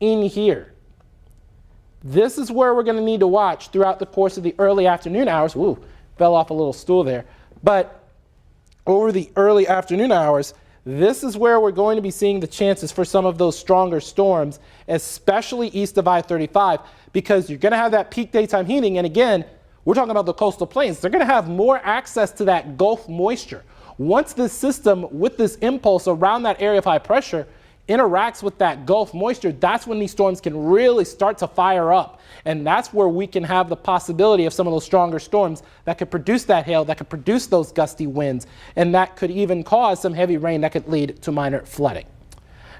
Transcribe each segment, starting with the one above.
in here. This is where we're going to need to watch throughout the course of the early afternoon hours. Ooh, fell off a little stool there. But over the early afternoon hours, this is where we're going to be seeing the chances for some of those stronger storms, especially east of I-35, because you're going to have that peak daytime heating. And again, we're talking about the coastal plains. They're going to have more access to that Gulf moisture. Once this system with this impulse around that area of high pressure interacts with that Gulf moisture, that's when these storms can really start to fire up. And that's where we can have the possibility of some of those stronger storms that could produce that hail, that could produce those gusty winds, and that could even cause some heavy rain that could lead to minor flooding.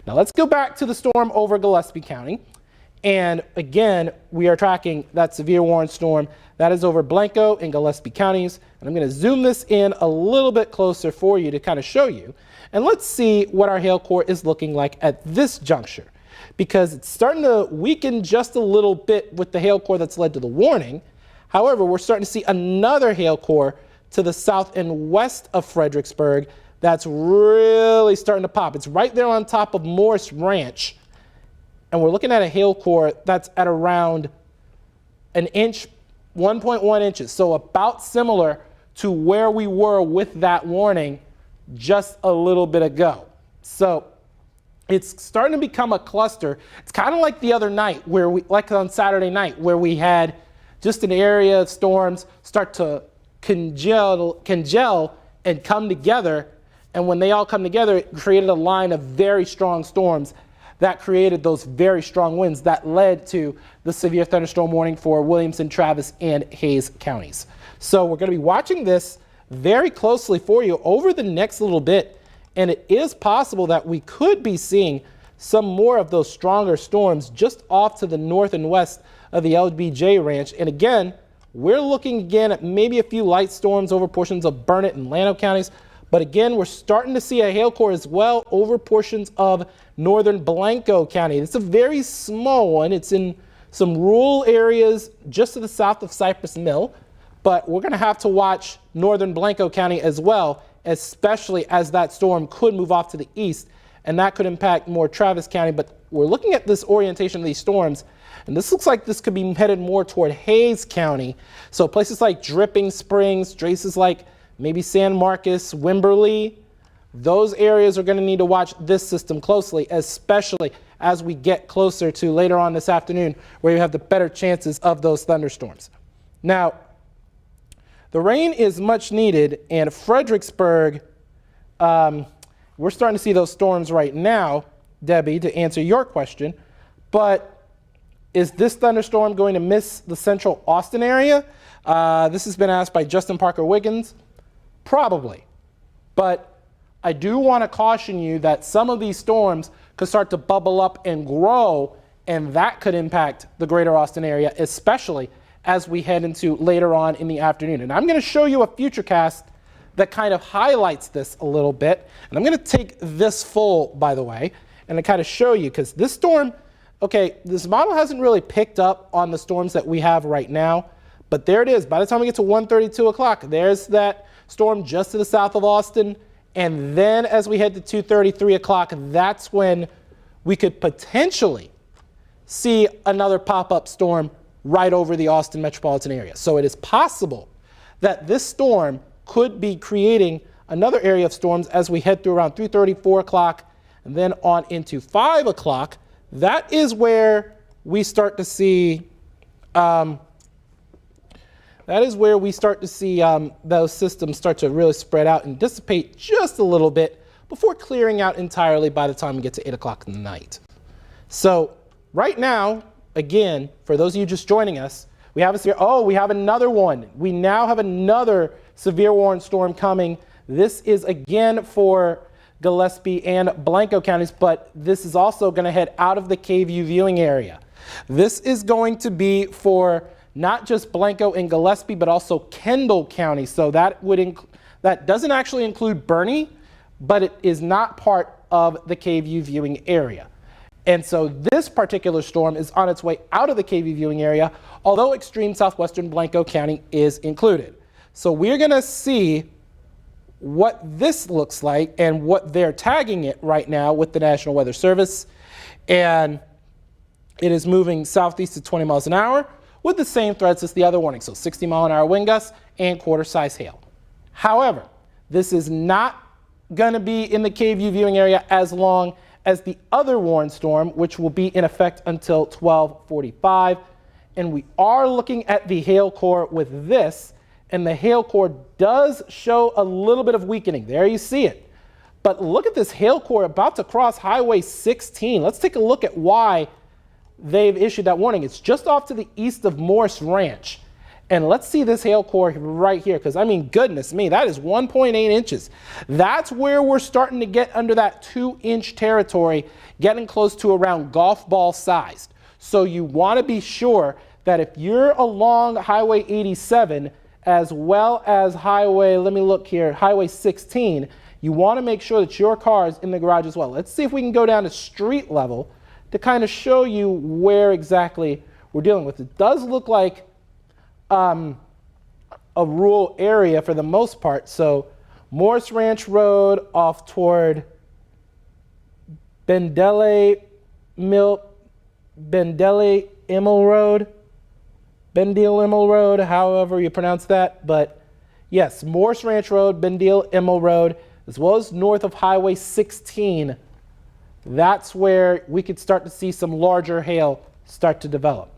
Now let's go back to the storm over Gillespie County. And again, we are tracking that severe warning storm that is over Blanco and Gillespie counties. And I'm going to zoom this in a little bit closer for you to kind of show you. And let's see what our hail core is looking like at this juncture, because it's starting to weaken just a little bit with the hail core that's led to the warning. However, we're starting to see another hail core to the south and west of Fredericksburg that's really starting to pop. It's right there on top of Morris Ranch. And we're looking at a hail core that's at around an inch, 1.1 inches. So about similar to where we were with that warning just a little bit ago. So it's starting to become a cluster. It's kind of like the other night where like on Saturday night, where we had just an area of storms start to congeal and come together. And when they all come together, it created a line of very strong storms that created those very strong winds that led to the severe thunderstorm warning for Williamson, Travis, and Hayes counties. So we're going to be watching this very closely for you over the next little bit, and it is possible that we could be seeing some more of those stronger storms just off to the north and west of the LBJ Ranch. And again, we're looking again at maybe a few light storms over portions of Burnett and Llano counties. But again, we're starting to see a hail core as well over portions of northern Blanco County. It's a very small one. It's in some rural areas just to the south of Cypress Mill. But we're going to have to watch northern Blanco County as well, especially as that storm could move off to the east, and that could impact more Travis County. But we're looking at this orientation of these storms, and this looks like this could be headed more toward Hayes County. So places like Dripping Springs, places like maybe San Marcos, Wimberley, those areas are going to need to watch this system closely, especially as we get closer to later on this afternoon, where you have the better chances of those thunderstorms. Now, the rain is much needed, and Fredericksburg, we're starting to see those storms right now, Debbie, to answer your question. But is this thunderstorm going to miss the central Austin area? This has been asked by Justin Parker Wiggins. Probably. But I do want to caution you that some of these storms could start to bubble up and grow, and that could impact the greater Austin area, especially as we head into later on in the afternoon. And I'm going to show you a Futurecast that kind of highlights this a little bit. And I'm going to take this full, by the way, and to kind of show you, because this storm, okay, this model hasn't really picked up on the storms that we have right now, but there it is. By the time we get to 1:32 o'clock, there's that storm just to the south of Austin. And then as we head to 2:30, 3 o'clock, that's when we could potentially see another pop-up storm right over the Austin metropolitan area. So it is possible that this storm could be creating another area of storms as we head through around 3:30, 4 o'clock, and then on into 5 o'clock. That is where we start to see those systems start to really spread out and dissipate just a little bit before clearing out entirely by the time we get to 8 o'clock in the night. So right now, again, for those of you just joining us, we have another one. We now have another severe warning storm coming. This is again for Gillespie and Blanco counties, but this is also going to head out of the KVUE viewing area. This is going to be for not just Blanco and Gillespie, but also Kendall County. So that doesn't actually include Bernie, but it is not part of the KVUE viewing area. And so this particular storm is on its way out of the KVUE viewing area, although extreme southwestern Blanco County is included. So we're going to see what this looks like and what they're tagging it right now with the National Weather Service. And It is moving southeast at 20 miles an hour with the same threats as the other warning, so 60-mile-an-hour wind gusts and quarter-size hail. However, this is not going to be in the KVUE viewing area as long as the other warned storm, which will be in effect until 12:45. And we are looking at the hail core with this, and the hail core does show a little bit of weakening. There you see it. But look at this hail core about to cross Highway 16. Let's take a look at why they've issued that warning. It's just off to the east of Morris Ranch. And let's see this hail core right here, because I mean, goodness me, that is 1.8 inches. That's where we're starting to get under that 2-inch territory, getting close to around golf ball sized. So you want to be sure that if you're along Highway 87, as well as Highway, let me look here, Highway 16, you want to make sure that your car is in the garage as well. Let's see if we can go down to street level to kind of show you where exactly we're dealing with. It does look like a rural area for the most part. So Morris Ranch Road off toward Bendele Immel Road, however you pronounce that. But yes, Morris Ranch Road, Bendele Immel Road, as well as north of Highway 16. That's where we could start to see some larger hail start to develop.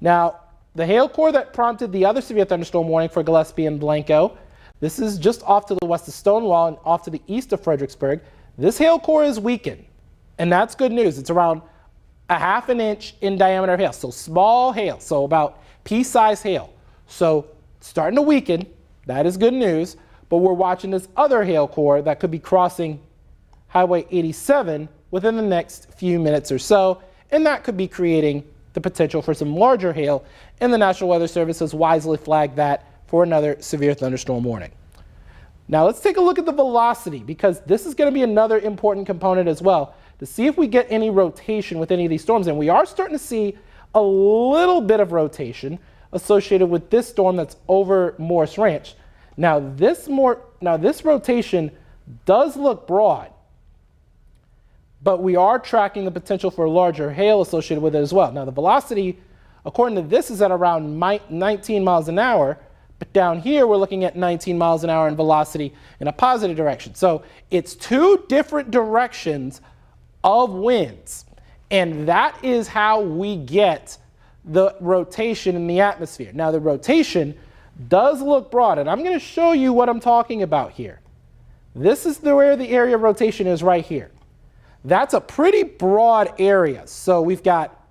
Now, the hail core that prompted the other severe thunderstorm warning for Gillespie and Blanco, this is just off to the west of Stonewall and off to the east of Fredericksburg. This hail core is weakened, and that's good news. It's around a ½ an inch in diameter of hail, so small hail, so about pea-sized hail. So starting to weaken, that is good news, but we're watching this other hail core that could be crossing Highway 87 within the next few minutes or so, and that could be creating the potential for some larger hail, and the National Weather Service has wisely flagged that for another severe thunderstorm warning. Now let's take a look at the velocity, because this is going to be another important component as well to see if we get any rotation with any of these storms. And we are starting to see a little bit of rotation associated with this storm that's over Morris Ranch. Now this rotation does look broad, but we are tracking the potential for larger hail associated with it as well. Now the velocity, according to this, is at around 19 miles an hour, but down here we're looking at 19 miles an hour in velocity in a positive direction. So it's two different directions of winds, and that is how we get the rotation in the atmosphere. Now the rotation does look broad, and I'm going to show you what I'm talking about here. This is where the area of rotation is right here. That's a pretty broad area. So we've got,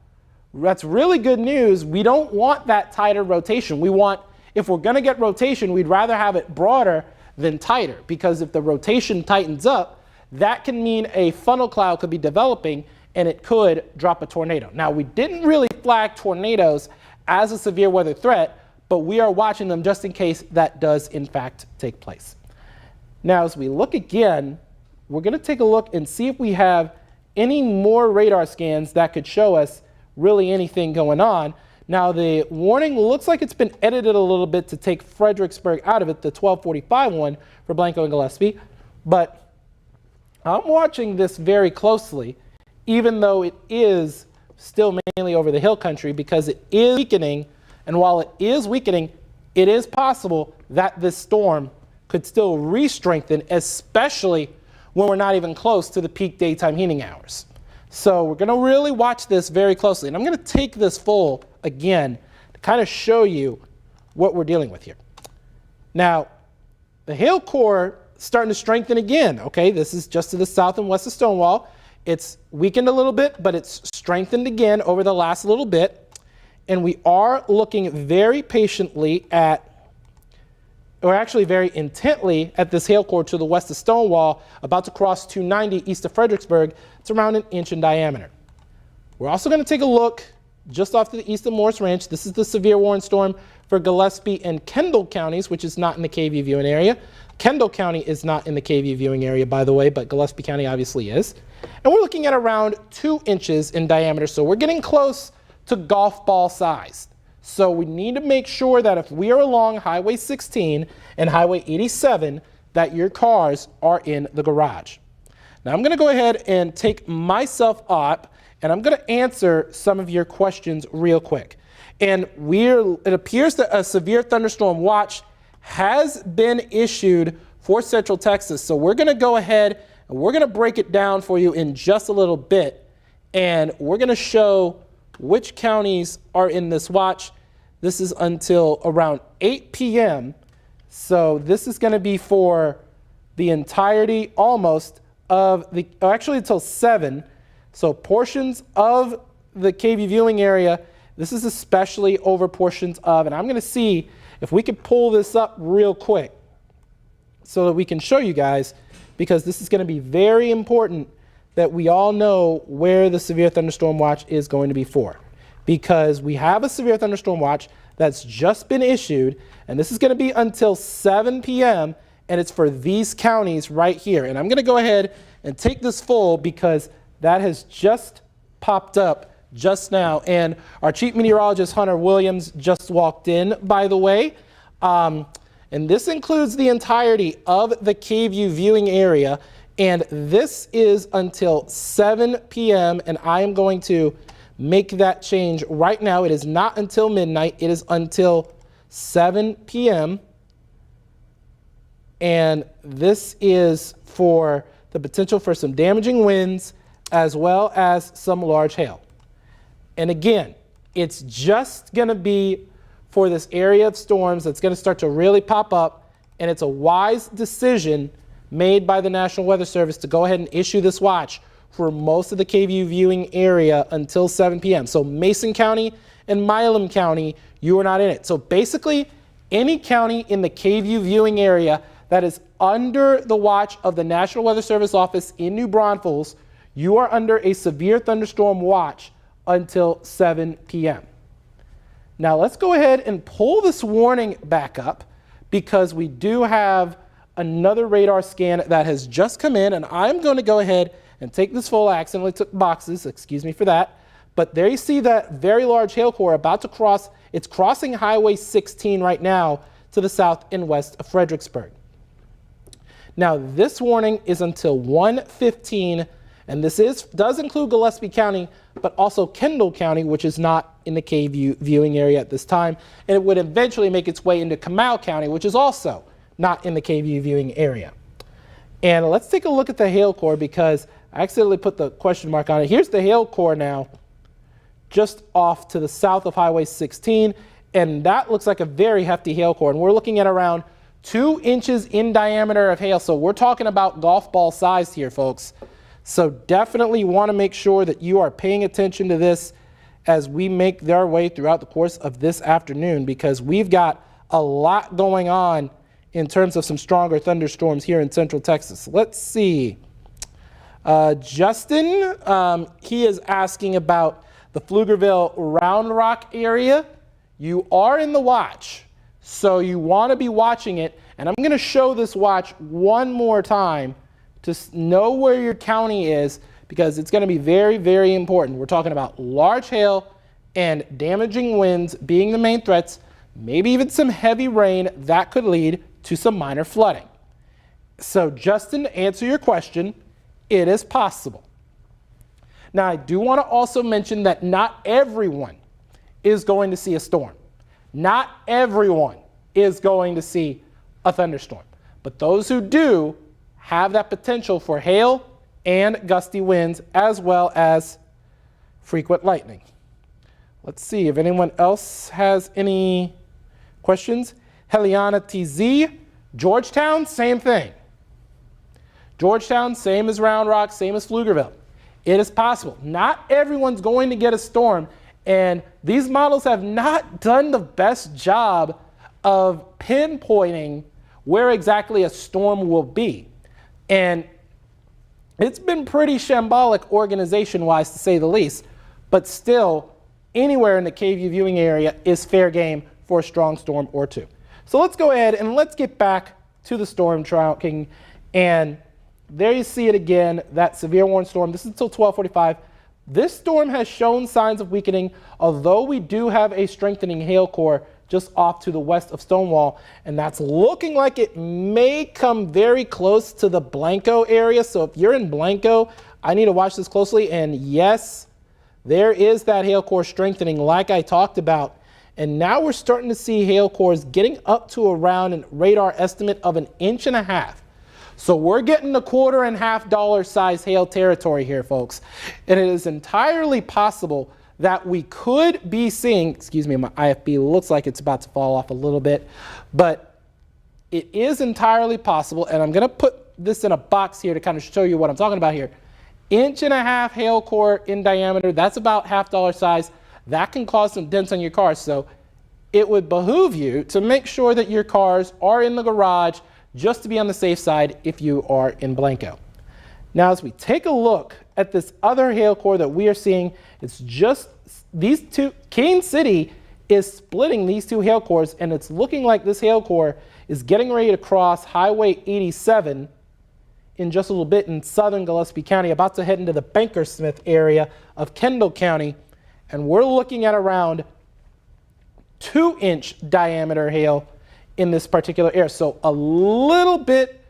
that's really good news. We don't want that tighter rotation. We want, if we're going to get rotation, we'd rather have it broader than tighter, because if the rotation tightens up, that can mean a funnel cloud could be developing and it could drop a tornado. Now, we didn't really flag tornadoes as a severe weather threat, but we are watching them just in case that does in fact take place. Now, as we look again, we're going to take a look and see if we have any more radar scans that could show us really anything going on. Now, the warning looks like it's been edited a little bit to take Fredericksburg out of it, the 12:45 one for Blanco and Gillespie. But I'm watching this very closely, even though it is still mainly over the hill country, because it is weakening. And while it is weakening, it is possible that this storm could still re-strengthen, especially when we're not even close to the peak daytime heating hours. So we're going to really watch this very closely. And I'm going to take this full again to kind of show you what we're dealing with here. Now, the hail core starting to strengthen again. Okay, this is just to the south and west of Stonewall. It's weakened a little bit, but it's strengthened again over the last little bit. And we are looking very patiently at, or actually very intently at, this hail core to the west of Stonewall, about to cross 290 east of Fredericksburg. It's around 1 inch in diameter. We're also going to take a look just off to the east of Morris Ranch. This is the severe warning storm for Gillespie and Kendall counties, which is not in the KVUE viewing area. Kendall County is not in the KVUE viewing area, by the way, but Gillespie County obviously is. And we're looking at around 2 inches in diameter, so we're getting close to golf ball size. So we need to make sure that if we are along Highway 16 and Highway 87, that your cars are in the garage. Now I'm going to go ahead and take myself up and I'm going to answer some of your questions real quick. And it appears that a severe thunderstorm watch has been issued for Central Texas. So we're going to go ahead and we're going to break it down for you in just a little bit. And we're going to show which counties are in this watch. This is until around 8 p.m. So this is going to be for the entirety almost of actually until 7. So portions of the KVUE viewing area, this is especially over portions of, and I'm going to see if we could pull this up real quick so that we can show you guys, because this is going to be very important that we all know where the severe thunderstorm watch is going to be for. Because we have a severe thunderstorm watch that's just been issued, and this is going to be until 7 p.m., and it's for these counties right here. And I'm going to go ahead and take this full because that has just popped up just now. And our chief meteorologist, Hunter Williams, just walked in, by the way. And this includes the entirety of the KVUE viewing area. And this is until 7 p.m. And I am going to make that change right now. It is not until midnight. It is until 7 p.m. And this is for the potential for some damaging winds as well as some large hail. And again, it's just going to be for this area of storms that's going to start to really pop up. And it's a wise decision made by the National Weather Service to go ahead and issue this watch for most of the KVUE viewing area until 7 p.m. So Mason County and Milam County, you are not in it. So basically, any county in the KVUE viewing area that is under the watch of the National Weather Service office in New Braunfels, you are under a severe thunderstorm watch until 7 p.m. Now let's go ahead and pull this warning back up because we do have another radar scan that has just come in, and I'm going to go ahead and take this full. I accidentally took boxes, excuse me for that. But there you see that very large hail core about to cross. It's crossing Highway 16 right now to the south and west of Fredericksburg. Now this warning is until 1:15, and this does include Gillespie County, but also Kendall County, which is not in the KVUE viewing area at this time, and it would eventually make its way into Comal County, which is also not in the KVUE viewing area. And let's take a look at the hail core because I accidentally put the question mark on it. Here's the hail core now, just off to the south of Highway 16, and that looks like a very hefty hail core, and we're looking at around 2 inches in diameter of hail. So we're talking about golf ball size here, folks. So definitely want to make sure that you are paying attention to this as we make our way throughout the course of this afternoon, because we've got a lot going on in terms of some stronger thunderstorms here in Central Texas. Let's see. Justin, he is asking about the Pflugerville Round Rock area. You are in the watch, so you want to be watching it. And I'm going to show this watch one more time to know where your county is, because it's going to be very, very important. We're talking about large hail and damaging winds being the main threats, maybe even some heavy rain that could lead to some minor flooding. So Justin, to answer your question, it is possible. Now, I do want to also mention that not everyone is going to see a storm. Not everyone is going to see a thunderstorm. But those who do have that potential for hail and gusty winds, as well as frequent lightning. Let's see if anyone else has any questions. Heliana TZ, Georgetown, same thing. Georgetown, same as Round Rock, same as Pflugerville. It is possible. Not everyone's going to get a storm, and these models have not done the best job of pinpointing where exactly a storm will be. And it's been pretty shambolic organization-wise, to say the least, but still, anywhere in the KVUE viewing area is fair game for a strong storm or two. So let's go ahead and let's get back to the storm tracking. And there you see it again, that severe warning storm. This is until 12:45. This storm has shown signs of weakening, although we do have a strengthening hail core just off to the west of Stonewall, and that's looking like it may come very close to the Blanco area. So if you're in Blanco, I need to watch this closely. And yes, There is that hail core strengthening like I talked about. And now we're starting to see hail cores getting up to around a radar estimate of 1.5 inches. So we're getting the $1.50 size hail territory here, folks. And it is entirely possible that we could be seeing, excuse me, my IFB looks like it's about to fall off a little bit, but it is entirely possible, and I'm going to put this in a box here to kind of show you what I'm talking about here. 1.5 inch hail core in diameter, that's about $0.50 size. That can cause some dents on your car. So it would behoove you to make sure that your cars are in the garage just to be on the safe side if you are in Blanco. Now, as we take a look at this other hail core that we are seeing, it's just these two. Kane City is splitting these two hail cores, and it's looking like this hail core is getting ready to cross Highway 87 in just a little bit in southern Gillespie County, about to head into the Bankersmith area of Kendall County. And we're looking at around 2-inch diameter hail in this particular area. So a little bit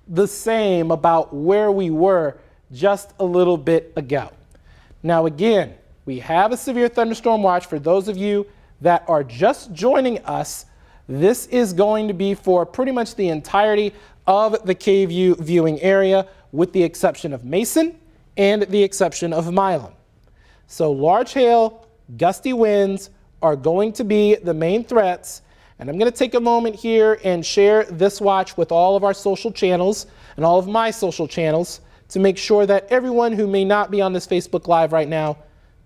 the same about where we were just a little bit ago. Now again, we have a severe thunderstorm watch. For those of you that are just joining us, this is going to be for pretty much the entirety of the KVUE viewing area, with the exception of Mason and the exception of Milam. So large hail, gusty winds are going to be the main threats. And I'm going to take a moment here and share this watch with all of our social channels and all of my social channels to make sure that everyone who may not be on this Facebook Live right now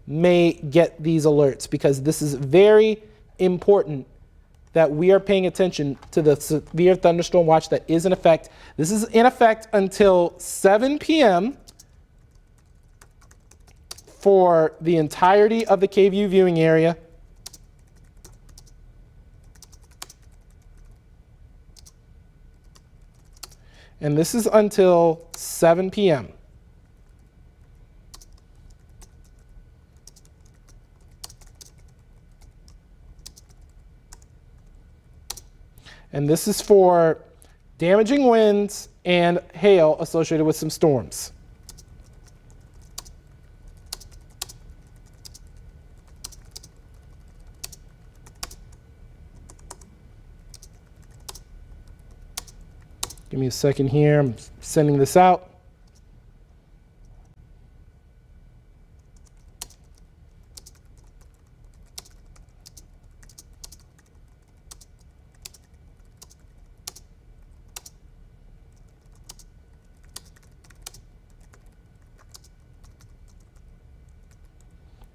may get these alerts, because this is very important that we are paying attention to the severe thunderstorm watch that is in effect. This is in effect until 7 p.m. for the entirety of the KVUE viewing area. And this is until 7 p.m. And this is for damaging winds and hail associated with some storms. Give me a second here. I'm sending this out.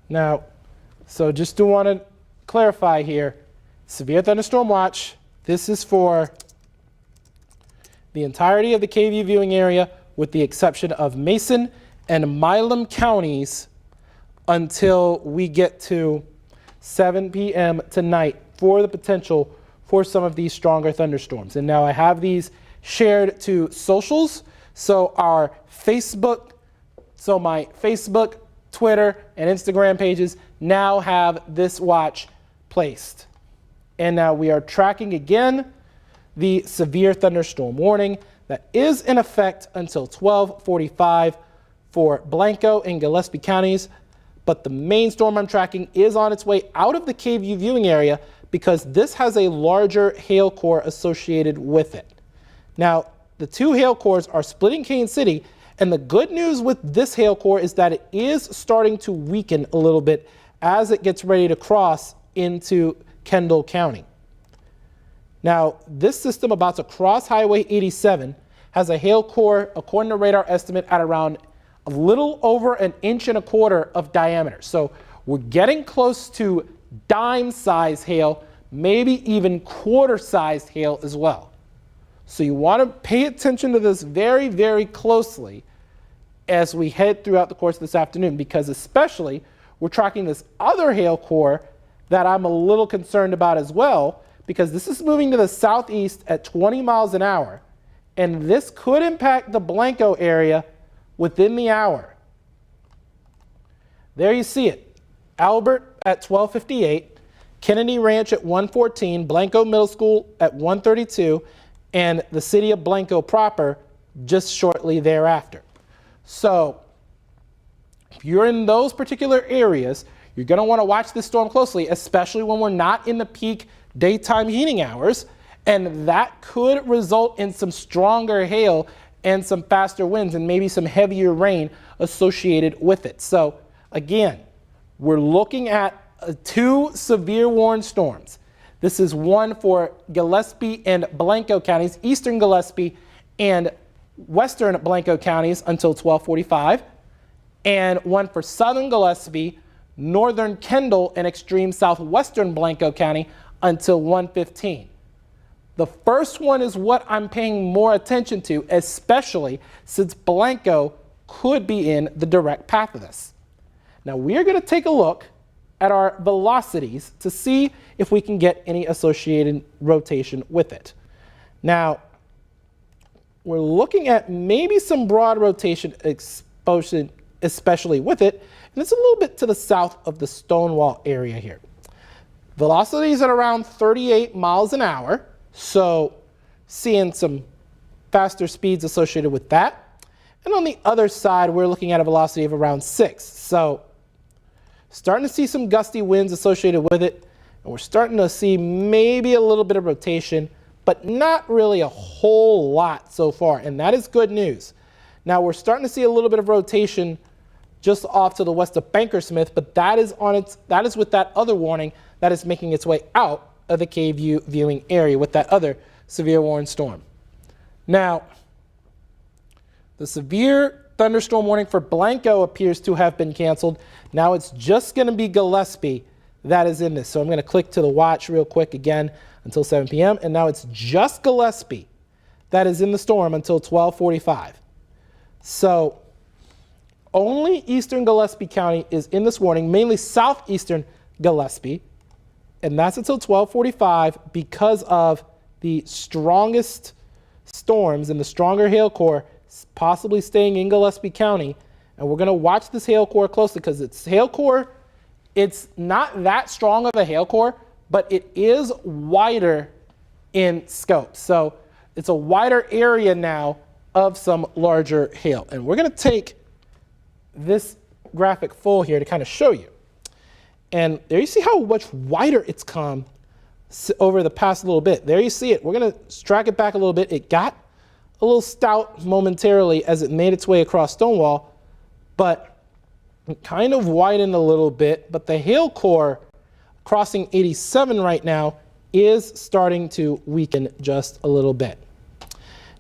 Now, so just to want to clarify here, severe thunderstorm watch, this is for the entirety of the KVUE viewing area with the exception of Mason and Milam counties until we get to 7 p.m. tonight for the potential for some of these stronger thunderstorms. And now I have these shared to socials. So our Facebook, so my Facebook, Twitter, and Instagram pages now have this watch placed. And now we are tracking again the severe thunderstorm warning that is in effect until 12:45 for Blanco and Gillespie counties. But the main storm I'm tracking is on its way out of the KVUE viewing area because this has a larger hail core associated with it. Now, the two hail cores are splitting Kane City, and the good news with this hail core is that it is starting to weaken a little bit as it gets ready to cross into Kendall County. Now, this system about to cross Highway 87 has a hail core, according to radar estimate, at around a little over 1.25 inches of diameter. So we're getting close to dime size hail, maybe even quarter sized hail as well. So you want to pay attention to this very, very closely as we head throughout the course of this afternoon, because especially we're tracking this other hail core that I'm a little concerned about as well, because this is moving to the southeast at 20 miles an hour, and this could impact the Blanco area within the hour. There you see it. Albert at 12:58, Kennedy Ranch at 1:14, Blanco Middle School at 1:32, and the city of Blanco proper just shortly thereafter. So If you're in those particular areas, you're going to want to watch this storm closely, especially when we're not in the peak daytime heating hours, and that could result in some stronger hail and some faster winds and maybe some heavier rain associated with it. So again, we're looking at 2 severe warned storms. This is one for Gillespie and Blanco counties, eastern Gillespie and western Blanco counties until 1245, and one for southern Gillespie, northern Kendall, and extreme southwestern Blanco County until 1:15. The first one is what I'm paying more attention to, especially since Blanco could be in the direct path of this. Now we're going to take a look at our velocities to see if we can get any associated rotation with it. Now, we're looking at maybe some broad rotation exposure, especially with it, and it's a little bit to the south of the Stonewall area here. Velocities at around 38 miles an hour, so seeing some faster speeds associated with that. And on the other side, we're looking at a velocity of around 6. So starting to see some gusty winds associated with it, and we're starting to see maybe a little bit of rotation, but not really a whole lot so far, and that is good news. Now we're starting to see a little bit of rotation just off to the west of Bankersmith, but that is with that other warning that is making its way out of the KVUE viewing area with that other severe warning storm. Now, the severe thunderstorm warning for Blanco appears to have been canceled. Now it's just going to be Gillespie that is in this. So I'm going to click to the watch real quick again until 7 p.m. And now it's just Gillespie that is in the storm until 12:45. So only eastern Gillespie County is in this warning, mainly southeastern Gillespie. And that's until 12:45 because of the strongest storms and the stronger hail core possibly staying in Gillespie County. And we're going to watch this hail core closely because it's hail core. It's not that strong of a hail core, but it is wider in scope. So it's a wider area now of some larger hail. And we're going to take this graphic full here to kind of show you. And there you see how much wider it's come over the past little bit. There you see it. We're going to track it back a little bit. It got a little stout momentarily as it made its way across Stonewall, but it kind of widened a little bit. But the hail core crossing 87 right now is starting to weaken just a little bit.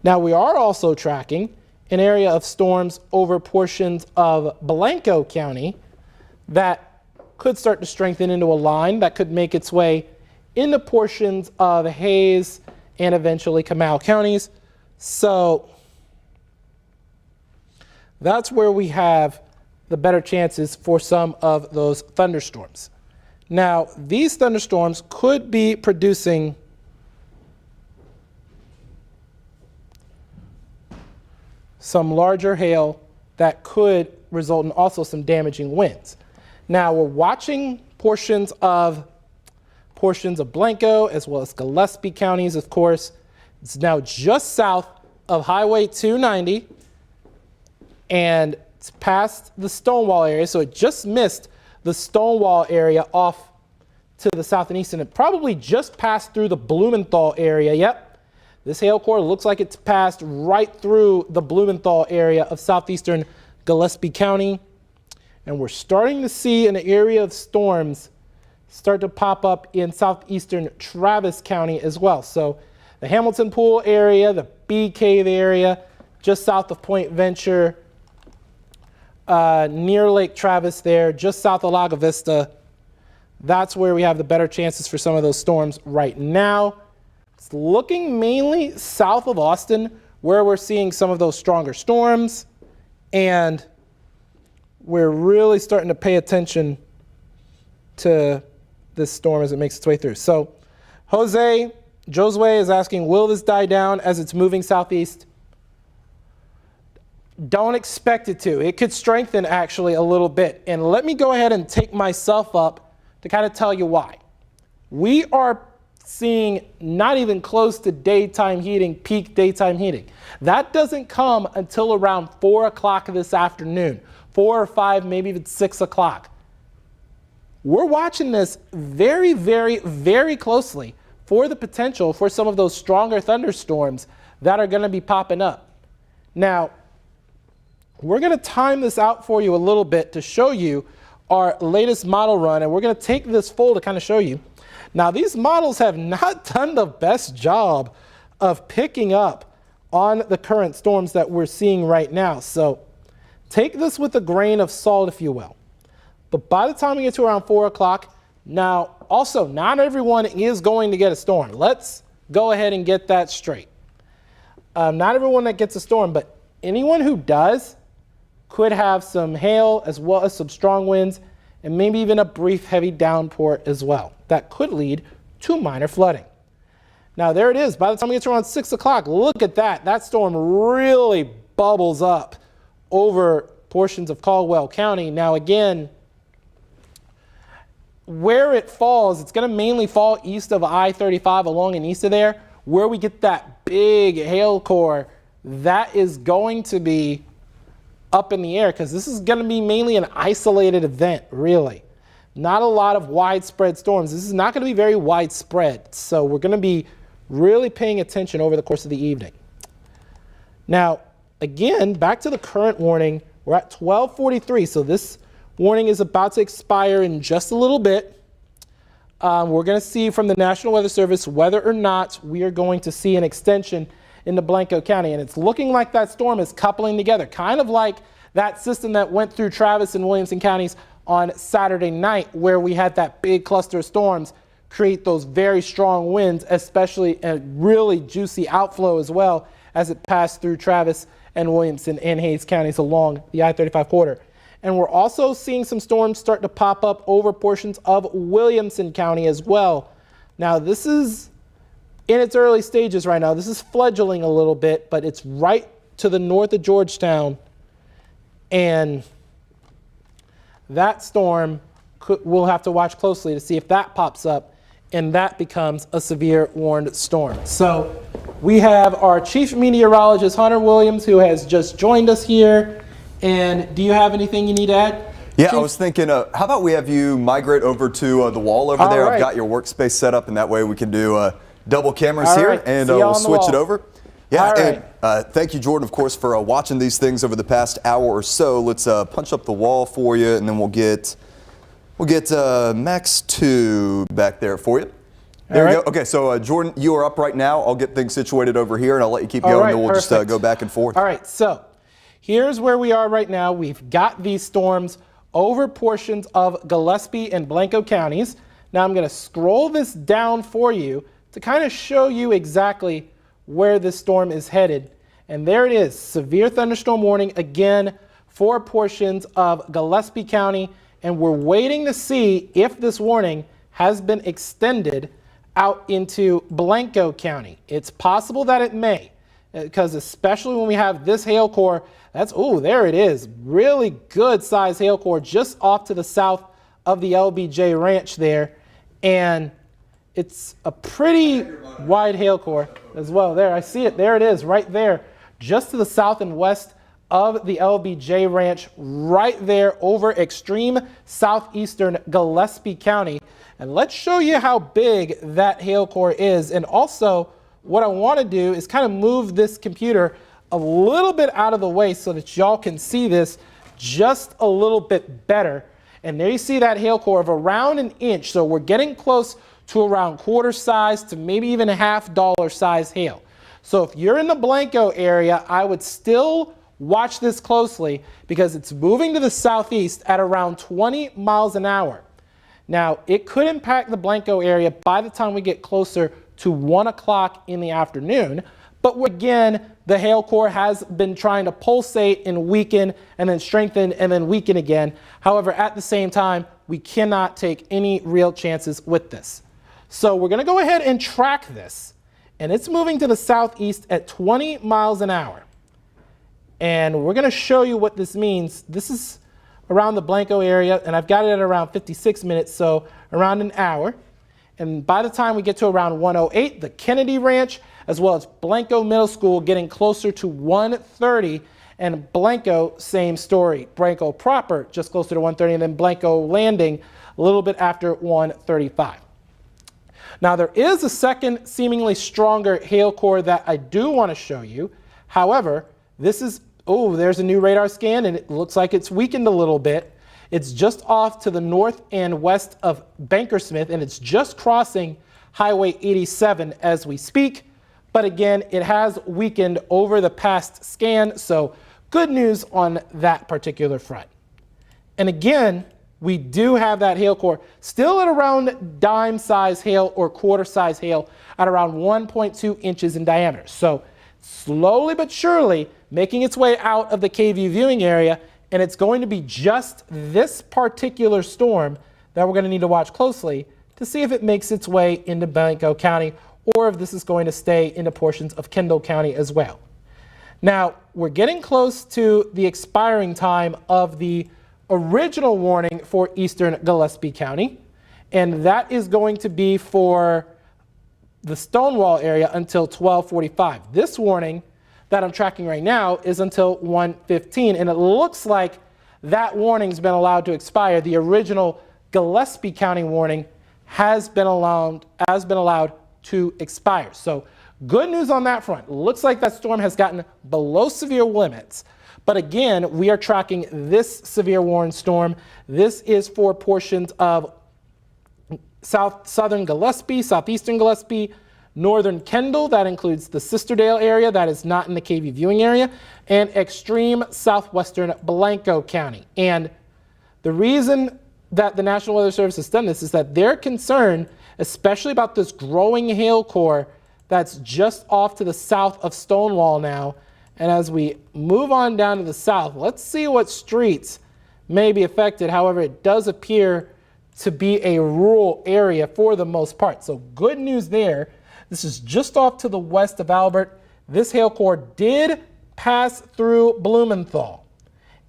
Now we are also tracking an area of storms over portions of Blanco County that could start to strengthen into a line that could make its way into portions of Hayes and eventually Comal counties. So that's where we have the better chances for some of those thunderstorms. Now, these thunderstorms could be producing some larger hail that could result in also some damaging winds. Now, we're watching portions of Blanco as well as Gillespie counties, of course. It's now just south of Highway 290, and it's past the Stonewall area, so it just missed the Stonewall area off to the south and east, and it probably just passed through the Blumenthal area. Yep, this hail core looks like it's passed right through the Blumenthal area of southeastern Gillespie County, and we're starting to see an area of storms start to pop up in southeastern Travis County as well. So the Hamilton Pool area, the Bee Cave area, just south of Point Venture, near Lake Travis there, just south of Lago Vista. That's where we have the better chances for some of those storms right now. It's looking mainly south of Austin where we're seeing some of those stronger storms, and we're really starting to pay attention to this storm as it makes its way through. So Josue is asking, will this die down as it's moving southeast? Don't expect it to. It could strengthen actually a little bit. And let me go ahead and take myself up to kind of tell you why. We are seeing not even close to daytime heating, peak daytime heating. That doesn't come until around 4 o'clock this afternoon. 4 or 5, maybe even 6 o'clock. We're watching this very, very, very closely for the potential for some of those stronger thunderstorms that are going to be popping up. Now, we're going to time this out for you a little bit to show you our latest model run, and we're going to take this full to kind of show you. Now, these models have not done the best job of picking up on the current storms that we're seeing right now. So take this with a grain of salt, if you will. But by the time we get to around 4 o'clock, now also not everyone is going to get a storm. Let's go ahead and get that straight. Not everyone that gets a storm, but anyone who does could have some hail as well as some strong winds and maybe even a brief heavy downpour as well. That could lead to minor flooding. Now there it is. By the time we get to around 6 o'clock, look at that. That storm really bubbles up over portions of Caldwell County. Now again, where it falls, it's going to mainly fall east of I-35 along and east of there. Where we get that big hail core, that is going to be up in the air because this is going to be mainly an isolated event, really. Not a lot of widespread storms. This is not going to be very widespread. So we're going to be really paying attention over the course of the evening. Now, again, back to the current warning. We're at 12:43, so this warning is about to expire in just a little bit. We're going to see from the National Weather Service whether or not we are going to see an extension into Blanco County. And it's looking like that storm is coupling together, kind of like that system that went through Travis and Williamson counties on Saturday night, where we had that big cluster of storms create those very strong winds, especially a really juicy outflow as well as it passed through Travis and Williamson and Hays counties along the I-35 corridor. And we're also seeing some storms start to pop up over portions of Williamson County as well. Now, this is in its early stages right now. This is fledgling a little bit, but it's right to the north of Georgetown. And that storm, we'll have to watch closely to see if that pops up and that becomes a severe warned storm. So we have our chief meteorologist, Hunter Williams, who has just joined us here. And do you have anything you need to add? Yeah, Chief? I was thinking, how about we have you migrate over to the wall over there? Right. I've got your workspace set up, and that way we can do double cameras All here, right. and See you we'll on the switch wall. it over. Yeah, All right. and thank you, Jordan, of course, for watching these things over the past hour or so. Let's punch up the wall for you, and then we'll get Max 2 back there for you. There we go. Okay, so Jordan, you are up right now. I'll get things situated over here, and I'll let you keep going, and then we'll just go back and forth. All right, so here's where we are right now. We've got these storms over portions of Gillespie and Blanco counties. Now I'm going to scroll this down for you to kind of show you exactly where this storm is headed. And there it is, severe thunderstorm warning again for portions of Gillespie County. And we're waiting to see if this warning has been extended out into Blanco County. It's possible that it may, because especially when we have this hail core, there it is, really good size hail core just off to the south of the LBJ Ranch there. And it's a pretty wide hail core as well. There, I see it. There it is, right there, just to the south and west of the LBJ Ranch, right there over extreme southeastern Gillespie County. And let's show you how big that hail core is. And also, what I want to do is kind of move this computer a little bit out of the way so that y'all can see this just a little bit better. And there you see that hail core of around an inch. So we're getting close to around quarter size to maybe even $half size hail. So if you're in the Blanco area, I would still watch this closely because it's moving to the southeast at around 20 miles an hour. Now, it could impact the Blanco area by the time we get closer to 1 o'clock in the afternoon. But again, the hail core has been trying to pulsate and weaken and then strengthen and then weaken again. However, at the same time, we cannot take any real chances with this. So we're going to go ahead and track this. And it's moving to the southeast at 20 miles an hour. And we're going to show you what this means. This is around the Blanco area, and I've got it at around 56 minutes, so around an hour. And by the time we get to around 1:08, the Kennedy Ranch, as well as Blanco Middle School, getting closer to 1:30. And Blanco, same story. Blanco proper, just closer to 1:30, and then Blanco landing a little bit after 1:35. Now, there is a second seemingly stronger hail core that I do want to show you. However, this is, oh, there's a new radar scan, and it looks like it's weakened a little bit. It's just off to the north and west of Bankersmith, and it's just crossing Highway 87 as we speak. But again, it has weakened over the past scan, so good news on that particular front. And again, we do have that hail core still at around dime size hail or quarter size hail at around 1.2 inches in diameter. So slowly but surely making its way out of the KVUE viewing area, and it's going to be just this particular storm that we're going to need to watch closely to see if it makes its way into Blanco County or if this is going to stay into portions of Kendall County as well. Now, we're getting close to the expiring time of the original warning for eastern Gillespie County, and that is going to be for the Stonewall area until 12:45. This warning that I'm tracking right now is until 1:15, and it looks like that warning's been allowed to expire. The original Gillespie County warning has been allowed to expire. So good news on that front. Looks like that storm has gotten below severe limits. But again, we are tracking this severe warning storm. This is for portions of southern Gillespie, southeastern Gillespie, northern Kendall, that includes the Sisterdale area that is not in the KVUE viewing area, and extreme southwestern Blanco County. And the reason that the National Weather Service has done this is that they're concerned, especially about this growing hail core that's just off to the south of Stonewall now. And as we move on down to the south, let's see what streets may be affected. However, it does appear to be a rural area for the most part. So good news there. This is just off to the west of Albert. This hail core did pass through Blumenthal,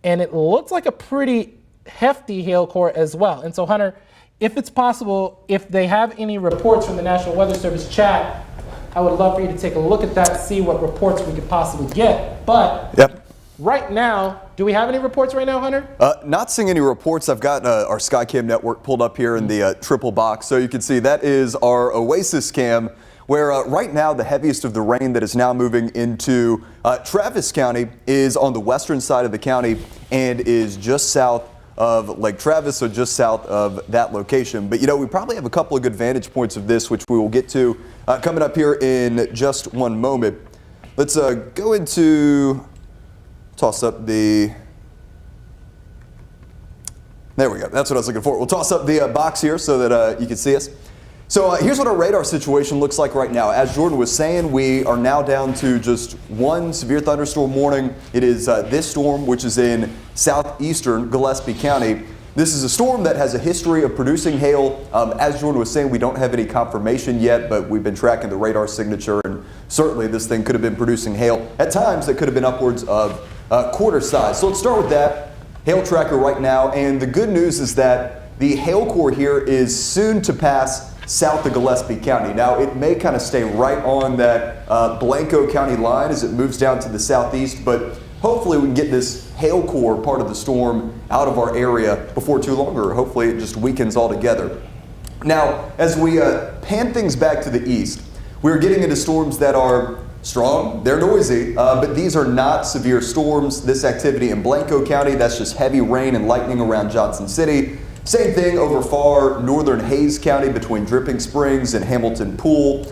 and it looks like a pretty hefty hail core as well. And so, Hunter, if it's possible, if they have any reports from the National Weather Service chat, I would love for you to take a look at that, see what reports we could possibly get. But right now, do we have any reports right now, Hunter? Not seeing any reports. I've got our Skycam network pulled up here in the triple box. So you can see that is our Oasis cam, where right now the heaviest of the rain that is now moving into Travis County is on the western side of the county and is just south of Lake Travis, so just south of that location. But you know, we probably have a couple of good vantage points of this, which we will get to coming up here in just one moment. Let's go into, toss up the, there we go, that's what I was looking for. We'll toss up the box here so that you can see us. So here's what our radar situation looks like right now. As Jordan was saying, we are now down to just one severe thunderstorm warning. It is this storm, which is in southeastern Gillespie County. This is a storm that has a history of producing hail. As Jordan was saying, we don't have any confirmation yet, but we've been tracking the radar signature, and certainly this thing could have been producing hail. At times, it could have been upwards of quarter size. So let's start with that hail tracker right now. And the good news is that the hail core here is soon to pass south of Gillespie County. Now, it may kind of stay right on that Blanco County line as it moves down to the southeast, but hopefully we can get this hail core part of the storm out of our area before too long, or hopefully it just weakens altogether. Now, as we pan things back to the east, we're getting into storms that are strong, they're noisy, but these are not severe storms. This activity in Blanco County, that's just heavy rain and lightning around Johnson City. Same thing over far northern Hayes County between Dripping Springs and Hamilton Pool.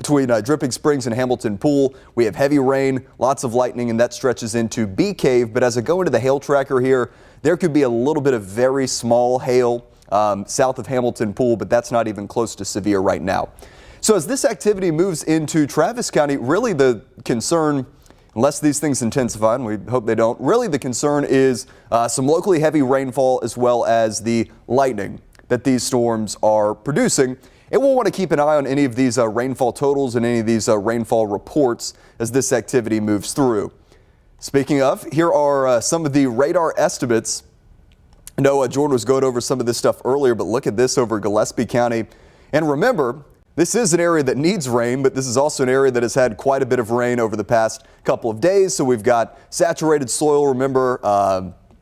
Dripping Springs and Hamilton Pool, we have heavy rain, lots of lightning, and that stretches into Bee Cave. But as I go into the hail tracker here, there could be a little bit of very small hail south of Hamilton Pool, but that's not even close to severe right now. So as this activity moves into Travis County, really the concern, unless these things intensify, and we hope they don't, really the concern is some locally heavy rainfall as well as the lightning that these storms are producing. And we'll want to keep an eye on any of these rainfall totals and any of these rainfall reports as this activity moves through. Speaking of, here are some of the radar estimates. I know Jordan was going over some of this stuff earlier, but look at this over Gillespie County. And remember, this is an area that needs rain, but this is also an area that has had quite a bit of rain over the past couple of days. So we've got saturated soil. Remember,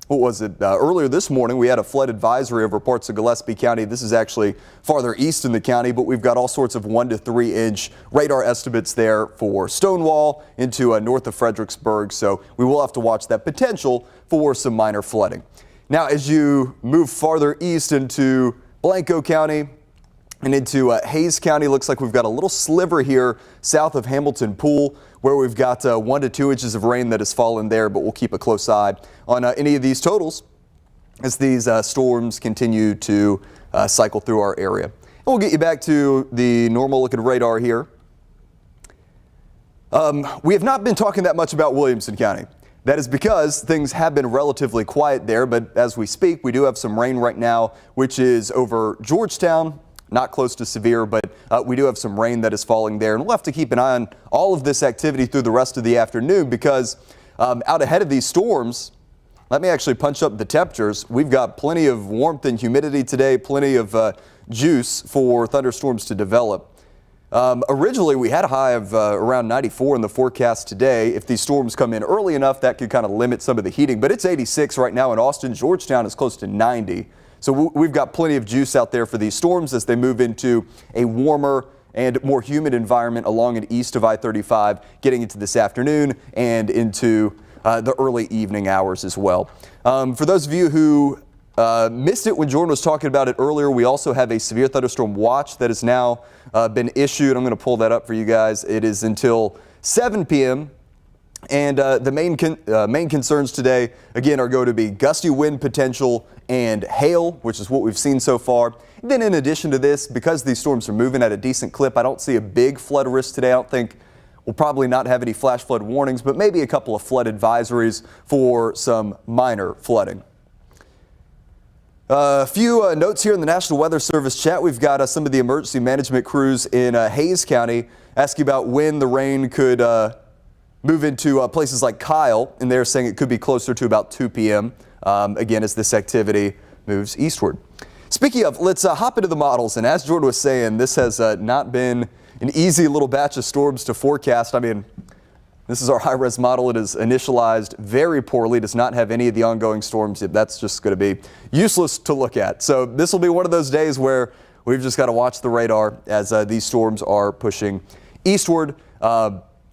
what was it? Earlier this morning, we had a flood advisory over parts of Gillespie County. This is actually farther east in the county, but we've got all sorts of 1 to 3 inch radar estimates there for Stonewall into north of Fredericksburg. So we will have to watch that potential for some minor flooding. Now, as you move farther east into Blanco County and into Hayes County, looks like we've got a little sliver here south of Hamilton Pool where we've got 1 to 2 inches of rain that has fallen there, but we'll keep a close eye on any of these totals as these storms continue to cycle through our area. And we'll get you back to the normal looking radar here. We have not been talking that much about Williamson County. That is because things have been relatively quiet there, but as we speak, we do have some rain right now, which is over Georgetown. Not close to severe, but we do have some rain that is falling there. And we'll have to keep an eye on all of this activity through the rest of the afternoon because out ahead of these storms, let me actually punch up the temperatures. We've got plenty of warmth and humidity today, plenty of juice for thunderstorms to develop. Originally, we had a high of around 94 in the forecast today. If these storms come in early enough, that could kind of limit some of the heating. But it's 86 right now in Austin. Georgetown is close to 90. So we've got plenty of juice out there for these storms as they move into a warmer and more humid environment along and east of I-35, getting into this afternoon and into the early evening hours as well. For those of you who missed it when Jordan was talking about it earlier, we also have a severe thunderstorm watch that has now been issued. I'm going to pull that up for you guys. It is until 7 p.m. And the main concerns today, again, are going to be gusty wind potential and hail, which is what we've seen so far. And then in addition to this, because these storms are moving at a decent clip, I don't see a big flood risk today. I don't think we'll probably not have any flash flood warnings, but maybe a couple of flood advisories for some minor flooding. A few notes here in the National Weather Service chat. We've got some of the emergency management crews in Hayes County asking about when the rain could move into places like Kyle, and they're saying it could be closer to about 2 p.m. Again, as this activity moves eastward. Speaking of, let's hop into the models. And as Jordan was saying, this has not been an easy little batch of storms to forecast. I mean, this is our high-res model. It is initialized very poorly, does not have any of the ongoing storms. That's just going to be useless to look at. So this will be one of those days where we've just got to watch the radar as these storms are pushing eastward.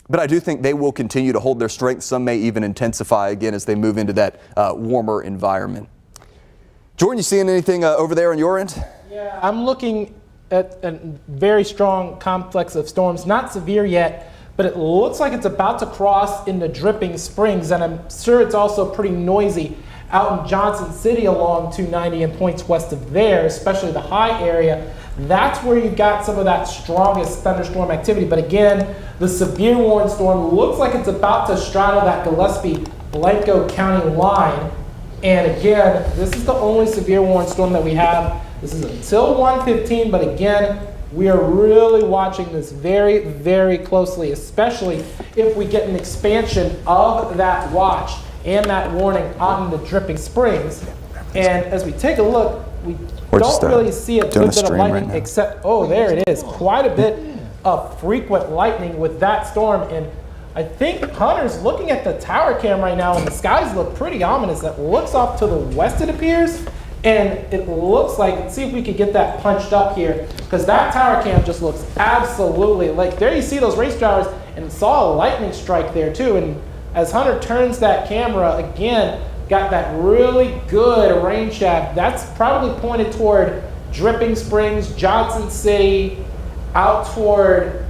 But I do think they will continue to hold their strength. Some may even intensify again as they move into that warmer environment. Jordan, you seeing anything over there on your end? Yeah, I'm looking at a very strong complex of storms, not severe yet, but it looks like it's about to cross into Dripping Springs, and I'm sure it's also pretty noisy out in Johnson City along 290 and points west of there, especially the high area. That's where you've got some of that strongest thunderstorm activity. But again, the severe warning storm looks like it's about to straddle that Gillespie-Blanco County line. And again, this is the only severe warning storm that we have. This is until 1:15, but again, we are really watching this very, very closely, especially if we get an expansion of that watch and that warning on the Dripping Springs. And as we take a look, we don't really see a good bit of lightning except, oh, there it is. Quite a bit of frequent lightning with that storm. And I think Hunter's looking at the tower cam right now, and the skies look pretty ominous. It looks off to the west, it appears. And it looks like, let's see if we could get that punched up here, because that tower cam just looks absolutely like, there you see those race drivers, and saw a lightning strike there too. And as Hunter turns that camera again, got that really good rain shaft. That's probably pointed toward Dripping Springs, Johnson City, out toward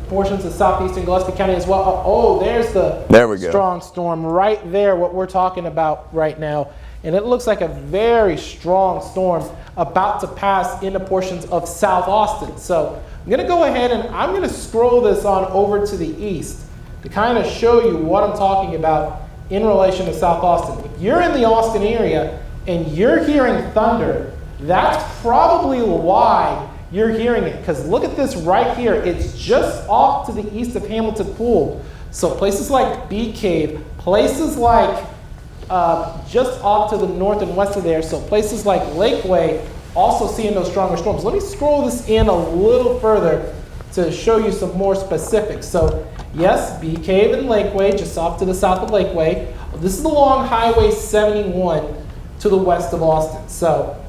portions of southeastern Gillespie County as well. Oh, there's the strong storm right there, what we're talking about right now. And it looks like a very strong storm about to pass into portions of South Austin. So I'm going to go ahead and I'm going to scroll this on over to the east to kind of show you what I'm talking about in relation to South Austin. If you're in the Austin area and you're hearing thunder, that's probably why you're hearing it. Because look at this right here. It's just off to the east of Hamilton Pool. So places like Bee Cave, places like just off to the north and west of there. So places like Lakeway, also seeing those stronger storms. Let me scroll this in a little further to show you some more specifics. So yes, Bee Cave and Lakeway, just off to the south of Lakeway. This is along Highway 71 to the west of Austin. So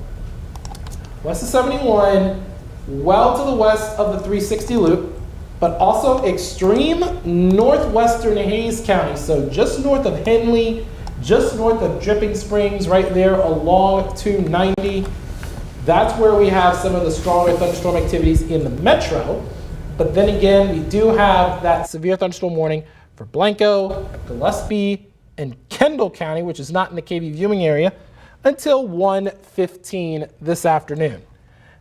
west of 71, well to the west of the 360 loop, but also extreme northwestern Hayes County. So just north of Henley, just north of Dripping Springs, right there along 290. That's where we have some of the stronger thunderstorm activities in the metro. But then again, we do have that severe thunderstorm warning for Blanco, Gillespie, and Kendall County, which is not in the KVUE viewing area, until 1:15 this afternoon.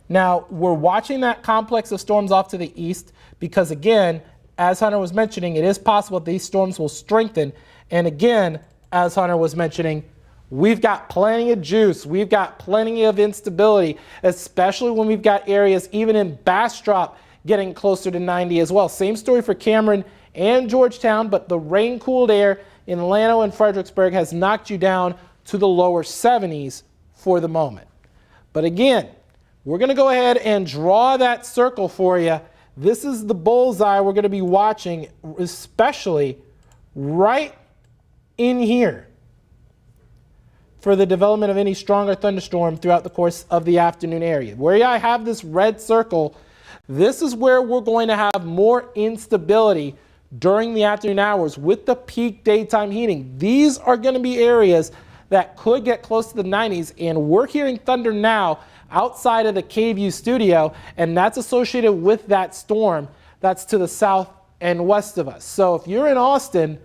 Now, we're watching that complex of storms off to the east because, again, as Hunter was mentioning, it is possible that these storms will strengthen. And again, as Hunter was mentioning, we've got plenty of juice. We've got plenty of instability, especially when we've got areas even in Bastrop getting closer to 90 as well. Same story for Cameron and Georgetown, but the rain-cooled air in Llano and Fredericksburg has knocked you down to the lower 70s for the moment. But again, we're going to go ahead and draw that circle for you. This is the bullseye we're going to be watching, especially right in here for the development of any stronger thunderstorm throughout the course of the afternoon area. Where I have this red circle, this is where we're going to have more instability during the afternoon hours with the peak daytime heating. These are going to be areas that could get close to the 90s, and we're hearing thunder now outside of the KVUE studio, and that's associated with that storm that's to the south and west of us. So if you're in Austin,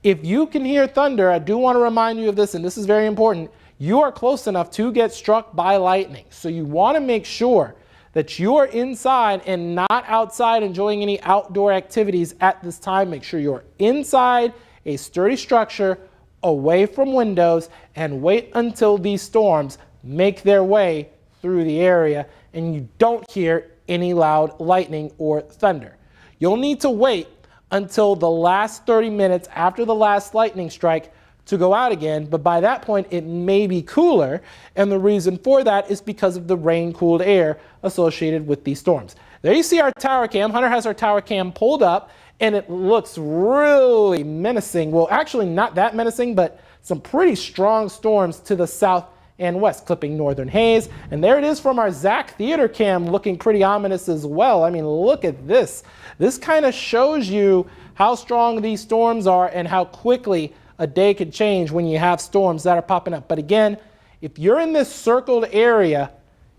if you can hear thunder, I do want to remind you of this, and this is very important, you are close enough to get struck by lightning. So you want to make sure that you are inside and not outside enjoying any outdoor activities at this time. Make sure you're inside a sturdy structure, away from windows, and wait until these storms make their way through the area and you don't hear any loud lightning or thunder. You'll need to wait until the last 30 minutes after the last lightning strike to go out again, but by that point it may be cooler, and the reason for that is because of the rain-cooled air associated with these storms. There you see our tower cam. Hunter has our tower cam pulled up, and it looks really menacing. Well, actually not that menacing, but some pretty strong storms to the south and west, clipping northern Hayes. And there it is from our Zach Theater cam, looking pretty ominous as well. I mean, look at this. This kind of shows you how strong these storms are and how quickly a day could change when you have storms that are popping up. But again, if you're in this circled area,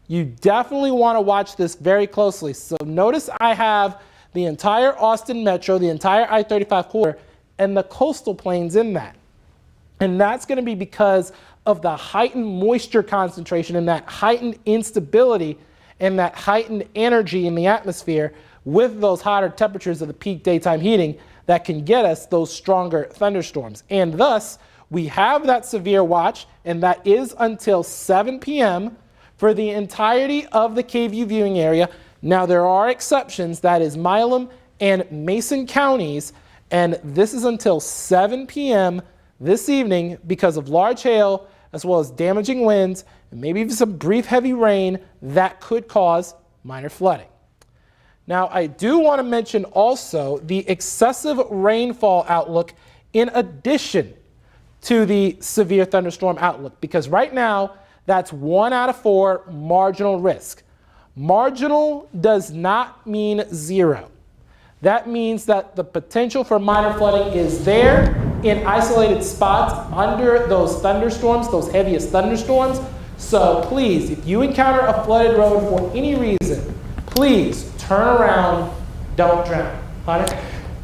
you definitely want to watch this very closely. So notice I have the entire Austin Metro, the entire I-35 corridor, and the coastal plains in that. And that's going to be because of the heightened moisture concentration and that heightened instability and that heightened energy in the atmosphere with those hotter temperatures of the peak daytime heating that can get us those stronger thunderstorms. And thus, we have that severe watch, and that is until 7 p.m. for the entirety of the KVUE viewing area. Now, there are exceptions. That is Milam and Mason counties, and this is until 7 p.m. this evening because of large hail, as well as damaging winds, and maybe even some brief heavy rain that could cause minor flooding. Now, I do want to mention also the excessive rainfall outlook in addition to the severe thunderstorm outlook, because right now that's 1 out of 4 marginal risk. Marginal does not mean 0. That means that the potential for minor flooding is there in isolated spots under those thunderstorms, those heaviest thunderstorms. So please, if you encounter a flooded road for any reason, please turn around, don't drown. Hunter?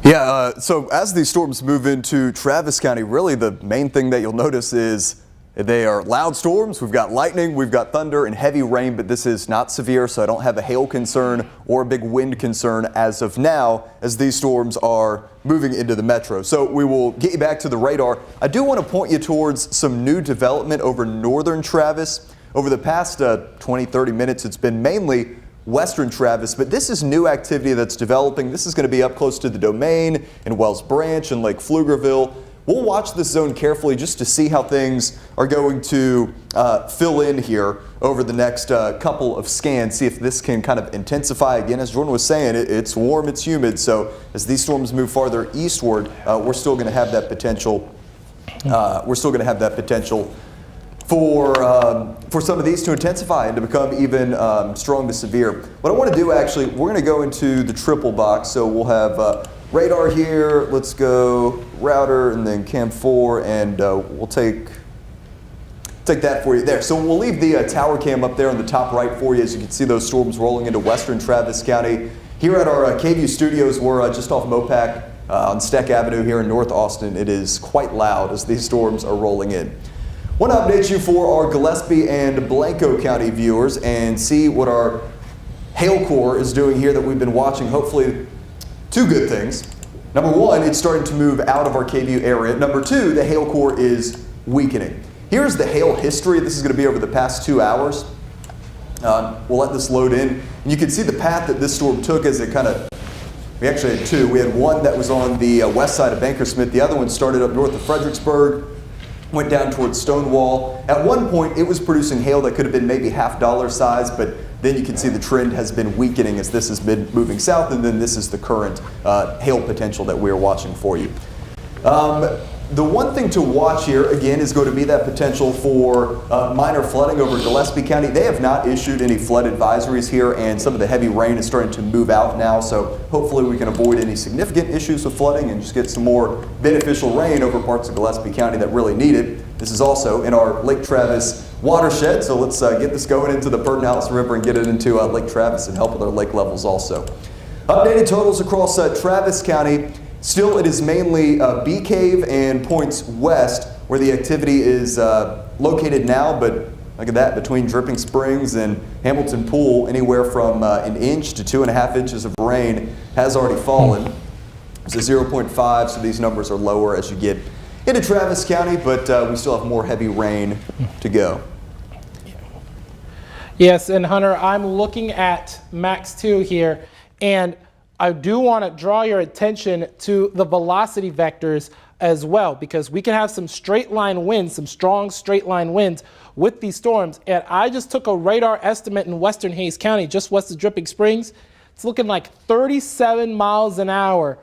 Yeah, so as these storms move into Travis County, really the main thing that you'll notice is they are loud storms. We've got lightning, we've got thunder and heavy rain, but this is not severe, so I don't have a hail concern or a big wind concern as of now as these storms are moving into the metro. So we will get you back to the radar. I do want to point you towards some new development over northern Travis. Over the past 20-30 minutes, it's been mainly western Travis, but this is new activity that's developing. This is going to be up close to the Domain and Wells Branch and Lake Pflugerville. we'll watch this zone carefully just to see how things are going to fill in here over the next couple of scans, see if this can kind of intensify. Again, as Jordan was saying, it's warm, it's humid, so as these storms move farther eastward, we're still going to have that potential. For some of these to intensify and to become even strong to severe. What I want to do, actually, we're going to go into the triple box. So we'll have radar here. Let's go router and then cam 4, and we'll take that for you there. So we'll leave the tower cam up there on the top right for you, as you can see those storms rolling into western Travis County. Here at our KVUE studios, we're just off Mopac on Steck Avenue here in North Austin. It is quite loud as these storms are rolling in. Want to update you for our Gillespie and Blanco County viewers and see what our hail core is doing here that we've been watching. Hopefully, two good things. Number one, it's starting to move out of our KVUE area. Number two, the hail core is weakening. Here's the hail history. This is going to be over the past 2 hours. We'll let this load in. And you can see the path that this storm took as it we actually had two. We had one that was on the west side of Bankersmith. The other one started up north of Fredericksburg, went down towards Stonewall. At one point, it was producing hail that could have been maybe $half size, but then you can see the trend has been weakening as this has been moving south, and then this is the current hail potential that we're watching for you. The one thing to watch here, again, is going to be that potential for minor flooding over Gillespie County. They have not issued any flood advisories here, and some of the heavy rain is starting to move out now, so hopefully we can avoid any significant issues with flooding and just get some more beneficial rain over parts of Gillespie County that really need it. This is also in our Lake Travis watershed, so let's get this going into the Pertenhouse River and get it into Lake Travis and help with our lake levels also. Updated totals across Travis County. Still, it is mainly Bee Cave and points west where the activity is located now, but look at that, between Dripping Springs and Hamilton Pool, anywhere from an inch to 2.5 inches of rain has already fallen. It's a 0.5, so these numbers are lower as you get into Travis County, but we still have more heavy rain to go. Yes, and Hunter, I'm looking at Max 2 here, and I do want to draw your attention to the velocity vectors as well, because we can have some straight line winds, some strong straight line winds with these storms. And I just took a radar estimate in western Hays County, just west of Dripping Springs. It's looking like 37 miles an hour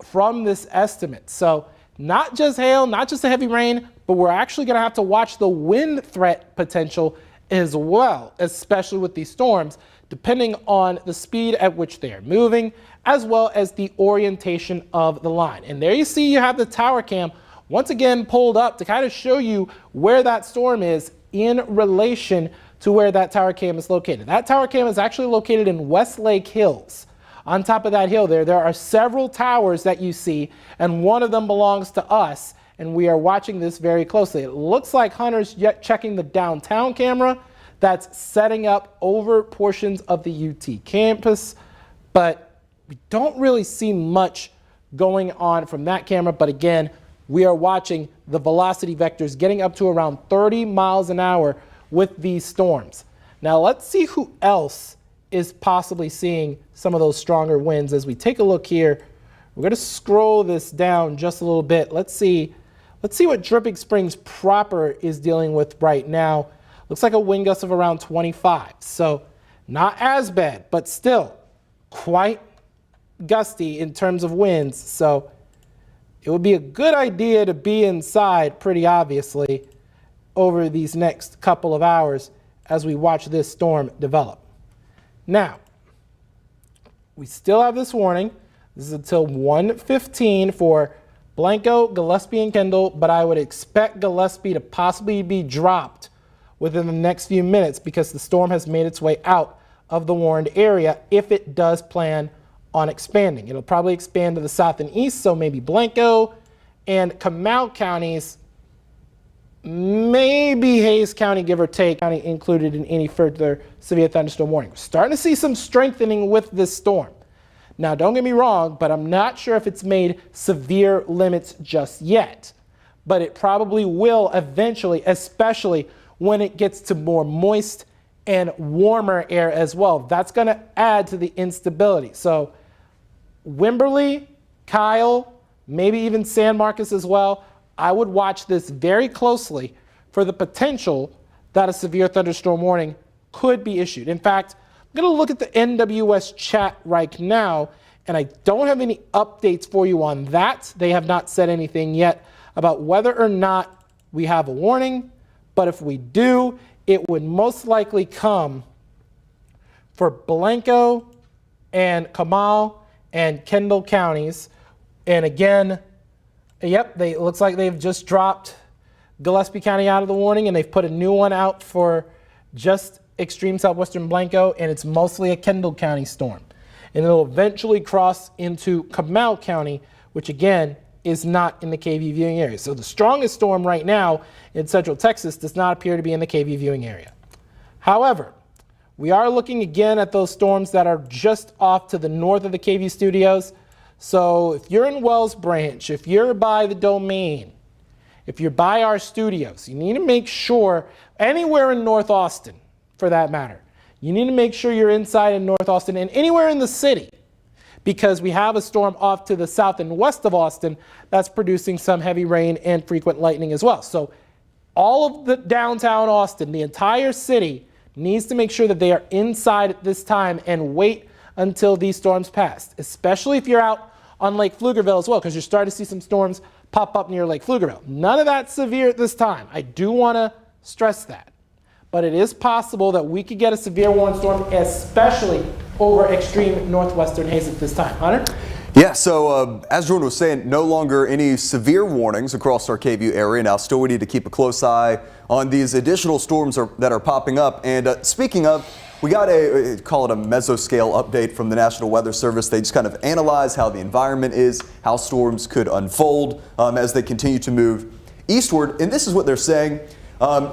from this estimate. So not just hail, not just the heavy rain, but we're actually going to have to watch the wind threat potential as well, especially with these storms, depending on the speed at which they are moving, as well as the orientation of the line. And there you see you have the tower cam once again pulled up to kind of show you where that storm is in relation to where that tower cam is located. That tower cam is actually located in Westlake Hills. On top of that hill there are several towers that you see, and one of them belongs to us, and we are watching this very closely. It looks like Hunter's yet checking the downtown camera that's setting up over portions of the UT campus, but we don't really see much going on from that camera. But again, we are watching the velocity vectors getting up to around 30 miles an hour with these storms. Now let's see who else is possibly seeing some of those stronger winds. As we take a look here, we're going to scroll this down just a little bit. Let's see what Dripping Springs proper is dealing with right now. Looks like a wind gust of around 25. So not as bad, but still quite gusty in terms of winds. So it would be a good idea to be inside, pretty obviously, over these next couple of hours as we watch this storm develop. Now, we still have this warning. This is until 1:15 for Blanco, Gillespie, and Kendall, but I would expect Gillespie to possibly be dropped within the next few minutes because the storm has made its way out of the warned area if it does plan on expanding. It'll probably expand to the south and east, so maybe Blanco and Comal counties, maybe Hays County, give or take, county included in any further severe thunderstorm warning. We're starting to see some strengthening with this storm. Now, don't get me wrong, but I'm not sure if it's made severe limits just yet. But it probably will eventually, especially when it gets to more moist and warmer air as well. That's going to add to the instability. So Wimberley, Kyle, maybe even San Marcos as well, I would watch this very closely for the potential that a severe thunderstorm warning could be issued. In fact, I'm going to look at the NWS chat right now, and I don't have any updates for you on that. They have not said anything yet about whether or not we have a warning, but if we do, it would most likely come for Blanco and Kamal and Kendall counties. And again, yep, it looks like they've just dropped Gillespie County out of the warning, and they've put a new one out for just extreme southwestern Blanco, and it's mostly a Kendall County storm. And it'll eventually cross into Kamal County, which again is not in the KVUE viewing area. So the strongest storm right now in central Texas does not appear to be in the KVUE viewing area. However, we are looking again at those storms that are just off to the north of the KVUE studios. So if you're in Wells Branch, if you're by the Domain, if you're by our studios, you need to make sure, anywhere in North Austin for that matter, you need to make sure you're inside in North Austin and anywhere in the city, because we have a storm off to the south and west of Austin that's producing some heavy rain and frequent lightning as well. So all of the downtown Austin, the entire city, needs to make sure that they are inside at this time and wait until these storms pass, especially if you're out on Lake Pflugerville as well, because you're starting to see some storms pop up near Lake Pflugerville. None of that severe at this time. I do want to stress that. But it is possible that we could get a severe warning storm, especially over extreme northwestern haze at this time. Hunter? Yeah, so as Jordan was saying, no longer any severe warnings across our KVUE area. Now, still we need to keep a close eye on these additional storms that are popping up. And speaking of, we got call it a mesoscale update from the National Weather Service. They just kind of analyze how the environment is, how storms could unfold as they continue to move eastward. And this is what they're saying.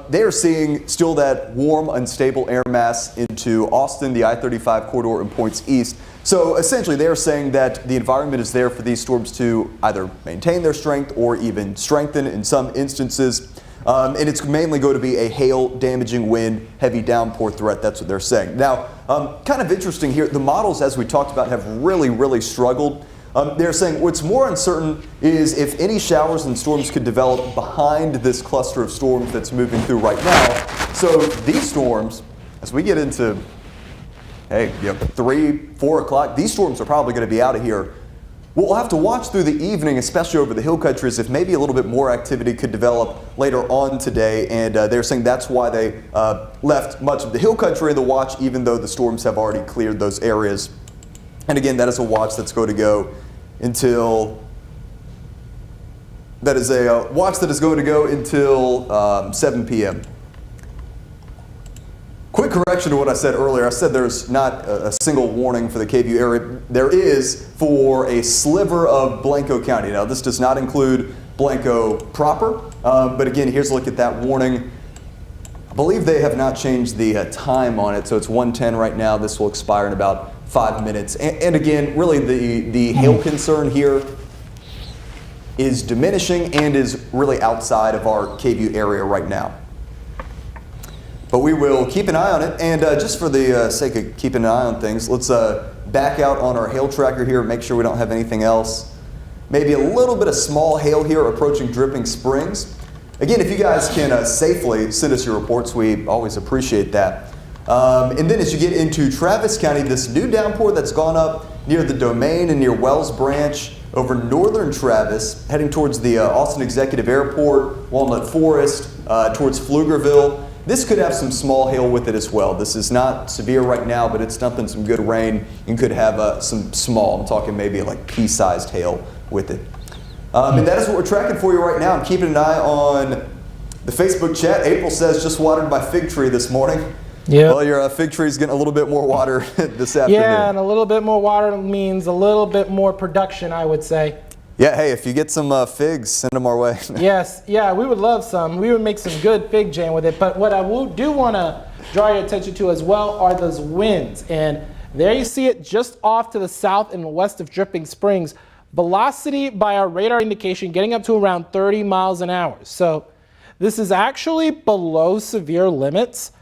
They are seeing still that warm, unstable air mass into Austin, the I-35 corridor, and points east. So essentially, they are saying that the environment is there for these storms to either maintain their strength or even strengthen in some instances. And it's mainly going to be a hail, damaging wind, heavy downpour threat. That's what they're saying. Now, kind of interesting here, the models, as we talked about, have really struggled. They're saying what's more uncertain is if any showers and storms could develop behind this cluster of storms that's moving through right now. So these storms, as we get into, 3, 4 o'clock, these storms are probably going to be out of here. What we'll have to watch through the evening, especially over the hill country, is if maybe a little bit more activity could develop later on today. And they're saying that's why they left much of the hill country in the watch, even though the storms have already cleared those areas. And again, that is a watch that's going to go until, that is a watch that is going to go until 7 p.m. Quick correction to what I said earlier. I said there's not a single warning for the KVUE area. There is for a sliver of Blanco County. Now, this does not include Blanco proper, but again, here's a look at that warning. I believe they have not changed the time on it, so it's 1:10 right now. This will expire in about 5 minutes. And again, really the hail concern here is diminishing and is really outside of our KVUE area right now. But we will keep an eye on it, and just for the sake of keeping an eye on things, let's back out on our hail tracker here, make sure we don't have anything else. Maybe a little bit of small hail here approaching Dripping Springs. Again, if you guys can safely send us your reports, we always appreciate that. And then as you get into Travis County, this new downpour that's gone up near the Domain and near Wells Branch over northern Travis, heading towards the Austin Executive Airport, Walnut Forest, towards Pflugerville. This could have some small hail with it as well. This is not severe right now, but it's dumping some good rain and could have some small, I'm talking maybe like pea-sized hail with it. And that is what we're tracking for you right now. I'm keeping an eye on the Facebook chat. April says, just watered my fig tree this morning. Yeah. Well, your fig tree is getting a little bit more water this afternoon. Yeah, and a little bit more water means a little bit more production, I would say. Yeah, hey, if you get some figs, send them our way. Yes, yeah, we would love some. We would make some good fig jam with it. But what I do want to draw your attention to as well are those winds. And there you see it just off to the south and west of Dripping Springs. Velocity by our radar indication getting up to around 30 miles an hour. So this is actually below severe limits.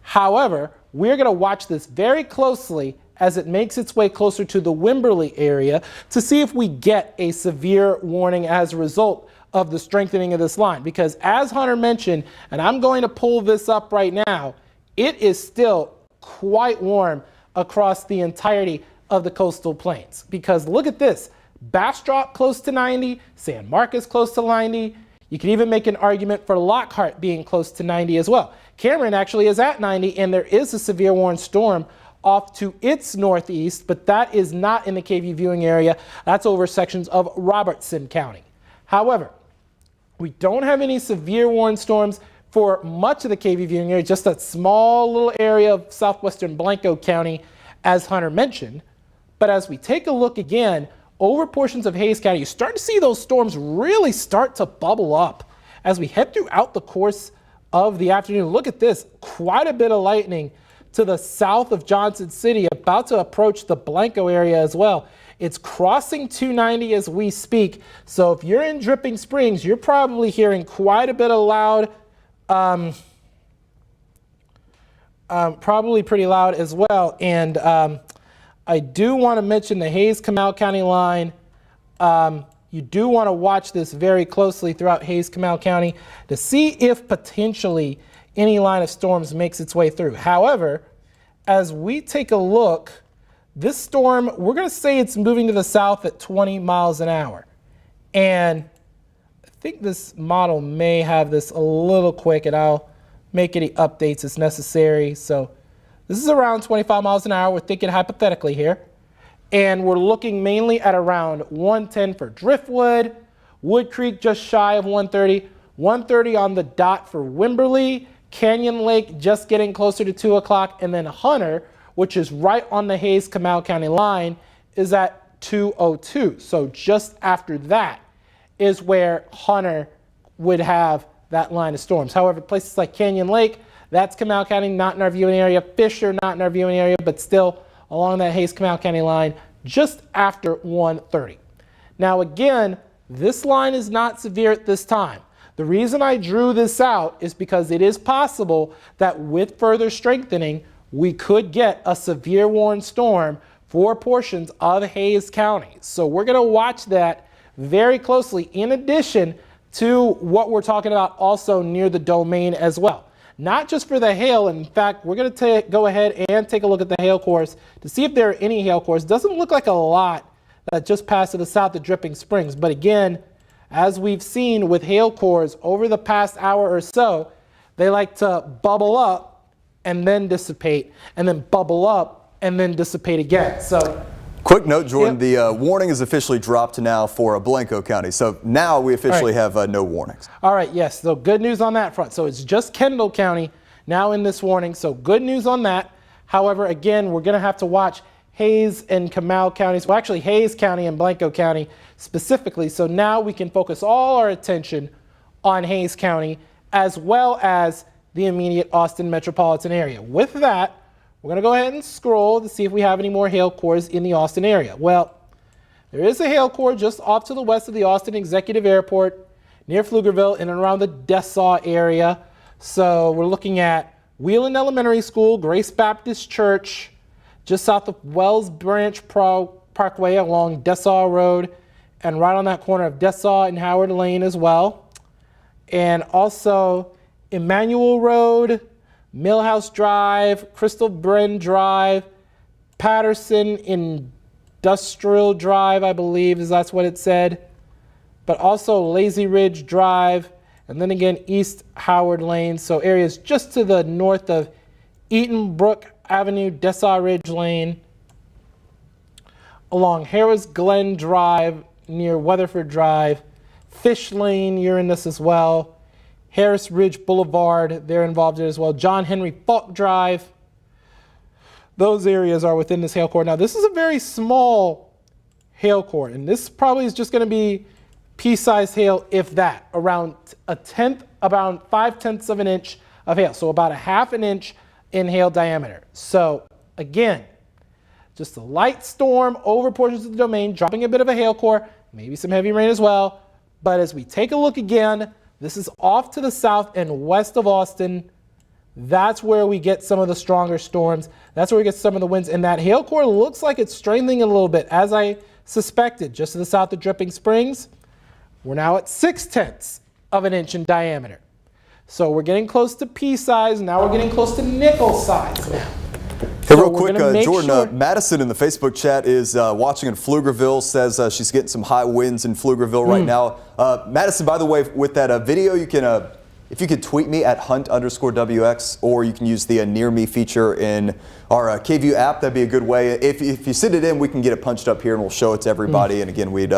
However, we're going to watch this very closely as it makes its way closer to the Wimberley area to see if we get a severe warning as a result of the strengthening of this line, because as Hunter mentioned, and I'm going to pull this up right now, it is still quite warm across the entirety of the coastal plains. Because look at this, Bastrop close to 90, San Marcos close to 90. You can even make an argument for Lockhart being close to 90 as well. Cameron actually is at 90, and there is a severe warning storm off to its northeast, but that is not in the KVUE viewing area. That's over sections of Robertson County. However, we don't have any severe warning storms for much of the KVUE viewing area, just a small little area of southwestern Blanco County, as Hunter mentioned. But as we take a look again over portions of Hays County, you start to see those storms really start to bubble up as we head throughout the course of the afternoon. Look at this, quite a bit of lightning to the south of Johnson City, about to approach the Blanco area as well. It's crossing 290 as we speak. So if you're in Dripping Springs, you're probably hearing quite a bit of loud, probably pretty loud as well. And I do want to mention the Hays-Comal County line. You do want to watch this very closely throughout Hays-Comal County to see if potentially any line of storms makes its way through. However, as we take a look, this storm, we're going to say it's moving to the south at 20 miles an hour. And I think this model may have this a little quick, and I'll make any updates as necessary. So this is around 25 miles an hour. We're thinking hypothetically here. And we're looking mainly at around 110 for Driftwood, Wood Creek just shy of 130, 130 on the dot for Wimberley, Canyon Lake just getting closer to 2 o'clock, and then Hunter, which is right on the Hays-Comal County line, is at 2:02. So just after that is where Hunter would have that line of storms. However, places like Canyon Lake, that's Comal County, not in our viewing area. Fisher, not in our viewing area, but still along that Hays-Comal County line just after 1:30. Now again, this line is not severe at this time. The reason I drew this out is because it is possible that with further strengthening, we could get a severe warning storm for portions of Hays County. So we're going to watch that very closely, in addition to what we're talking about also near the domain as well. Not just for the hail. In fact, we're going to go ahead and take a look at the hail cores to see if there are any hail cores. Doesn't look like a lot that just passed to the south of Dripping Springs. But again, as we've seen with hail cores over the past hour or so, they like to bubble up and then dissipate, and then bubble up and then dissipate again. So, quick note, Jordan, yep. The warning is officially dropped now for Blanco County. So now we officially have no warnings. All right, yes, so good news on that front. So it's just Kendall County now in this warning. So good news on that. However, again, we're going to have to watch Hays and Comal counties, well, actually Hays County and Blanco County specifically. So now we can focus all our attention on Hays County as well as the immediate Austin metropolitan area. With that, we're going to go ahead and scroll to see if we have any more hail cores in the Austin area. Well, there is a hail core just off to the west of the Austin Executive Airport near Pflugerville and around the Dessaw area. So we're looking at Wheelan Elementary School, Grace Baptist Church, just south of Wells Branch Parkway along Dessaw Road, and right on that corner of Dessaw and Howard Lane as well. And also Emmanuel Road, Millhouse Drive, Crystal Bryn Drive, Patterson Industrial Drive, I believe that's what it said, but also Lazy Ridge Drive, and then again East Howard Lane. So areas just to the north of Eaton Brook Avenue, Dessaw Ridge Lane, along Harris Glen Drive near Weatherford Drive, Fish Lane, you're in this as well, Harris Ridge Boulevard, they're involved in it as well, John Henry Falk Drive. Those areas are within this hail core. Now this is a very small hail core, and this probably is just going to be pea-sized hail, if that, around about 5/10 of an inch of hail, so about a ½ an inch in hail diameter. So again, just a light storm over portions of the domain, dropping a bit of a hail core, maybe some heavy rain as well. But as we take a look again, this is off to the south and west of Austin. That's where we get some of the stronger storms. That's where we get some of the winds. And that hail core looks like it's strengthening a little bit, as I suspected, just to the south of Dripping Springs. We're now at 0.6 of an inch in diameter. So we're getting close to pea size. Now we're getting close to nickel size now. Hey, So real we're quick, gonna make Jordan, sure- Madison in the Facebook chat is watching in Pflugerville, says she's getting some high winds in Pflugerville right now. Madison, by the way, with that video, you can, if you could tweet me at hunt_WX, or you can use the Near Me feature in our KVUE app. That'd be a good way. If you send it in, we can get it punched up here and we'll show it to everybody. And again, we'd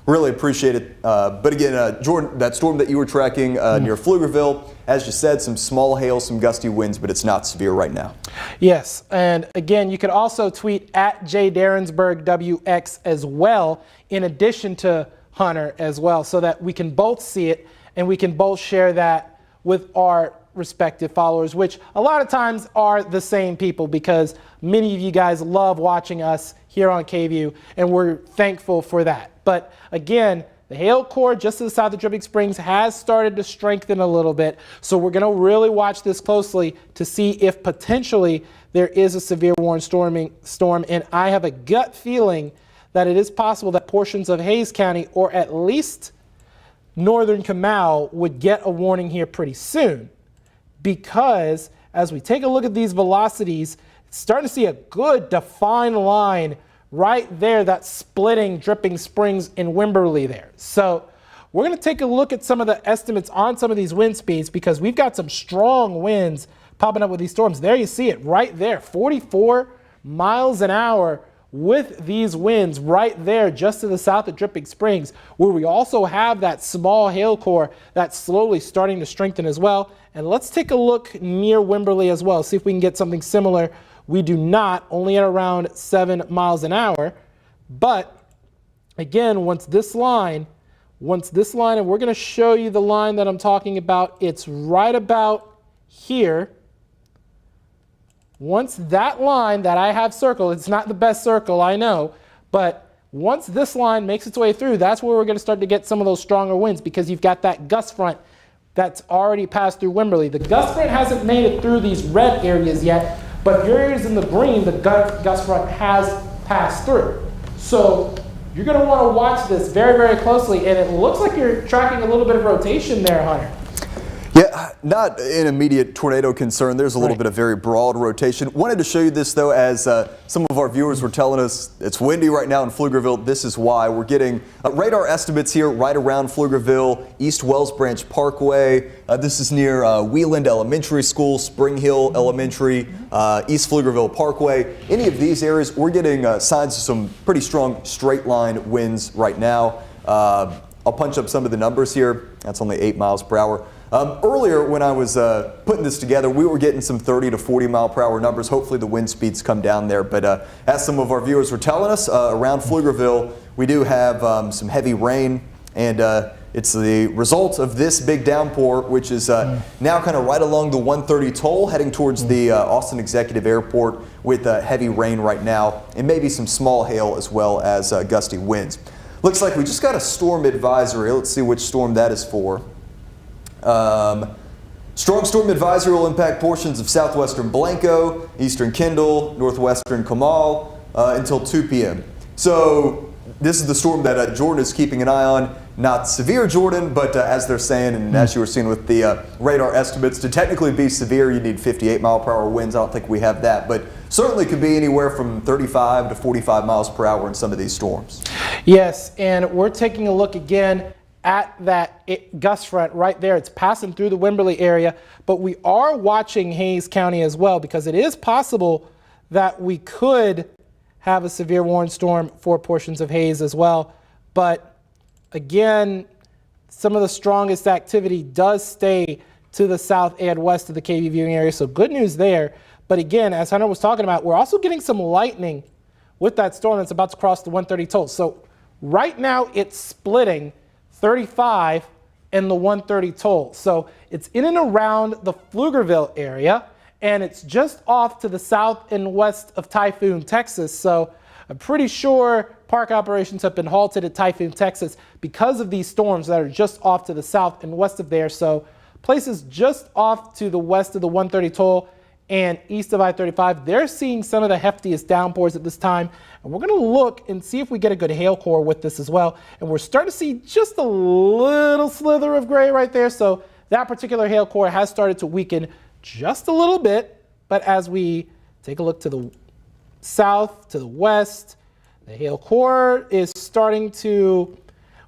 really appreciate it. But again, Jordan, that storm that you were tracking near Pflugerville, as you said, some small hail, some gusty winds, but it's not severe right now. Yes, and again, you could also tweet at JDarrensburgWX as well, in addition to Hunter as well, so that we can both see it and we can both share that with our respective followers, which a lot of times are the same people, because many of you guys love watching us here on KVUE, and we're thankful for that. But again, the hail core just to the south of Dripping Springs has started to strengthen a little bit. So we're going to really watch this closely to see if potentially there is a severe warning storm. And I have a gut feeling that it is possible that portions of Hays County, or at least northern Comal, would get a warning here pretty soon. Because as we take a look at these velocities, it's starting to see a good defined line right there that's splitting Dripping Springs and Wimberley there. So we're going to take a look at some of the estimates on some of these wind speeds, because we've got some strong winds popping up with these storms. There you see it right there, 44 miles an hour with these winds right there just to the south of Dripping Springs, where we also have that small hail core that's slowly starting to strengthen as well. And let's take a look near Wimberley as well, see if we can get something similar. We do not, only at around 7 miles an hour. But again, once this line, and we're going to show you the line that I'm talking about, it's right about here. Once that line that I have circled, it's not the best circle, I know, but once this line makes its way through, that's where we're going to start to get some of those stronger winds, because you've got that gust front that's already passed through Wimberley. The gust front hasn't made it through these red areas yet, but your areas in the green, the gust front has passed through. So you're going to want to watch this very, very closely, and it looks like you're tracking a little bit of rotation there, Hunter. Yeah, not an immediate tornado concern. There's a little bit of very broad rotation. Wanted to show you this, though, as some of our viewers were telling us it's windy right now in Pflugerville. This is why. We're getting radar estimates here right around Pflugerville, East Wells Branch Parkway. This is near Wheeland Elementary School, Spring Hill Elementary, East Pflugerville Parkway. Any of these areas, we're getting signs of some pretty strong straight line winds right now. I'll punch up some of the numbers here. That's only 8 miles per hour. Earlier, when I was putting this together, we were getting some 30 to 40 mile per hour numbers. Hopefully the wind speeds come down there. But as some of our viewers were telling us, around Pflugerville, we do have some heavy rain. And it's the result of this big downpour, which is now kind of right along the 130 toll, heading towards the Austin Executive Airport, with heavy rain right now, and maybe some small hail as well as gusty winds. Looks like we just got a storm advisory. Let's see which storm that is for. Strong storm advisory will impact portions of southwestern Blanco, eastern Kendall, northwestern Comal until 2 p.m. So this is the storm that Jordan is keeping an eye on. Not severe, Jordan, but as they're saying, and as you were seeing with the radar estimates, to technically be severe, you need 58 mile per hour winds. I don't think we have that, but certainly could be anywhere from 35 to 45 miles per hour in some of these storms. Yes, and we're taking a look again at that gust front right there. It's passing through the Wimberley area, but we are watching Hays County as well, because it is possible that we could have a severe warning storm for portions of Hays as well. But again, some of the strongest activity does stay to the south and west of the KVUE viewing area, so good news there. But again, as Hunter was talking about, we're also getting some lightning with that storm that's about to cross the 130 toll. So right now it's splitting 35 and the 130 toll. So it's in and around the Pflugerville area, and it's just off to the south and west of Typhoon, Texas. So I'm pretty sure park operations have been halted at Typhoon, Texas, because of these storms that are just off to the south and west of there. So places just off to the west of the 130 toll, and east of I-35, they're seeing some of the heftiest downpours at this time. And we're going to look and see if we get a good hail core with this as well. And we're starting to see just a little slither of gray right there. So that particular hail core has started to weaken just a little bit. But as we take a look to the south, to the west, the hail core is starting to,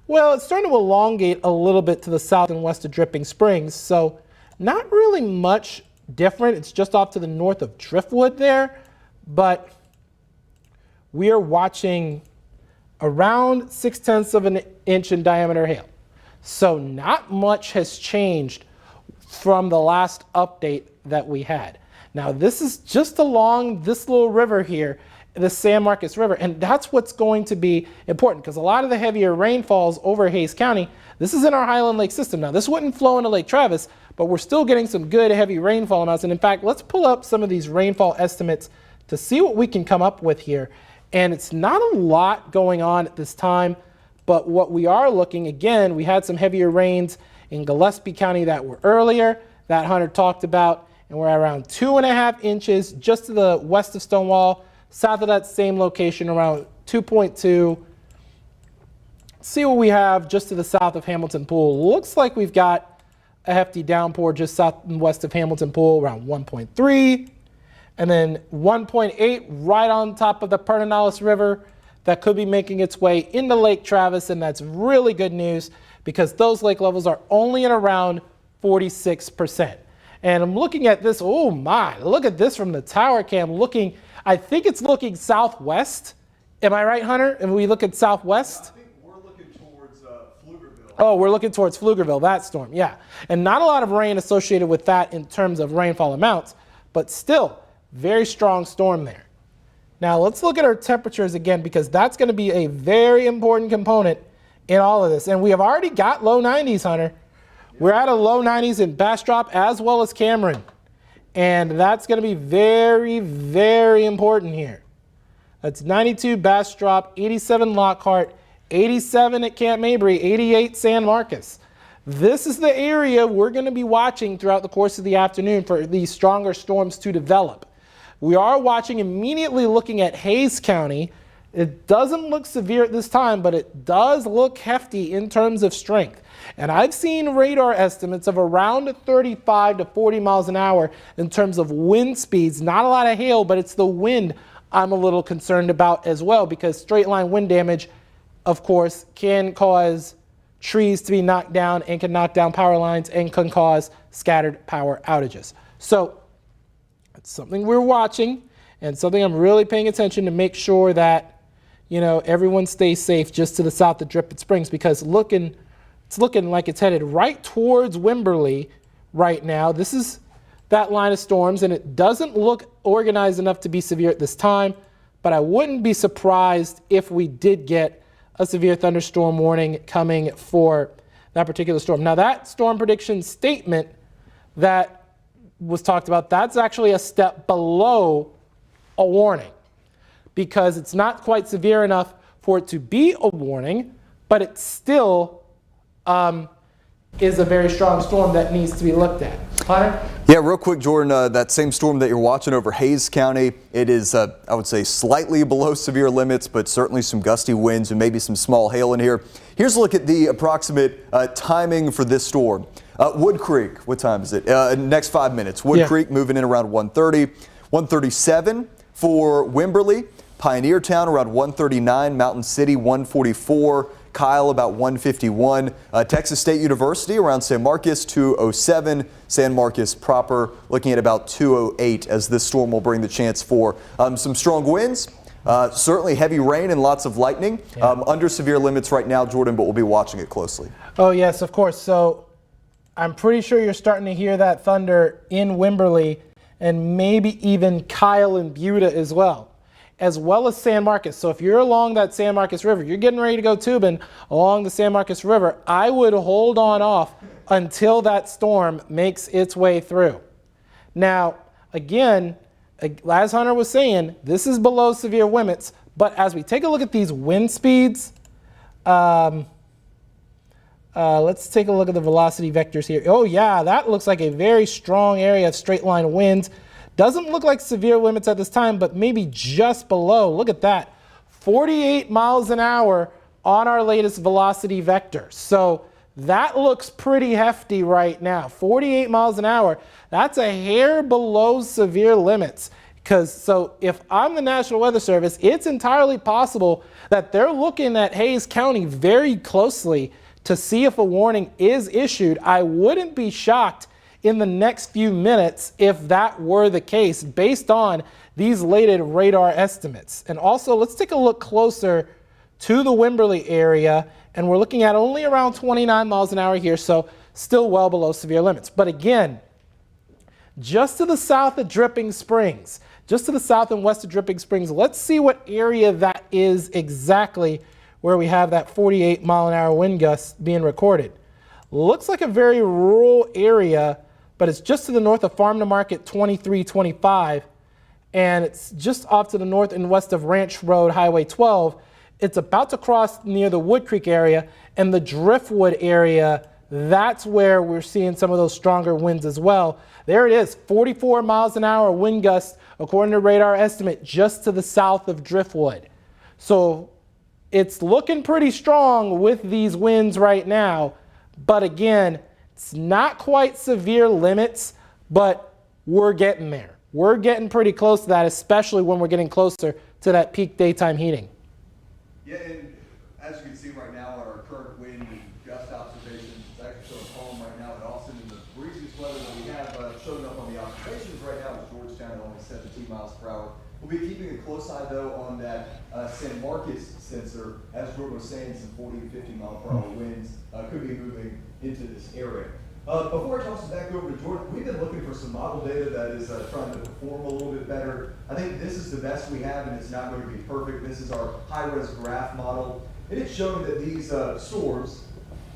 well, it's starting to elongate a little bit to the south and west of Dripping Springs. So not really much different. It's just off to the north of Driftwood there. But we are watching around 0.6 of an inch in diameter hail. So not much has changed from the last update that we had. Now this is just along this little river here, the San Marcos River, and that's what's going to be important because a lot of the heavier rainfalls over Hays County, this is in our Highland Lake system. Now this wouldn't flow into Lake Travis, but we're still getting some good heavy rainfall amounts. And in fact, let's pull up some of these rainfall estimates to see what we can come up with here. And it's not a lot going on at this time, but what we are looking, again, we had some heavier rains in Gillespie County that were earlier, that Hunter talked about, and we're at around 2.5 inches just to the west of Stonewall, south of that same location, around 2.2. See what we have just to the south of Hamilton Pool. Looks like we've got a hefty downpour just south and west of Hamilton Pool, around 1.3. And then 1.8 right on top of the Pedernales River that could be making its way into Lake Travis. And that's really good news because those lake levels are only at around 46%. And I'm looking at this. Oh my, look at this from the tower cam looking. I think it's looking southwest. Am I right, Hunter? If we look at southwest? I think we're looking towards Pflugerville. Oh, we're looking towards Pflugerville, that storm, yeah. And not a lot of rain associated with that in terms of rainfall amounts, but still, very strong storm there. Now let's look at our temperatures again because that's going to be a very important component in all of this. And we have already got low 90s, Hunter. We're at a low 90s in Bastrop as well as Cameron. And that's going to be very, very important here. That's 92 Bastrop, 87 Lockhart, 87 at Camp Mabry, 88 San Marcos. This is the area we're going to be watching throughout the course of the afternoon for these stronger storms to develop. We are watching immediately looking at Hays County. It doesn't look severe at this time, but it does look hefty in terms of strength. And I've seen radar estimates of around 35 to 40 miles an hour in terms of wind speeds. Not a lot of hail, but it's the wind I'm a little concerned about as well because straight line wind damage, of course, can cause trees to be knocked down and can knock down power lines and can cause scattered power outages. So it's something we're watching and something I'm really paying attention to make sure that, you know, everyone stays safe just to the south of Dripping Springs because it's looking like it's headed right towards Wimberley right now. This is that line of storms and it doesn't look organized enough to be severe at this time, but I wouldn't be surprised if we did get a severe thunderstorm warning coming for that particular storm. Now that storm prediction statement that was talked about, that's actually a step below a warning because it's not quite severe enough for it to be a warning, but it still is a very strong storm that needs to be looked at. Hunter? Yeah, real quick, Jordan, that same storm that you're watching over Hays County, it is, I would say, slightly below severe limits, but certainly some gusty winds and maybe some small hail in here. Here's a look at the approximate timing for this storm. Wood Creek, what time is it? Next 5 minutes. Wood Creek moving in around 1:30. 1:37 for Wimberley. Pioneer Town around 1:39. Mountain City 1:44. Kyle about 1:51. Texas State University around San Marcos 2:07. San Marcos proper looking at about 2:08 as this storm will bring the chance for some strong winds. Certainly heavy rain and lots of lightning. Under severe limits right now, Jordan, but we'll be watching it closely. Oh, yes, of course. So I'm pretty sure you're starting to hear that thunder in Wimberley and maybe even Kyle and Buda as well as San Marcos. So if you're along that San Marcos River, you're getting ready to go tubing along the San Marcos River, I would hold on off until that storm makes its way through. Now, again, as Hunter was saying, this is below severe limits, but as we take a look at these wind speeds, let's take a look at the velocity vectors here. Oh yeah, that looks like a very strong area of straight line winds Doesn't look like severe limits at this time, but maybe just below. Look at that. 48 miles an hour on our latest velocity vector. So that looks pretty hefty right now. 48 miles an hour. That's a hair below severe limits. So if I'm the National Weather Service, it's entirely possible that they're looking at Hays County very closely to see if a warning is issued. I wouldn't be shocked in the next few minutes if that were the case based on these latest radar estimates. And also, let's take a look closer to the Wimberley area, and we're looking at only around 29 miles an hour here, so still well below severe limits. But again, just to the south of Dripping Springs, just to the south and west of Dripping Springs, let's see what area that is exactly where we have that 48 mile an hour wind gust being recorded. Looks like a very rural area, but it's just to the north of Farm to Market 2325, and it's just off to the north and west of Ranch Road Highway 12. It's about to cross near the Wood Creek area and the Driftwood area. That's where we're seeing some of those stronger winds as well. There it is, 44 miles an hour wind gust, according to radar estimate, just to the south of Driftwood. So it's looking pretty strong with these winds right now. But again, it's not quite severe limits, but we're getting there. We're getting pretty close to that, especially when we're getting closer to that peak daytime heating. Yeah, and as you can see right now, our current wind and gust observations, it's actually showing calm right now in Austin, and the breeziest weather that we have showing up on the observations right now is Georgetown at only 17 miles per hour. We'll be keeping a close eye, though, on that San Marcos sensor. As Jordan was saying, some 40 to 50 mile per hour winds could be moving into this area. Before I toss it back over to Jordan, we've been looking for some model data that is trying to perform a little bit better. I think this is the best we have, and it's not going to be perfect. This is our high-res graph model, and it's showing that these storms,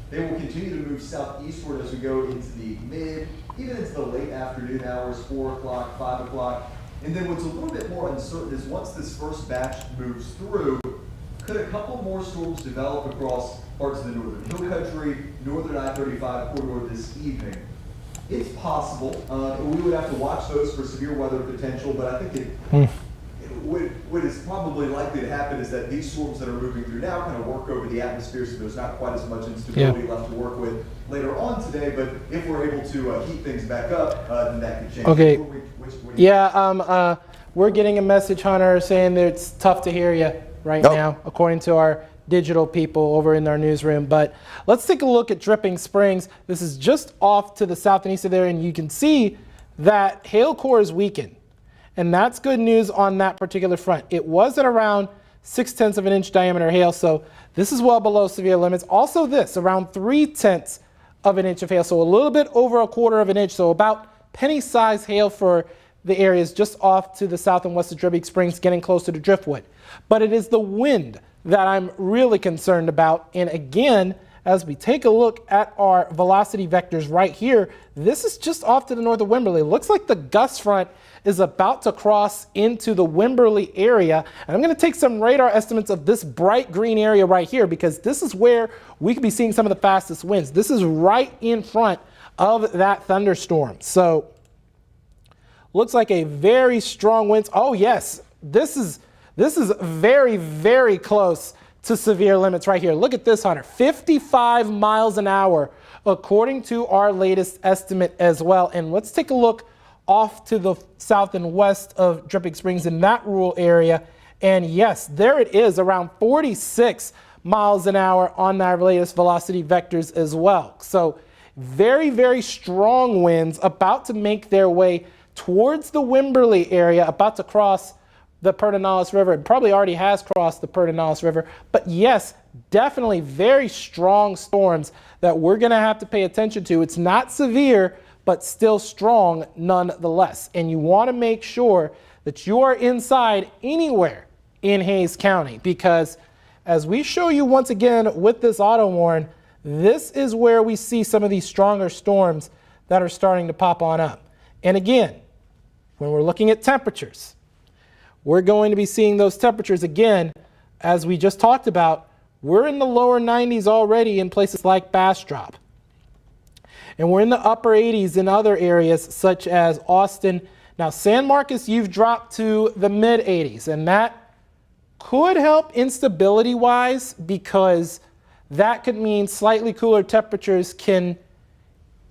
they will continue to move southeastward as we go into the mid, even into the late afternoon hours, 4 o'clock, 5 o'clock. And then what's a little bit more uncertain is once this first batch moves through, could a couple more storms develop across parts of the northern hill country, northern I-35 corridor this evening? It's possible. We would have to watch those for severe weather potential, but I think what is probably likely to happen is that these storms that are moving through now kind of work over the atmosphere, so there's not quite as much instability left to work with later on today. But if we're able to heat things back up, then that could change. Okay. We're getting a message, Hunter, saying that it's tough to hear you right now, according to our digital people over in our newsroom. But let's take a look at Dripping Springs. This is just off to the south and east of there, and you can see that hail core is weakened. And that's good news on that particular front. It was at around 0.6 of an inch diameter hail, so this is well below severe limits. Also this, around 0.3 of an inch of hail, so a little bit over 1/4 of an inch, so about penny-sized hail for the areas just off to the south and west of Dripping Springs, getting closer to Driftwood. But it is the wind that I'm really concerned about. And again, as we take a look at our velocity vectors right here, this is just off to the north of Wimberley. Looks like the gust front is about to cross into the Wimberley area. And I'm going to take some radar estimates of this bright green area right here, because this is where we could be seeing some of the fastest winds. This is right in front of that thunderstorm. So looks like a very strong wind. Oh yes, this is very, very close to severe limits right here. Look at this, Hunter, 55 miles an hour, according to our latest estimate as well. And let's take a look off to the south and west of Dripping Springs in that rural area. And yes, there it is, around 46 miles an hour on our latest velocity vectors as well. So very, very strong winds about to make their way towards the Wimberley area, about to cross the Pedernales River. It probably already has crossed the Pedernales River. But yes, definitely very strong storms that we're going to have to pay attention to. It's not severe, but still strong nonetheless. And you want to make sure that you are inside anywhere in Hays County, because as we show you once again with this auto warn, this is where we see some of these stronger storms that are starting to pop on up. And again, when we're looking at temperatures, we're going to be seeing those temperatures again, as we just talked about. We're in the lower 90s already in places like Bastrop. And we're in the upper 80s in other areas such as Austin Now, San Marcos, you've dropped to the mid 80s, and that could help instability-wise because that could mean slightly cooler temperatures can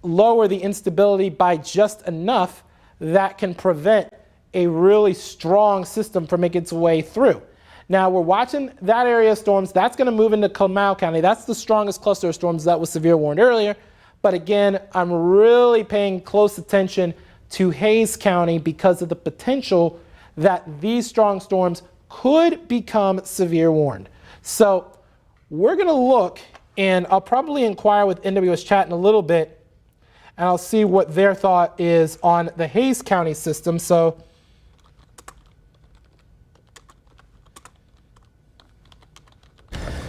lower the instability by just enough that can prevent a really strong system from making its way through. Now, we're watching that area of storms. That's going to move into Comal County. That's the strongest cluster of storms that was severe warned earlier. But again, I'm really paying close attention to Hays County because of the potential that these strong storms could become severe warned. So we're going to look, and I'll probably inquire with NWS Chat in a little bit, and I'll see what their thought is on the Hays County system. So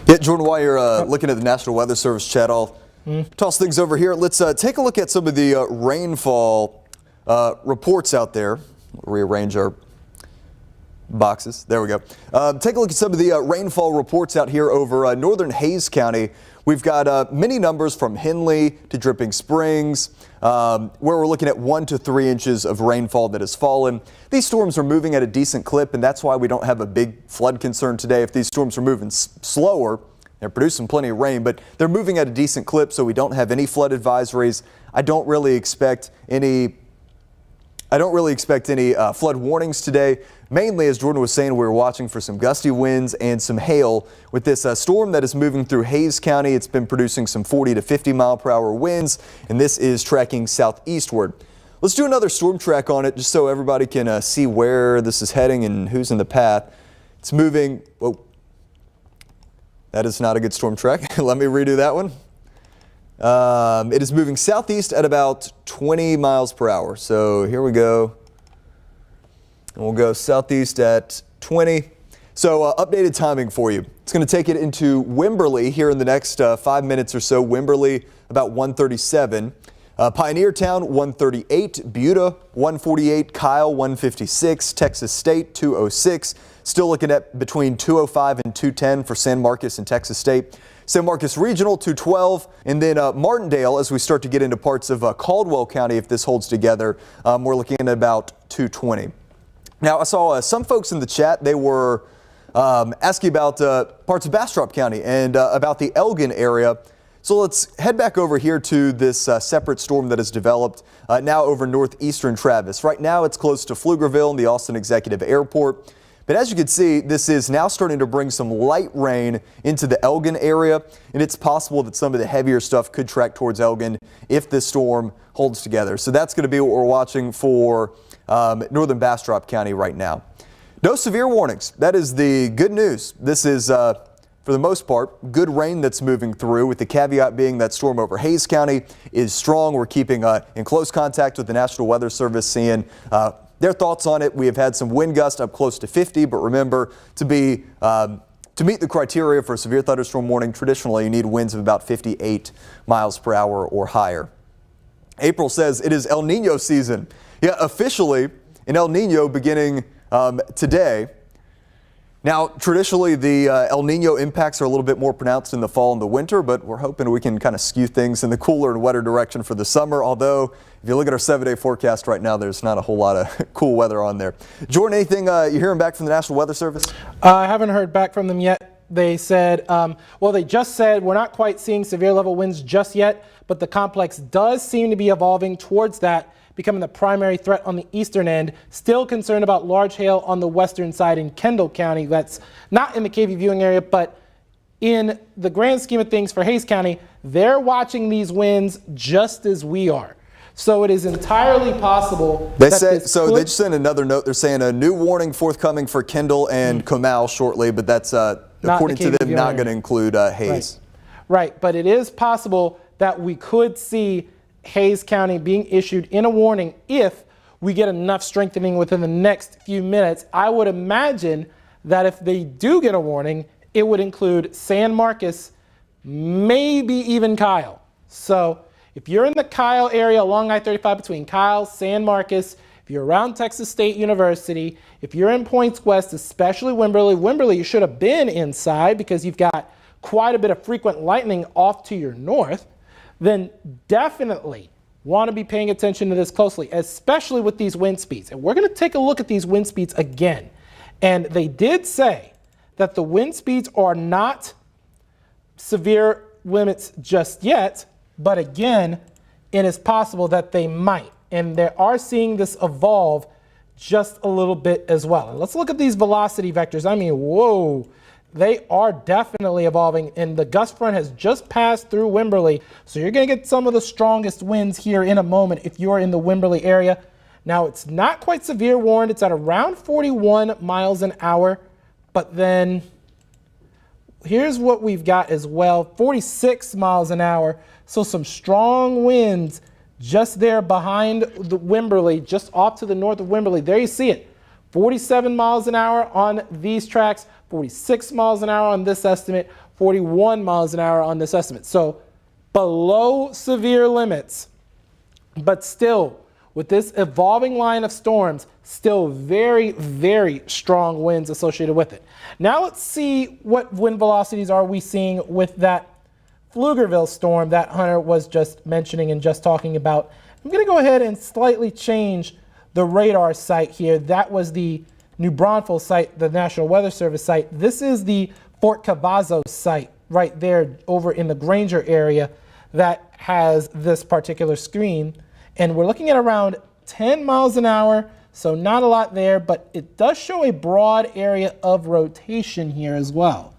yeah, Jordan, while you're looking at the National Weather Service chat, I'll toss things over here. Let's take a look at some of the rainfall reports out there. Rearrange our boxes. There we go. Take a look at some of the rainfall reports out here over northern Hays County. We've got many numbers from Henley to Dripping Springs, where we're looking at 1 to 3 inches of rainfall that has fallen. These storms are moving at a decent clip, and that's why we don't have a big flood concern today. If these storms are moving slower, they're producing plenty of rain, but they're moving at a decent clip, so we don't have any flood advisories. I don't really expect any flood warnings today. Mainly, as Jordan was saying, we were watching for some gusty winds and some hail. With this storm that is moving through Hays County, it's been producing some 40 to 50 mile per hour winds, and this is tracking southeastward. Let's do another storm track on it just so everybody can see where this is heading and who's in the path. It's moving. Whoa. That is not a good storm track. Let me redo that one. It is moving southeast at about 20 miles per hour. So here we go. And we'll go southeast at 20. So updated timing for you. It's going to take it into Wimberley here in the next 5 minutes or so. Wimberley about 137. Pioneertown 138. Buda 148. Kyle 156. Texas State 206. Still looking at between 205 and 210 for San Marcos and Texas State. San Marcos Regional 212, and then Martindale, as we start to get into parts of Caldwell County, if this holds together, we're looking at about 220. Now, I saw some folks in the chat, they were asking about parts of Bastrop County and about the Elgin area. So let's head back over here to this separate storm that has developed now over northeastern Travis. Right now, it's close to Pflugerville and the Austin Executive Airport. But as you can see, this is now starting to bring some light rain into the Elgin area, and it's possible that some of the heavier stuff could track towards Elgin if this storm holds together. So that's going to be what we're watching for northern Bastrop County right now. No severe warnings. That is the good news. This is, for the most part, good rain that's moving through, with the caveat being that storm over Hays County is strong. We're keeping in close contact with the National Weather Service, seeing their thoughts on it. We have had some wind gusts up close to 50, but remember, to meet the criteria for a severe thunderstorm warning, traditionally you need winds of about 58 miles per hour or higher. April says it is El Nino season. Yeah, officially an El Nino beginning today. Now, traditionally, the El Nino impacts are a little bit more pronounced in the fall and the winter, but we're hoping we can kind of skew things in the cooler and wetter direction for the summer. Although, if you look at our 7-day forecast right now, there's not a whole lot of cool weather on there. Jordan, anything you're hearing back from the National Weather Service? I haven't heard back from them yet. They said, well, they just said we're not quite seeing severe level winds just yet, but the complex does seem to be evolving towards that, becoming the primary threat on the eastern end. Still concerned about large hail on the western side in Kendall County. That's not in the KVUE viewing area, but in the grand scheme of things for Hays County, they're watching these winds just as we are. So it is entirely possible they said, so they just sent another note. They're saying a new warning forthcoming for Kendall and Comal shortly, but that's according to them not going to include Hays. Right, but it is possible that we could see Hays County being issued in a warning if we get enough strengthening within the next few minutes. I would imagine that if they do get a warning, it would include San Marcos, maybe even Kyle. So if you're in the Kyle area along I-35 between Kyle, San Marcos, if you're around Texas State University, if you're in Points West, especially Wimberley, you should have been inside because you've got quite a bit of frequent lightning off to your north, then definitely Want to be paying attention to this closely, especially with these wind speeds. And we're going to take a look at these wind speeds again. And they did say that the wind speeds are not severe limits just yet, but again, it is possible that they might. And they are seeing this evolve just a little bit as well. And let's look at these velocity vectors. I mean, whoa, they are definitely evolving, and the gust front has just passed through Wimberley. So you're going to get some of the strongest winds here in a moment if you're in the Wimberley area. Now, it's not quite severe warned. It's at around 41 miles an hour. But then here's what we've got as well, 46 miles an hour. So some strong winds just there behind the Wimberley, just off to the north of Wimberley. There you see it, 47 miles an hour on these tracks, 46 miles an hour on this estimate, 41 miles an hour on this estimate. So below severe limits, but still with this evolving line of storms, still very, very strong winds associated with it. Now let's see what wind velocities are we seeing with that Pflugerville storm that Hunter was just mentioning and just talking about. I'm going to go ahead and slightly change the radar site here. That was the New Braunfels site, the National Weather Service site. This is the Fort Cavazo site right there over in the Granger area that has this particular screen. And we're looking at around 10 miles an hour, so not a lot there, but it does show a broad area of rotation here as well.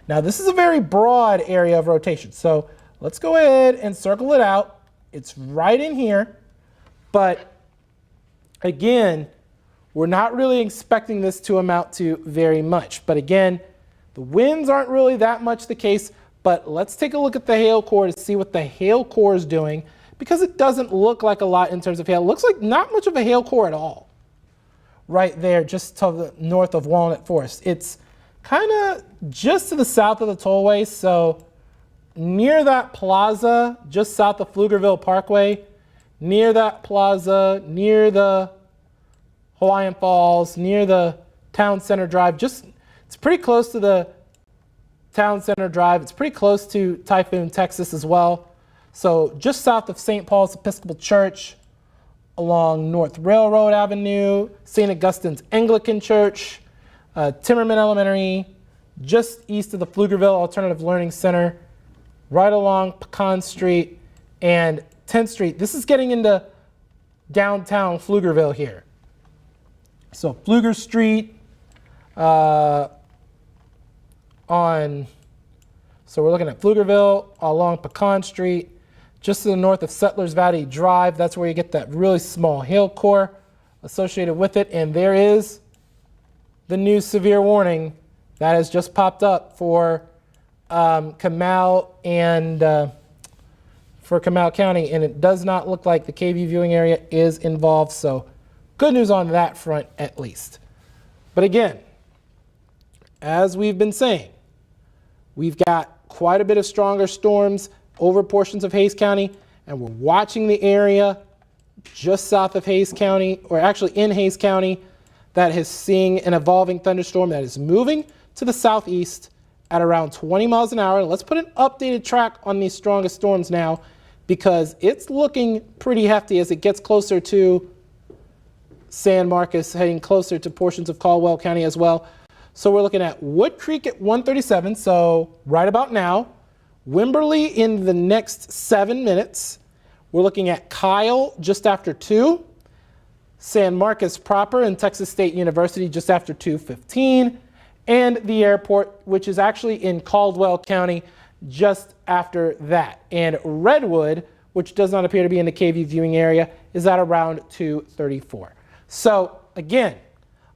Now, this is a very broad area of rotation, so let's go ahead and circle it out. It's right in here, but again, we're not really expecting this to amount to very much. But again, the winds aren't really that much the case, but let's take a look at the hail core to see what the hail core is doing, because it doesn't look like a lot in terms of hail. It looks like not much of a hail core at all right there just to the north of Walnut Forest. It's kind of just to the south of the tollway, so near that plaza, just south of Pflugerville Parkway, near that plaza, near the Hawaiian Falls, near the Town Center Drive. It's pretty close to the Town Center Drive. It's pretty close to Typhoon, Texas as well. So just south of St. Paul's Episcopal Church, along North Railroad Avenue, St. Augustine's Anglican Church, Timmerman Elementary, just east of the Pflugerville Alternative Learning Center, right along Pecan Street and 10th Street. This is getting into downtown Pflugerville here. So Pfluger Street so we're looking at Pflugerville along Pecan Street, just to the north of Settlers Valley Drive. That's where you get that really small hail core associated with it. And there is the new severe warning that has just popped up for Comal and for Comal County. And it does not look like the KVUE viewing area is involved. So good news on that front, at least. But again, as we've been saying, we've got quite a bit of stronger storms over portions of Hays County, and we're watching the area just south of Hays County, or actually in Hays County, that is seeing an evolving thunderstorm that is moving to the southeast at around 20 miles an hour. Let's put an updated track on these strongest storms now, because it's looking pretty hefty as it gets closer to San Marcos, heading closer to portions of Caldwell County as well. So we're looking at Wood Creek at 1:37, so right about now. Wimberley in the next 7 minutes. We're looking at Kyle just after 2. San Marcos proper and Texas State University just after 2:15. And the airport, which is actually in Caldwell County, just after that. And Redwood, which does not appear to be in the KVUE viewing area, is at around 2:34. So again,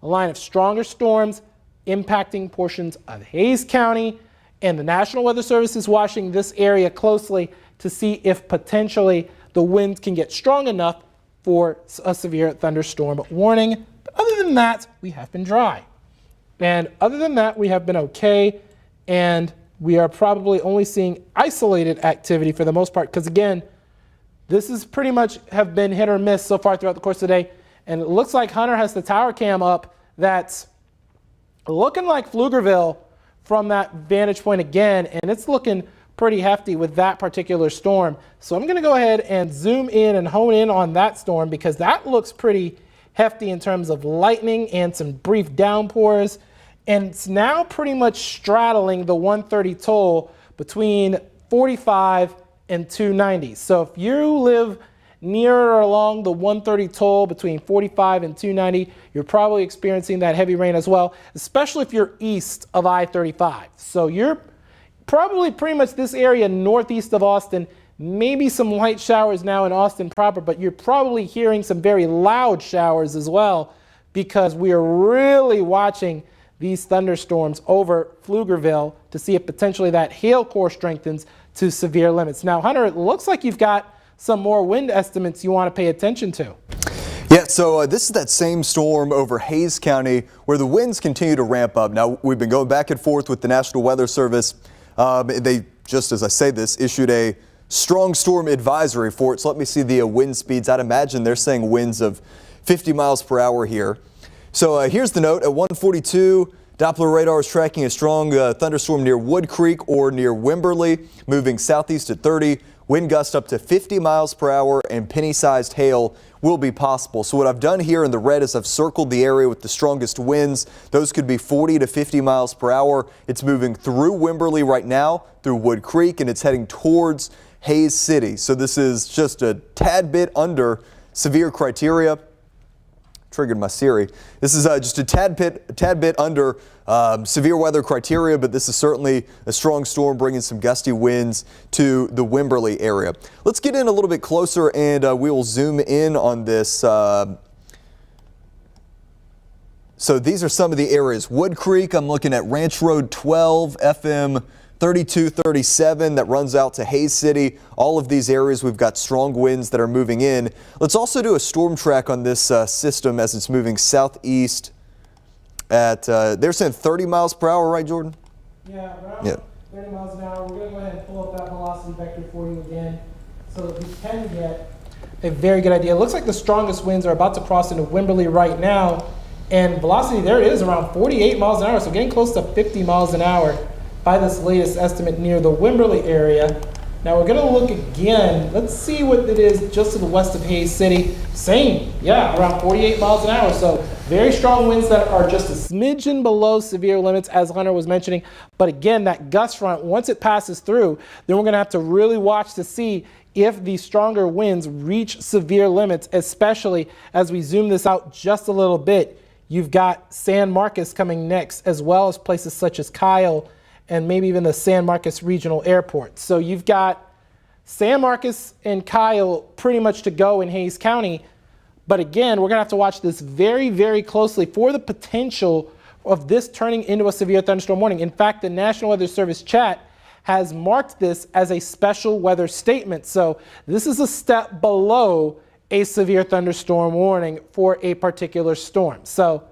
a line of stronger storms impacting portions of Hays County, and the National Weather Service is watching this area closely to see if potentially the winds can get strong enough for a severe thunderstorm warning. But other than that, we have been dry. And other than that, we have been okay, and we are probably only seeing isolated activity for the most part, because again, this is pretty much have been hit or miss so far throughout the course of the day. And it looks like Hunter has the tower cam up that's looking like Pflugerville from that vantage point again, and it's looking pretty hefty with that particular storm. So I'm going to go ahead and zoom in and hone in on that storm because that looks pretty hefty in terms of lightning and some brief downpours. And it's now pretty much straddling the 130 toll between 45 and 290. So if you live near or along the 130 toll between 45 and 290, you're probably experiencing that heavy rain as well, especially if you're east of I-35. So you're probably pretty much this area northeast of Austin, maybe some light showers now in Austin proper, but you're probably hearing some very loud showers as well because we are really watching these thunderstorms over Pflugerville to see if potentially that hail core strengthens to severe limits. Now, Hunter, it looks like you've got some more wind estimates you want to pay attention to. Yeah, so this is that same storm over Hayes County where the winds continue to ramp up. Now, we've been going back and forth with the National Weather Service. They, just as I say this, issued a strong storm advisory for it. So let me see the wind speeds. I'd imagine they're saying winds of 50 miles per hour here. So here's the note. At 1:42, Doppler radar is tracking a strong thunderstorm near Wood Creek or near Wimberley, moving southeast at 30. Wind gust up to 50 miles per hour and penny-sized hail will be possible. So what I've done here in the red is I've circled the area with the strongest winds. Those could be 40 to 50 miles per hour. It's moving through Wimberley right now, through Wood Creek, and it's heading towards Hayes City. So this is just a tad bit under severe criteria. Triggered my Siri. This is just a tad bit under severe weather criteria, but this is certainly a strong storm bringing some gusty winds to the Wimberley area. Let's get in a little bit closer and we will zoom in on this. So these are some of the areas. Wood Creek, I'm looking at Ranch Road 12, FM 3237 that runs out to Hayes City. All of these areas we've got strong winds that are moving in. Let's also do a storm track on this system as it's moving southeast at, they're saying 30 miles per hour, right, Jordan? Yeah, around 30 miles an hour. We're going to go ahead and pull up that velocity vector for you again so that we can get a very good idea. It looks like the strongest winds are about to cross into Wimberley right now, and velocity there it is around 48 miles an hour, so getting close to 50 miles an hour by this latest estimate near the Wimberley area. Now we're going to look again. Let's see what it is just to the west of Hayes City. Same, yeah, around 48 miles an hour. So very strong winds that are just a smidgen below severe limits, as Hunter was mentioning. But again, that gust front, once it passes through, then we're going to have to really watch to see if these stronger winds reach severe limits, especially as we zoom this out just a little bit. You've got San Marcos coming next, as well as places such as Kyle and maybe even the San Marcos Regional Airport. So you've got San Marcos and Kyle pretty much to go in Hayes County. But again, we're going to have to watch this very, very closely for the potential of this turning into a severe thunderstorm warning. In fact, the National Weather Service chat has marked this as a special weather statement. So this is a step below a severe thunderstorm warning for a particular storm. So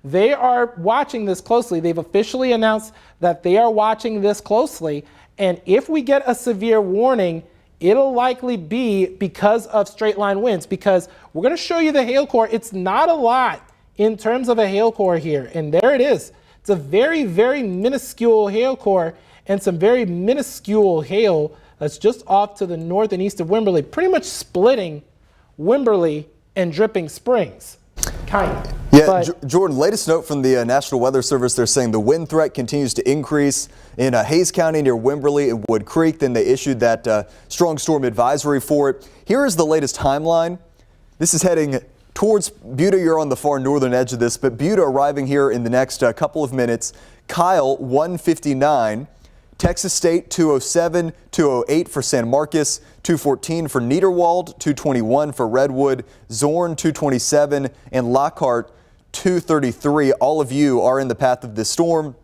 they are watching this closely. They've officially announced that they are watching this closely. And if we get a severe warning, it'll likely be because of straight line winds, because we're going to show you the hail core. It's not a lot in terms of a hail core here. And there it is. It's a very, very minuscule hail core and some very minuscule hail that's just off to the north and east of Wimberley, pretty much splitting Wimberley and Dripping Springs. Kind of. Yeah, Jordan, latest note from the National Weather Service, they're saying the wind threat continues to increase in Hayes County near Wimberley and Wood Creek. Then they issued that strong storm advisory for it. Here is the latest timeline. This is heading towards Buda. You're on the far northern edge of this, but Buda arriving here in the next couple of minutes. Kyle, 159. Texas State, 207, 208 for San Marcos, 214 for Niederwald, 221 for Redwood, Zorn, 227, and Lockhart, 233. All of you are in the path of this storm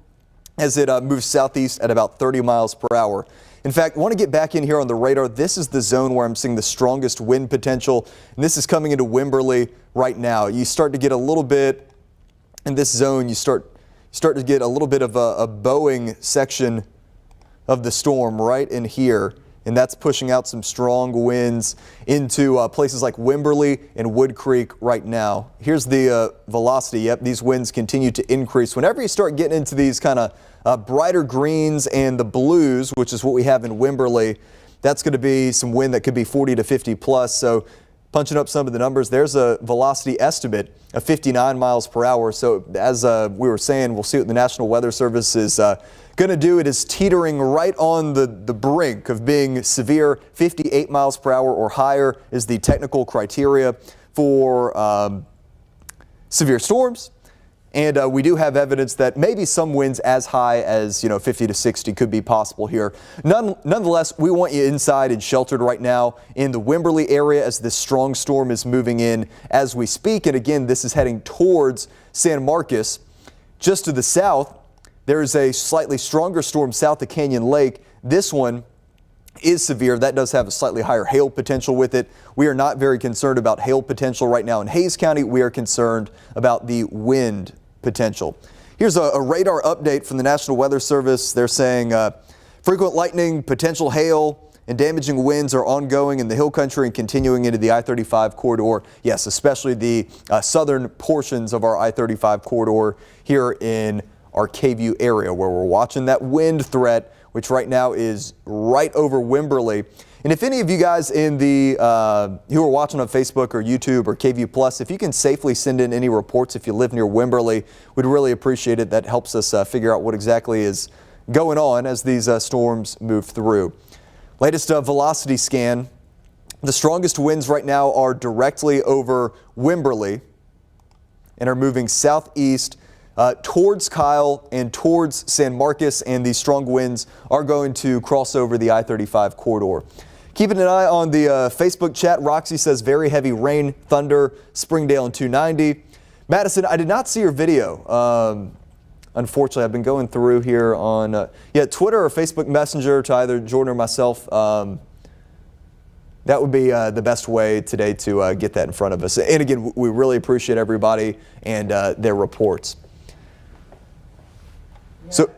as it moves southeast at about 30 miles per hour. In fact, I want to get back in here on the radar. This is the zone where I'm seeing the strongest wind potential, and this is coming into Wimberley right now. You start to get a little bit in this zone, you start to get a little bit of a bowing section of the storm right in here, and that's pushing out some strong winds into places like Wimberley and Wood Creek right now. Here's the velocity. Yep, these winds continue to increase. Whenever you start getting into these kind of brighter greens and the blues, which is what we have in Wimberley. That's going to be some wind that could be 40 to 50 plus. So punching up some of the numbers, there's a velocity estimate of 59 miles per hour. So as we were saying, we'll see what the National Weather Service is going to do. It is teetering right on the brink of being severe. 58 miles per hour or higher is the technical criteria for severe storms. And we do have evidence that maybe some winds as high as 50 to 60 could be possible here. Nonetheless, we want you inside and sheltered right now in the Wimberley area as this strong storm is moving in as we speak. And again, this is heading towards San Marcos. Just to the south, there is a slightly stronger storm south of Canyon Lake. This one is severe. That does have a slightly higher hail potential with it. We are not very concerned about hail potential right now in Hays County. We are concerned about the wind potential. Here's a radar update from the National Weather Service. They're saying frequent lightning, potential hail, and damaging winds are ongoing in the hill country and continuing into the I-35 corridor. Yes, especially the southern portions of our I-35 corridor here in our KVUE area, where we're watching that wind threat, which right now is right over Wimberley. And if any of you guys in the who are watching on Facebook or YouTube or KVUE Plus, if you can safely send in any reports if you live near Wimberley, we'd really appreciate it. That helps us figure out what exactly is going on as these storms move through. Latest velocity scan. The strongest winds right now are directly over Wimberley and are moving southeast towards Kyle and towards San Marcos, and these strong winds are going to cross over the I-35 corridor. Keeping an eye on the Facebook chat, Roxy says very heavy rain, thunder, Springdale and 290. Madison, I did not see your video. Unfortunately, I've been going through here on Twitter or Facebook Messenger to either Jordan or myself. That would be the best way today to get that in front of us. And again, we really appreciate everybody and their reports. So,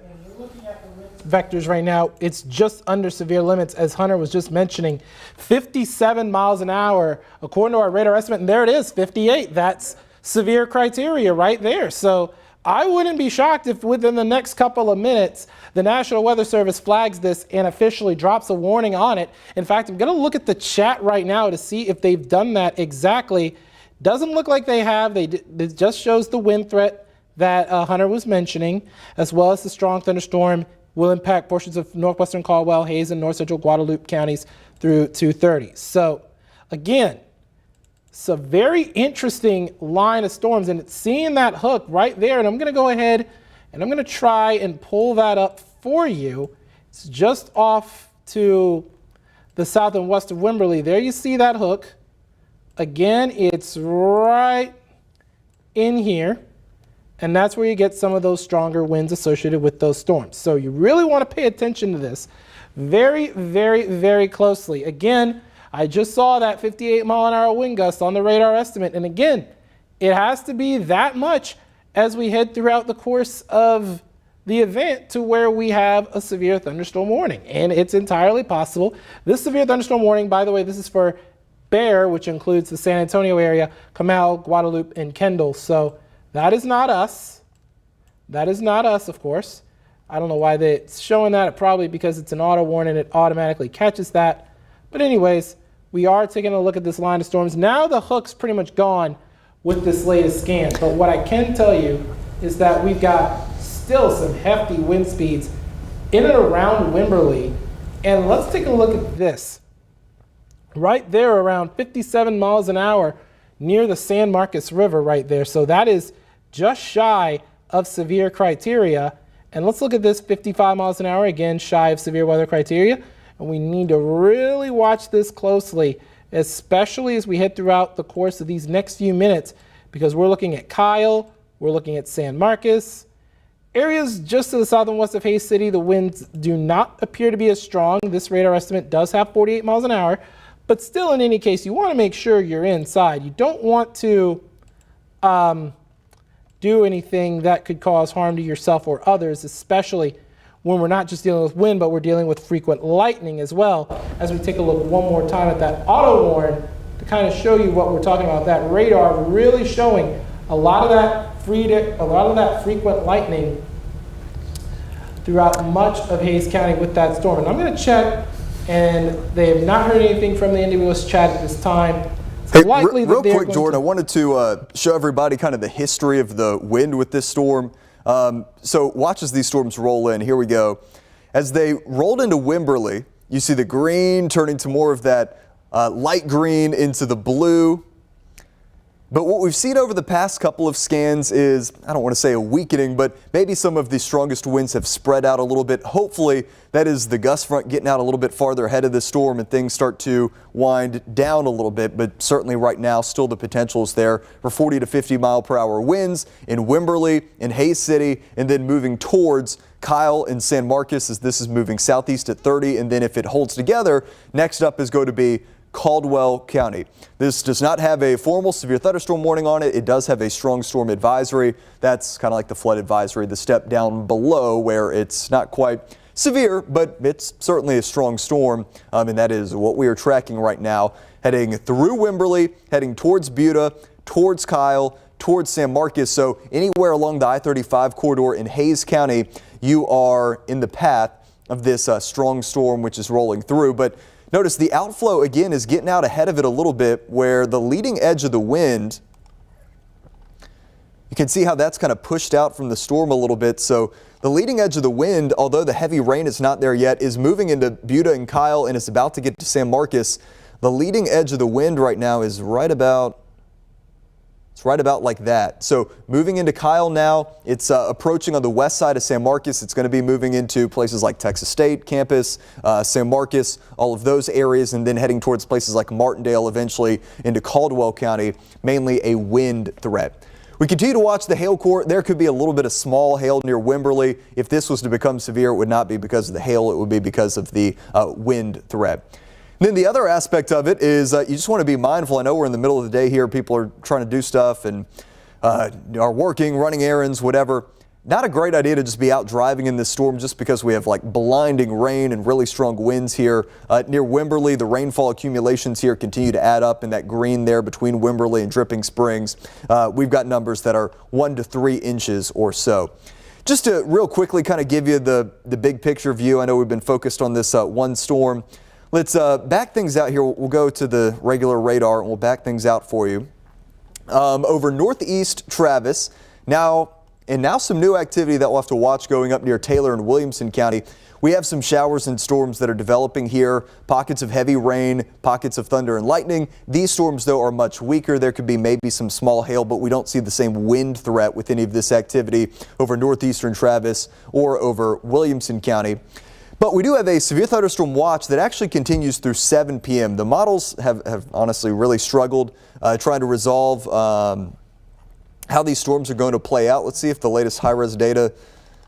vectors right now, it's just under severe limits, as Hunter was just mentioning. 57 miles an hour according to our radar estimate, and there it is, 58. That's severe criteria right there. So I wouldn't be shocked if within the next couple of minutes the National Weather Service flags this and officially drops a warning on it. In fact, I'm going to look at the chat right now to see if they've done that exactly. Doesn't look like they have. It just shows the wind threat that Hunter was mentioning, as well as the strong thunderstorm will impact portions of northwestern Caldwell, Hays, and north central Guadalupe counties through 2:30. So again, it's a very interesting line of storms, and it's seeing that hook right there. And I'm going to go ahead and I'm going to try and pull that up for you. It's just off to the south and west of Wimberley. There you see that hook. Again, it's right in here. And that's where you get some of those stronger winds associated with those storms. So you really want to pay attention to this very, very, very closely. Again, I just saw that 58 mile an hour wind gust on the radar estimate. And again, it has to be that much as we head throughout the course of the event to where we have a severe thunderstorm warning. And it's entirely possible. This severe thunderstorm warning, by the way, this is for Bear, which includes the San Antonio area, Comal, Guadalupe, and Kendall. So that is not us. That is not us, of course. I don't know why they're showing that. Probably because it's an auto warning, it automatically catches that. But anyways, we are taking a look at this line of storms. Now the hook's pretty much gone with this latest scan. But what I can tell you is that we've got still some hefty wind speeds in and around Wimberley. And let's take a look at this. Right there around 57 miles an hour near the San Marcos River right there. So that is just shy of severe criteria. And let's look at this 55 miles an hour, again, shy of severe weather criteria. And we need to really watch this closely, especially as we head throughout the course of these next few minutes, because we're looking at Kyle, we're looking at San Marcos. Areas just to the south and west of Hays City, the winds do not appear to be as strong. This radar estimate does have 48 miles an hour, but still in any case, you want to make sure you're inside. You don't want to do anything that could cause harm to yourself or others, especially when we're not just dealing with wind, but we're dealing with frequent lightning as well. As we take a look one more time at that auto warn to kind of show you what we're talking about, that radar really showing a lot of that frequent lightning throughout much of Hayes County with that storm. And I'm going to check, and they have not heard anything from the NWS chat at this time. It's Hey, likely that real they're quick, going Jordan, to I wanted to show everybody kind of the history of the wind with this storm. So watch as these storms roll in. Here we go. As they rolled into Wimberley, you see the green turning to more of that light green into the blue. But what we've seen over the past couple of scans is, I don't want to say a weakening, but maybe some of the strongest winds have spread out a little bit. Hopefully that is the gust front getting out a little bit farther ahead of the storm and things start to wind down a little bit. But certainly right now, still the potential is there for 40 to 50 mile per hour winds in Wimberley, in Hayes City, and then moving towards Kyle and San Marcos as this is moving southeast at 30. And then if it holds together, next up is going to be Caldwell County. This does not have a formal severe thunderstorm warning on it. It does have a strong storm advisory. That's kind of like the flood advisory, the step down below where it's not quite severe, but it's certainly a strong storm. And that is what we are tracking right now, heading through Wimberley, heading towards Buda, towards Kyle, towards San Marcos. So anywhere along the I-35 corridor in Hayes County, you are in the path of this strong storm, which is rolling through. But notice the outflow again is getting out ahead of it a little bit, where the leading edge of the wind, you can see how that's kind of pushed out from the storm a little bit. So the leading edge of the wind, although the heavy rain is not there yet, is moving into Buda and Kyle, and it's about to get to San Marcos. The leading edge of the wind right now is right about like that. So moving into Kyle now, it's approaching on the west side of San Marcos. It's going to be moving into places like Texas State campus, San Marcos, all of those areas, and then heading towards places like Martindale, eventually into Caldwell County, mainly a wind threat. We continue to watch the hail core. There could be a little bit of small hail near Wimberley. If this was to become severe, it would not be because of the hail. It would be because of the wind threat. Then the other aspect of it is you just want to be mindful. I know we're in the middle of the day here. People are trying to do stuff and are working, running errands, whatever. Not a great idea to just be out driving in this storm just because we have like blinding rain and really strong winds here. Near Wimberley, the rainfall accumulations here continue to add up in that green there between Wimberley and Dripping Springs. We've got numbers that are 1 to 3 inches or so. Just to real quickly kind of give you the big picture view. I know we've been focused on this one storm. Let's back things out here. We'll go to the regular radar and we'll back things out for you. Over northeast Travis, now some new activity that we'll have to watch going up near Taylor and Williamson County. We have some showers and storms that are developing here, pockets of heavy rain, pockets of thunder and lightning. These storms, though, are much weaker. There could be maybe some small hail, but we don't see the same wind threat with any of this activity over northeastern Travis or over Williamson County. But we do have a severe thunderstorm watch that actually continues through 7 p.m. The models have honestly really struggled trying to resolve how these storms are going to play out. Let's see if the latest high-res data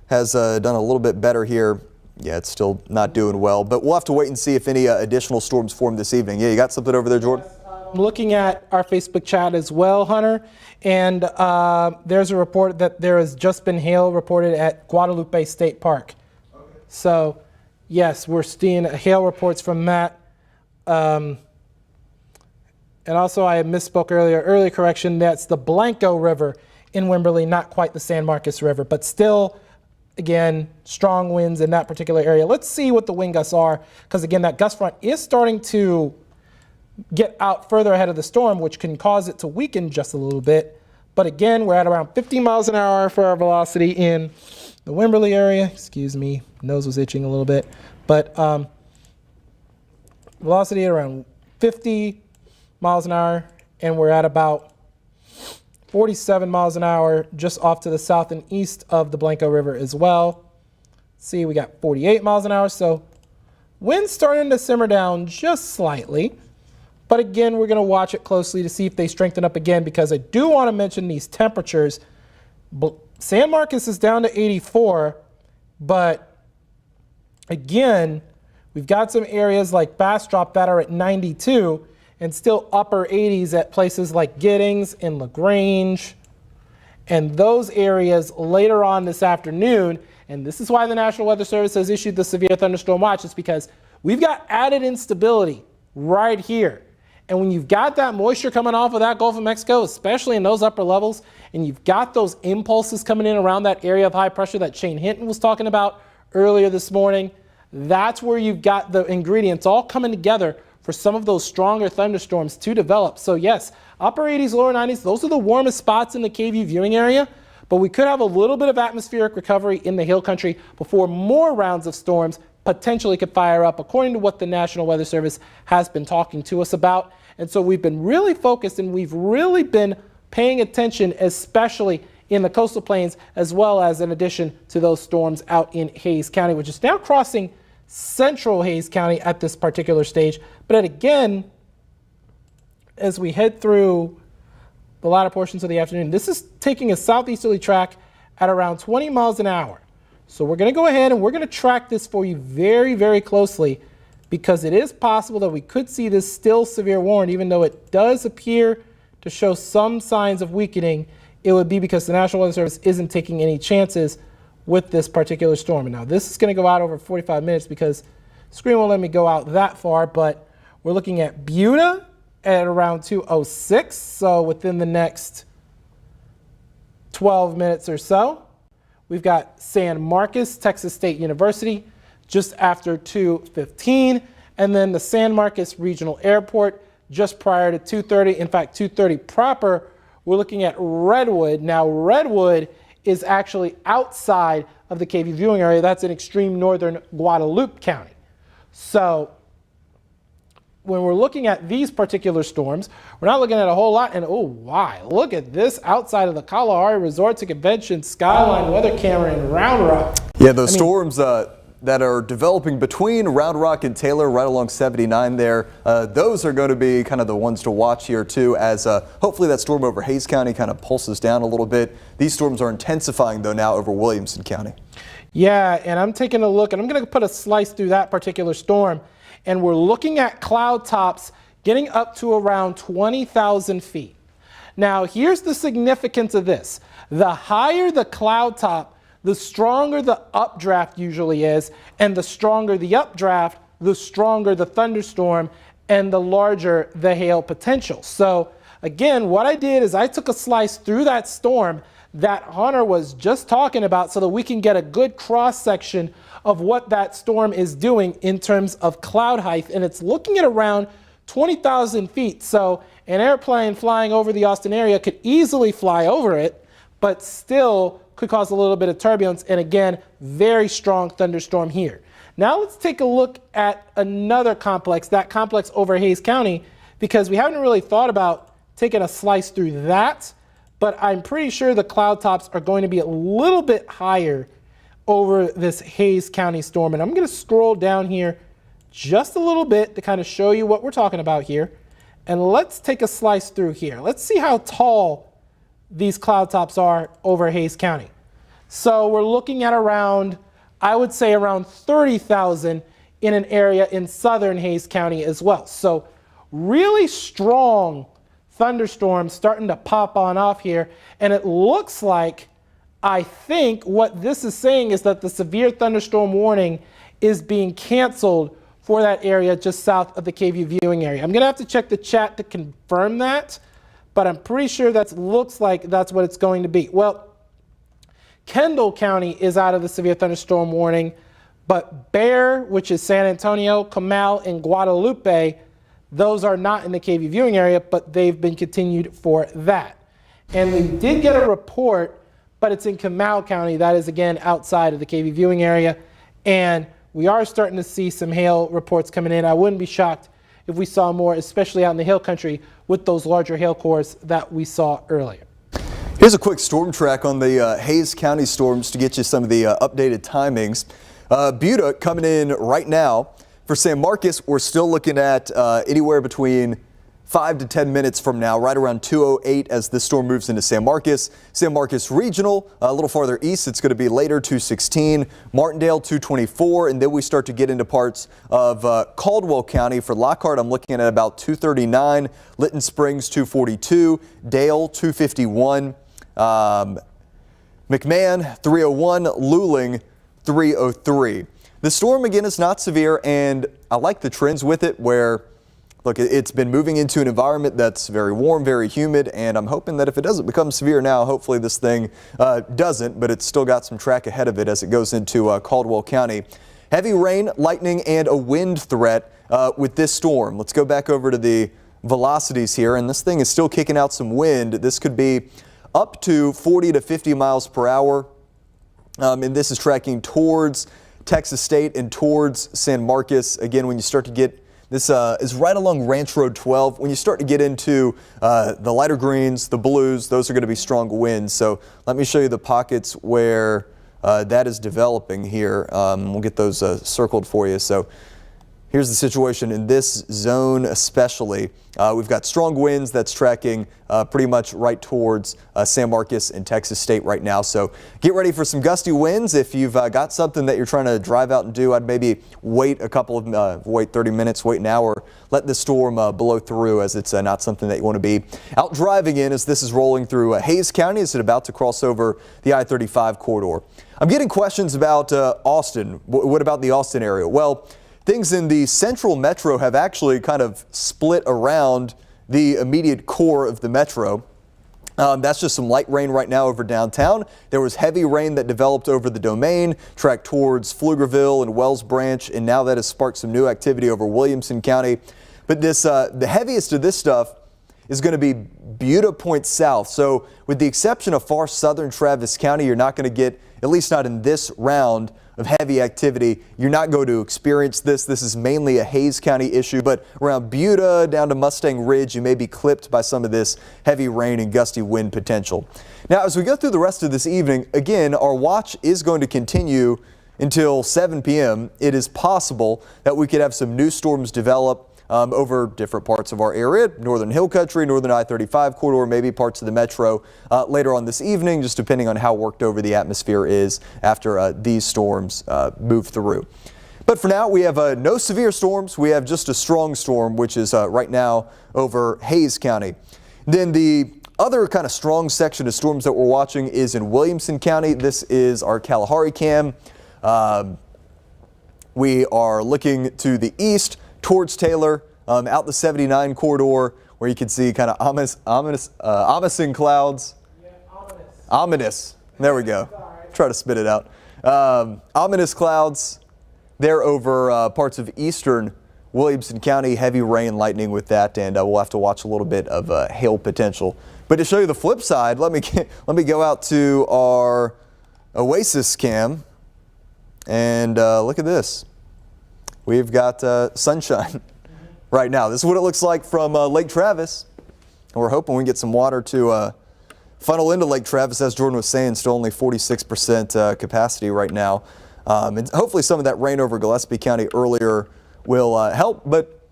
has done a little bit better here. Yeah, it's still not doing well, but we'll have to wait and see if any additional storms form this evening. Yeah, you got something over there, Jordan? Yes, I'm looking at our Facebook chat as well, Hunter, and there's a report that there has just been hail reported at Guadalupe State Park. Okay. So, yes, we're seeing hail reports from that. And also, I misspoke earlier. Early correction, that's the Blanco River in Wimberley, not quite the San Marcos River, but still, again, strong winds in that particular area. Let's see what the wind gusts are, because again, that gust front is starting to get out further ahead of the storm, which can cause it to weaken just a little bit. But again, we're at around 50 miles an hour for our velocity in the Wimberley area. Excuse me, nose was itching a little bit. But velocity at around 50 miles an hour, and we're at about 47 miles an hour just off to the south and east of the Blanco River as well. See, we got 48 miles an hour, so wind's starting to simmer down just slightly. But again, we're going to watch it closely to see if they strengthen up again, because I do want to mention these temperatures. San Marcos is down to 84, but again, we've got some areas like Bastrop that are at 92 and still upper 80s at places like Giddings and LaGrange. And those areas later on this afternoon, and this is why the National Weather Service has issued the severe thunderstorm watch, is because we've got added instability right here. And when you've got that moisture coming off of that Gulf of Mexico, especially in those upper levels, and you've got those impulses coming in around that area of high pressure that Shane Hinton was talking about earlier this morning. That's where you've got the ingredients all coming together for some of those stronger thunderstorms to develop. So yes, upper 80s, lower 90s, those are the warmest spots in the KVUE viewing area, but we could have a little bit of atmospheric recovery in the hill country before more rounds of storms potentially could fire up, according to what the National Weather Service has been talking to us about. And so we've been really focused and we've really been paying attention, especially in the coastal plains, as well as in addition to those storms out in Hays County, which is now crossing central Hays County at this particular stage. But again, as we head through the latter portions of the afternoon, this is taking a southeasterly track at around 20 miles an hour. So we're going to go ahead and we're going to track this for you very, very closely, because it is possible that we could see this still severe warning, even though it does appear to show some signs of weakening. It would be because the National Weather Service isn't taking any chances with this particular storm. And now this is going to go out over 45 minutes because the screen won't let me go out that far, but we're looking at Buda at around 2:06, so within the next 12 minutes or so. We've got San Marcos, Texas State University, just after 2:15, and then the San Marcos Regional Airport just prior to 2:30. In fact, 2:30 proper, we're looking at Redwood. Now, Redwood is actually outside of the KVUE viewing area. That's in extreme northern Guadalupe County. So when we're looking at these particular storms, we're not looking at a whole lot. And oh, why? Look at this outside of the Kalahari Resorts and Convention Skyline weather camera in Round Rock. Yeah, those storms that are developing between Round Rock and Taylor, right along 79 there, those are going to be kind of the ones to watch here too, as hopefully that storm over Hays County kind of pulses down a little bit. These storms are intensifying though now over Williamson County. Yeah, and I'm taking a look, and I'm going to put a slice through that particular storm, and we're looking at cloud tops getting up to around 20,000 feet. Now, here's the significance of this. The higher the cloud top, the stronger the updraft usually is, and the stronger the updraft, the stronger the thunderstorm, and the larger the hail potential. So again, what I did is I took a slice through that storm that Hunter was just talking about so that we can get a good cross-section of what that storm is doing in terms of cloud height, and it's looking at around 20,000 feet. So an airplane flying over the Austin area could easily fly over it, but still could cause a little bit of turbulence, and again, very strong thunderstorm here. Now let's take a look at another complex, that complex over Hays County, because we haven't really thought about taking a slice through that, but I'm pretty sure the cloud tops are going to be a little bit higher over this Hays County storm. And I'm going to scroll down here just a little bit to kind of show you what we're talking about here. And let's take a slice through here. Let's see how tall these cloud tops are over Hays County. So we're looking at around, I would say around 30,000 in an area in southern Hays County as well. So really strong thunderstorms starting to pop on off here. And it looks like, I think what this is saying is that the severe thunderstorm warning is being canceled for that area just south of the KVUE viewing area. I'm going to have to check the chat to confirm that, but I'm pretty sure that looks like that's what it's going to be. Well, Kendall County is out of the severe thunderstorm warning, but Bexar, which is San Antonio, Comal, and Guadalupe, those are not in the KVUE viewing area, but they've been continued for that. And we did get a report, but it's in Comal County. That is, again, outside of the KVUE viewing area. And we are starting to see some hail reports coming in. I wouldn't be shocked if we saw more, especially out in the hill country with those larger hail cores that we saw earlier. Here's a quick storm track on the Hays County storms to get you some of the updated timings. Buda coming in right now. For San Marcos, we're still looking at anywhere between 5 to 10 minutes from now, right around 2:08 as this storm moves into San Marcos. San Marcos Regional, a little farther east, it's going to be later, 2:16. Martindale, 2:24, and then we start to get into parts of Caldwell County. For Lockhart, I'm looking at about 2:39. Lytton Springs, 2:42. Dale, 2:51. McMahon, 3:01. Luling, 3:03. The storm, again, is not severe, and I like the trends with it where look, it's been moving into an environment that's very warm, very humid, and I'm hoping that if it doesn't become severe now, hopefully this thing doesn't, but it's still got some track ahead of it as it goes into Caldwell County. Heavy rain, lightning, and a wind threat with this storm. Let's go back over to the velocities here, and this thing is still kicking out some wind. This could be up to 40 to 50 miles per hour, and this is tracking towards Texas State and towards San Marcos. Again, when you start to get this is right along Ranch Road 12. When you start to get into the lighter greens, the blues, those are going to be strong winds. So let me show you the pockets where that is developing here. We'll get those circled for you. So here's the situation in this zone especially. We've got strong winds that's tracking pretty much right towards San Marcos and Texas State right now. So get ready for some gusty winds. If you've got something that you're trying to drive out and do, I'd maybe wait 30 minutes, wait an hour, let the storm blow through, as it's not something that you want to be out driving in as this is rolling through Hays County as it's about to cross over the I-35 corridor. I'm getting questions about Austin. What about the Austin area? Well, things in the central metro have actually kind of split around the immediate core of the metro. That's just some light rain right now over downtown. There was heavy rain that developed over the Domain, tracked towards Pflugerville and Wells Branch, and now that has sparked some new activity over Williamson County. But this, the heaviest of this stuff is going to be Buda Point South. So with the exception of far southern Travis County, you're not going to get, at least not in this round of heavy activity. You're not going to experience this. This is mainly a Hays County issue, but around Buda down to Mustang Ridge, you may be clipped by some of this heavy rain and gusty wind potential. Now, as we go through the rest of this evening, again, our watch is going to continue until 7 p.m. It is possible that we could have some new storms develop over different parts of our area, northern hill country, northern I-35 corridor, maybe parts of the metro later on this evening, just depending on how worked over the atmosphere is after these storms move through. But for now, we have no severe storms. We have just a strong storm, which is right now over Hays County. Then the other kind of strong section of storms that we're watching is in Williamson County. This is our Kalahari cam. We are looking to the east towards Taylor, out the 79 corridor, where you can see kind of ominous clouds. Yeah, ominous. There we go. Try to spit it out. Ominous clouds there over parts of eastern Williamson County. Heavy rain, lightning with that, and we'll have to watch a little bit of hail potential. But to show you the flip side, let me go out to our Oasis cam, and look at this. We've got sunshine right now. This is what it looks like from Lake Travis. And we're hoping we can get some water to funnel into Lake Travis. As Jordan was saying, still only 46% capacity right now. And hopefully some of that rain over Gillespie County earlier will help. But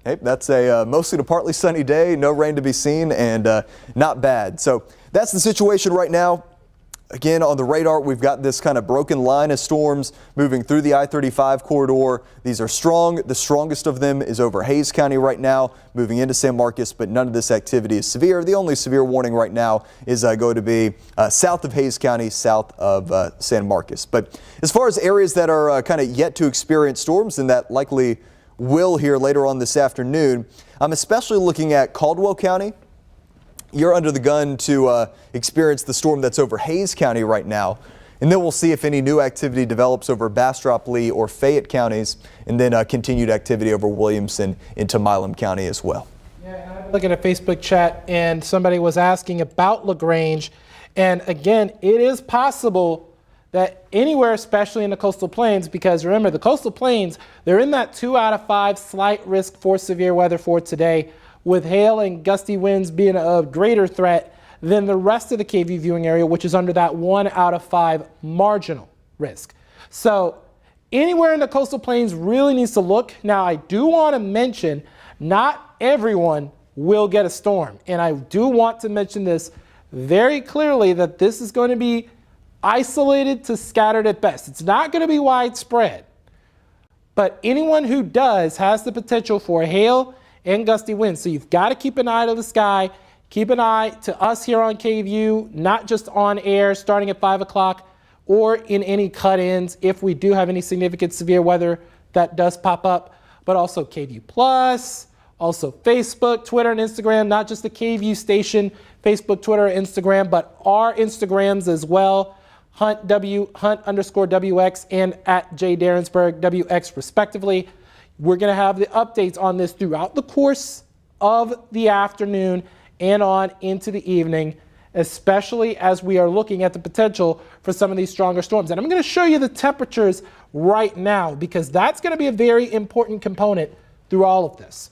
hey, that's a mostly to partly sunny day. No rain to be seen, and not bad. So that's the situation right now. Again, on the radar, we've got this kind of broken line of storms moving through the I-35 corridor. These are strong. The strongest of them is over Hays County right now, moving into San Marcos, but none of this activity is severe. The only severe warning right now is going to be south of Hays County, south of San Marcos. But as far as areas that are kind of yet to experience storms, and that likely will here later on this afternoon, I'm especially looking at Caldwell County. You're under the gun to experience the storm that's over Hays County right now. And then we'll see if any new activity develops over Bastrop, Lee, or Fayette counties, and then continued activity over Williamson into Milam County as well. Yeah, I'm looking at Facebook chat, and somebody was asking about LaGrange. And again, it is possible that anywhere, especially in the coastal plains, because remember, the coastal plains, they're in that 2 out of 5 slight risk for severe weather for today, with hail and gusty winds being a greater threat than the rest of the KVUE viewing area, which is under that 1 out of 5 marginal risk. So anywhere in the coastal plains really needs to look. Now, I do want to mention, not everyone will get a storm. And I do want to mention this very clearly, that this is going to be isolated to scattered at best. It's not going to be widespread. But anyone who does has the potential for hail and gusty winds. So you've got to keep an eye to the sky, keep an eye to us here on KVUE, not just on air starting at 5 o'clock or in any cut-ins if we do have any significant severe weather that does pop up, but also KVUE Plus, Also Facebook, Twitter, and Instagram, not just the KVUE station, Facebook, Twitter, Instagram, but our Instagrams as well, Hunt_WX and at J Darrensburg WX respectively. We're going to have the updates on this throughout the course of the afternoon and on into the evening, especially as we are looking at the potential for some of these stronger storms. And I'm going to show you the temperatures right now because that's going to be a very important component through all of this.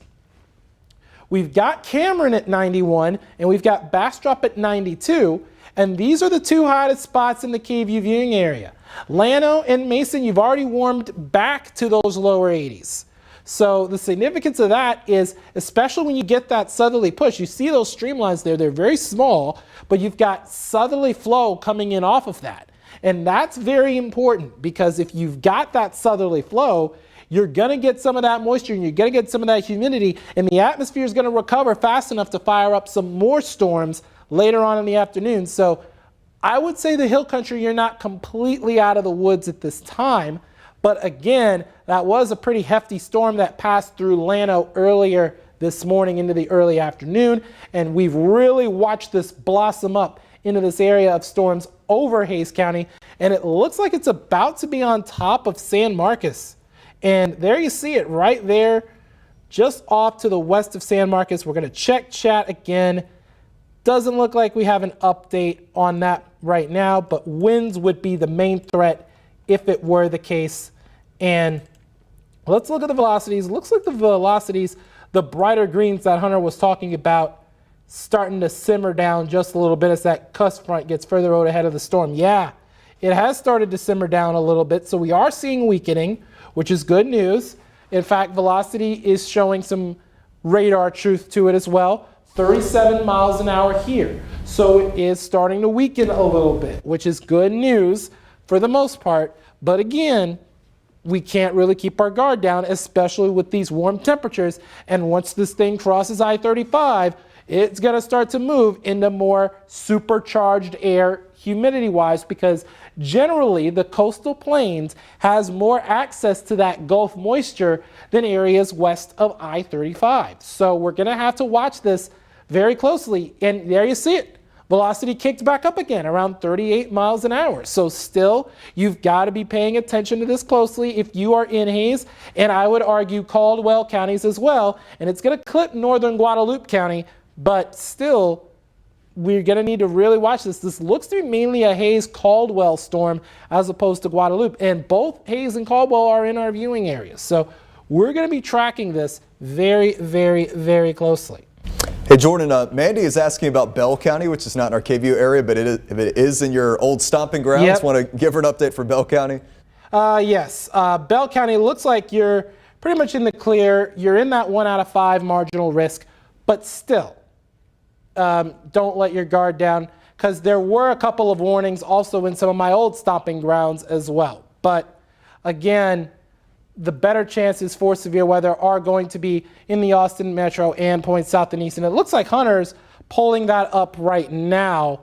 We've got Cameron at 91 and we've got Bastrop at 92. And these are the two hottest spots in the KVUE viewing area. Llano and Mason, you've already warmed back to those lower 80s. So the significance of that is, especially when you get that southerly push, you see those streamlines there, they're very small, but you've got southerly flow coming in off of that. And that's very important because if you've got that southerly flow, you're going to get some of that moisture and you're going to get some of that humidity, and the atmosphere is going to recover fast enough to fire up some more storms later on in the afternoon. So I would say the hill country, you're not completely out of the woods at this time. But again, that was a pretty hefty storm that passed through Llano earlier this morning into the early afternoon. And we've really watched this blossom up into this area of storms over Hays County. And it looks like it's about to be on top of San Marcos. And there you see it right there, just off to the west of San Marcos. We're going to check chat again. Doesn't look like we have an update on that right now, but winds would be the main threat if it were the case. And let's look at the velocities. Looks like the velocities, the brighter greens that Hunter was talking about, starting to simmer down just a little bit as that cusp front gets further out ahead of the storm. Yeah, it has started to simmer down a little bit, so we are seeing weakening, which is good news. In fact, velocity is showing some radar truth to it as well. 37 miles an hour here. So it is starting to weaken a little bit, which is good news for the most part. But again, we can't really keep our guard down, especially with these warm temperatures. And once this thing crosses I-35, it's going to start to move into more supercharged air humidity-wise, because generally the coastal plains has more access to that Gulf moisture than areas west of I-35. So we're going to have to watch this very closely. And there you see it. Velocity kicked back up again around 38 miles an hour. So still, you've got to be paying attention to this closely if you are in Hays, and I would argue Caldwell counties as well. And it's going to clip northern Guadalupe County, but still, we're going to need to really watch this. This looks to be mainly a Hays-Caldwell storm as opposed to Guadalupe. And both Hays and Caldwell are in our viewing areas. So we're going to be tracking this very, very, very closely. Hey, Jordan, Mandy is asking about Bell County, which is not in our KVUE area, but if it is in your old stomping grounds. Yep. Want to give her an update for Bell County? Yes. Bell County looks like you're pretty much in the clear. You're in that 1 out of 5 marginal risk, but still, don't let your guard down, because there were a couple of warnings also in some of my old stomping grounds as well. But again, the better chances for severe weather are going to be in the Austin metro and points south and east. And it looks like Hunter's pulling that up right now.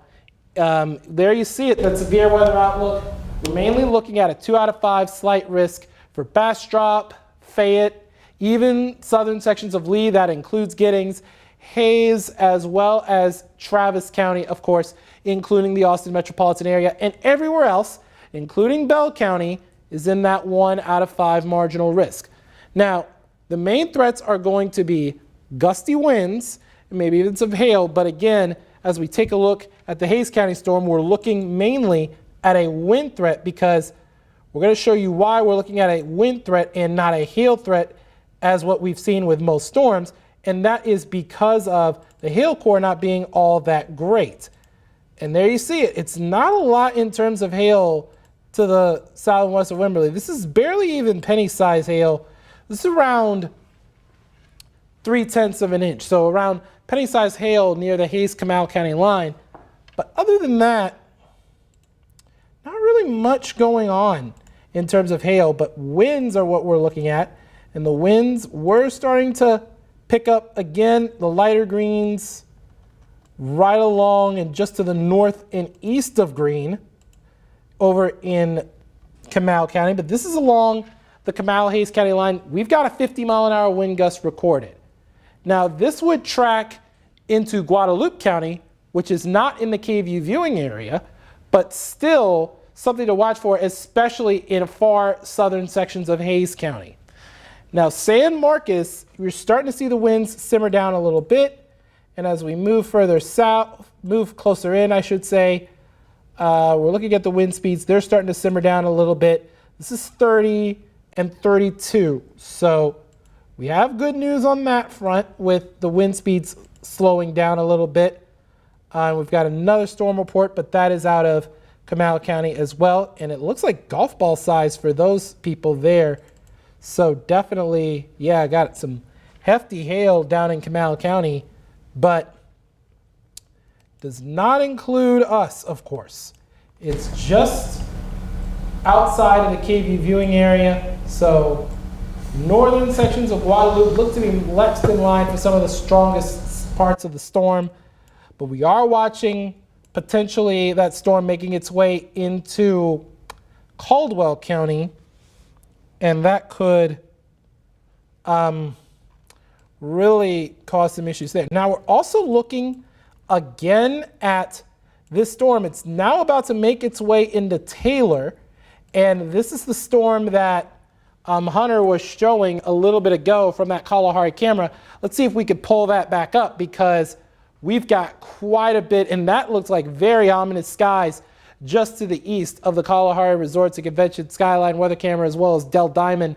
There you see it, that severe weather outlook. We're mainly looking at a 2 out of 5 slight risk for Bastrop, Fayette, even southern sections of Lee. That includes Giddings, Hays, as well as Travis County, of course, including the Austin metropolitan area, and everywhere else, including Bell County, is in that 1 out of 5 marginal risk. Now, the main threats are going to be gusty winds, and maybe even some hail, but again, as we take a look at the Hays County storm, we're looking mainly at a wind threat, because we're going to show you why we're looking at a wind threat and not a hail threat as what we've seen with most storms, and that is because of the hail core not being all that great. And there you see it. It's not a lot in terms of hail to the south and west of Wimberley. This is barely even penny-size hail. This is around 3/10 of an inch, so around penny-size hail near the Hays-Comal County line. But other than that, not really much going on in terms of hail, but winds are what we're looking at. And the winds were starting to pick up again, the lighter greens right along and just to the north and east of green over in Comal County. But this is along the Comal Hays County line. We've got a 50 mile an hour wind gust recorded. Now, this would track into Guadalupe County, which is not in the KVUE viewing area, but still something to watch for, especially in far southern sections of Hays County. Now, San Marcos, we're starting to see the winds simmer down a little bit. And as we move further south, move closer in, I should say, we're looking at the wind speeds. They're starting to simmer down a little bit. This is 30 and 32. So we have good news on that front with the wind speeds slowing down a little bit. We've got another storm report, but that is out of Comal County as well. And it looks like golf ball size for those people there. So definitely, yeah, I got some hefty hail down in Comal County, but does not include us, of course. It's just outside of the KVUE viewing area. So northern sections of Guadalupe look to be next in line for some of the strongest parts of the storm. But we are watching potentially that storm making its way into Caldwell County. And that could really cause some issues there. Now we're also looking again at this storm. It's now about to make its way into Taylor. And this is the storm that Hunter was showing a little bit ago from that Kalahari camera. Let's see if we could pull that back up, because we've got quite a bit, and that looks like very ominous skies just to the east of the Kalahari Resorts and Convention Skyline weather camera, as well as Del Diamond.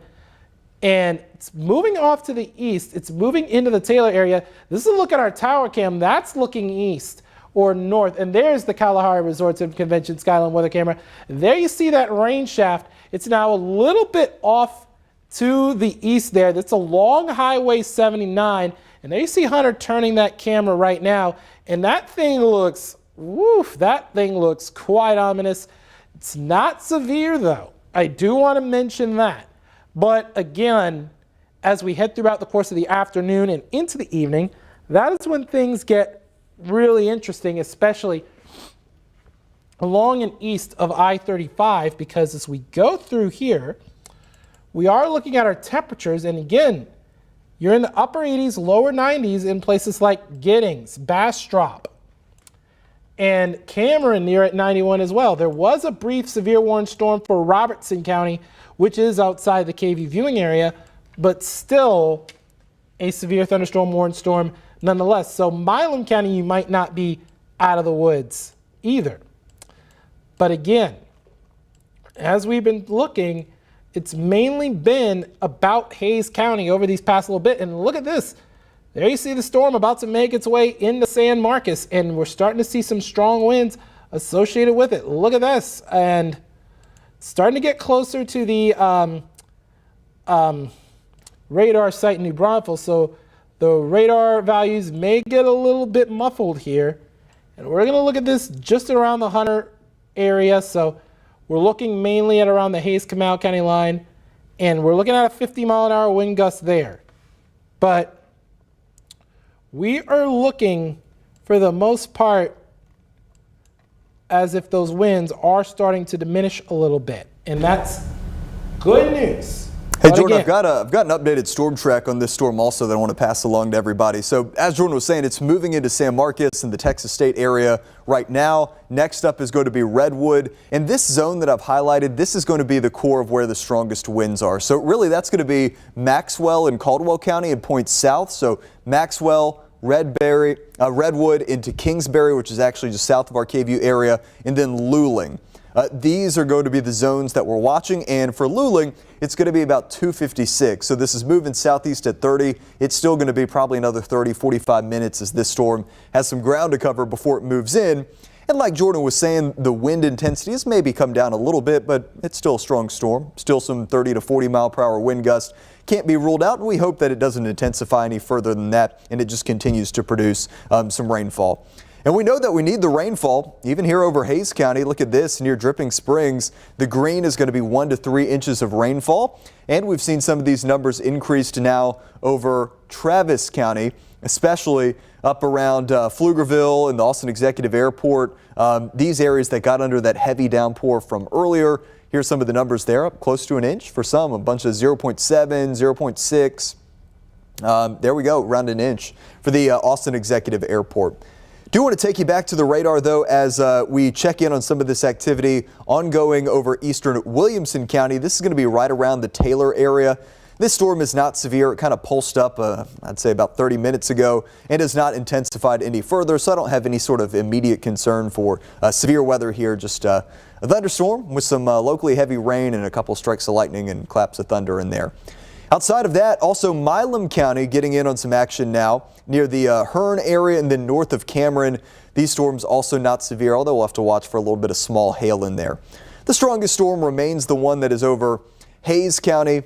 And it's moving off to the east. It's moving into the Taylor area. This is a look at our tower cam. That's looking east or north. And there's the Kalahari Resorts and Convention Skyline weather camera. There you see that rain shaft. It's now a little bit off to the east there. That's along Highway 79. And there you see Hunter turning that camera right now. And that thing looks, woof, that thing looks quite ominous. It's not severe though. I do want to mention that. But again, as we head throughout the course of the afternoon and into the evening, that is when things get really interesting, especially along and east of I-35, because as we go through here, we are looking at our temperatures. And again, you're in the upper 80s, lower 90s in places like Giddings, Bastrop, and Cameron near at 91 as well. There was a brief severe warning storm for Robertson County, which is outside the KVUE viewing area, but still a severe thunderstorm warning storm nonetheless. So Milam County, you might not be out of the woods either. But again, as we've been looking, it's mainly been about Hays County over these past little bit. And look at this. There you see the storm about to make its way into San Marcos, and we're starting to see some strong winds associated with it. Look at this. And starting to get closer to the radar site in New Braunfels. So the radar values may get a little bit muffled here. And we're going to look at this just around the Hunter area. So we're looking mainly at around the Hays-Comal County line. And we're looking at a 50-mile-an-hour wind gust there. But we are looking, for the most part, as if those winds are starting to diminish a little bit. And that's good news. Hey, But Jordan, again, I've got an updated storm track on this storm also that I want to pass along to everybody. So as Jordan was saying, it's moving into San Marcos and the Texas State area right now. Next up is going to be Redwood. And this zone that I've highlighted, this is going to be the core of where the strongest winds are. So really that's going to be Maxwell in Caldwell County and points south. So Maxwell, Redwood into Kingsbury, which is actually just south of our KVUE area, and then Luling. These are going to be the zones that we're watching, and for Luling, it's going to be about 256. So this is moving southeast at 30. It's still going to be probably another 30, 45 minutes as this storm has some ground to cover before it moves in. And like Jordan was saying, the wind intensity has maybe come down a little bit, but it's still a strong storm. Still some 30 to 40 mile per hour wind gusts. Can't be ruled out, and we hope that it doesn't intensify any further than that, and it just continues to produce some rainfall. And we know that we need the rainfall, even here over Hays County. Look at this near Dripping Springs. The green is going to be 1 to 3 inches of rainfall. And we've seen some of these numbers increase to now over Travis County, especially up around Pflugerville and the Austin Executive Airport. These areas that got under that heavy downpour from earlier. Here's some of the numbers there, up close to an inch for some, a bunch of 0.7, 0.6. There we go, around an inch for the Austin Executive Airport. Do want to take you back to the radar, though, as we check in on some of this activity ongoing over eastern Williamson County. This is going to be right around the Taylor area. This storm is not severe. It kind of pulsed up, I'd say about 30 minutes ago, and has not intensified any further, so I don't have any sort of immediate concern for severe weather here. Just a thunderstorm with some locally heavy rain and a couple strikes of lightning and claps of thunder in there. Outside of that, also Milam County getting in on some action now near the Hearn area and then north of Cameron. These storms also not severe, although we'll have to watch for a little bit of small hail in there. The strongest storm remains the one that is over Hayes County.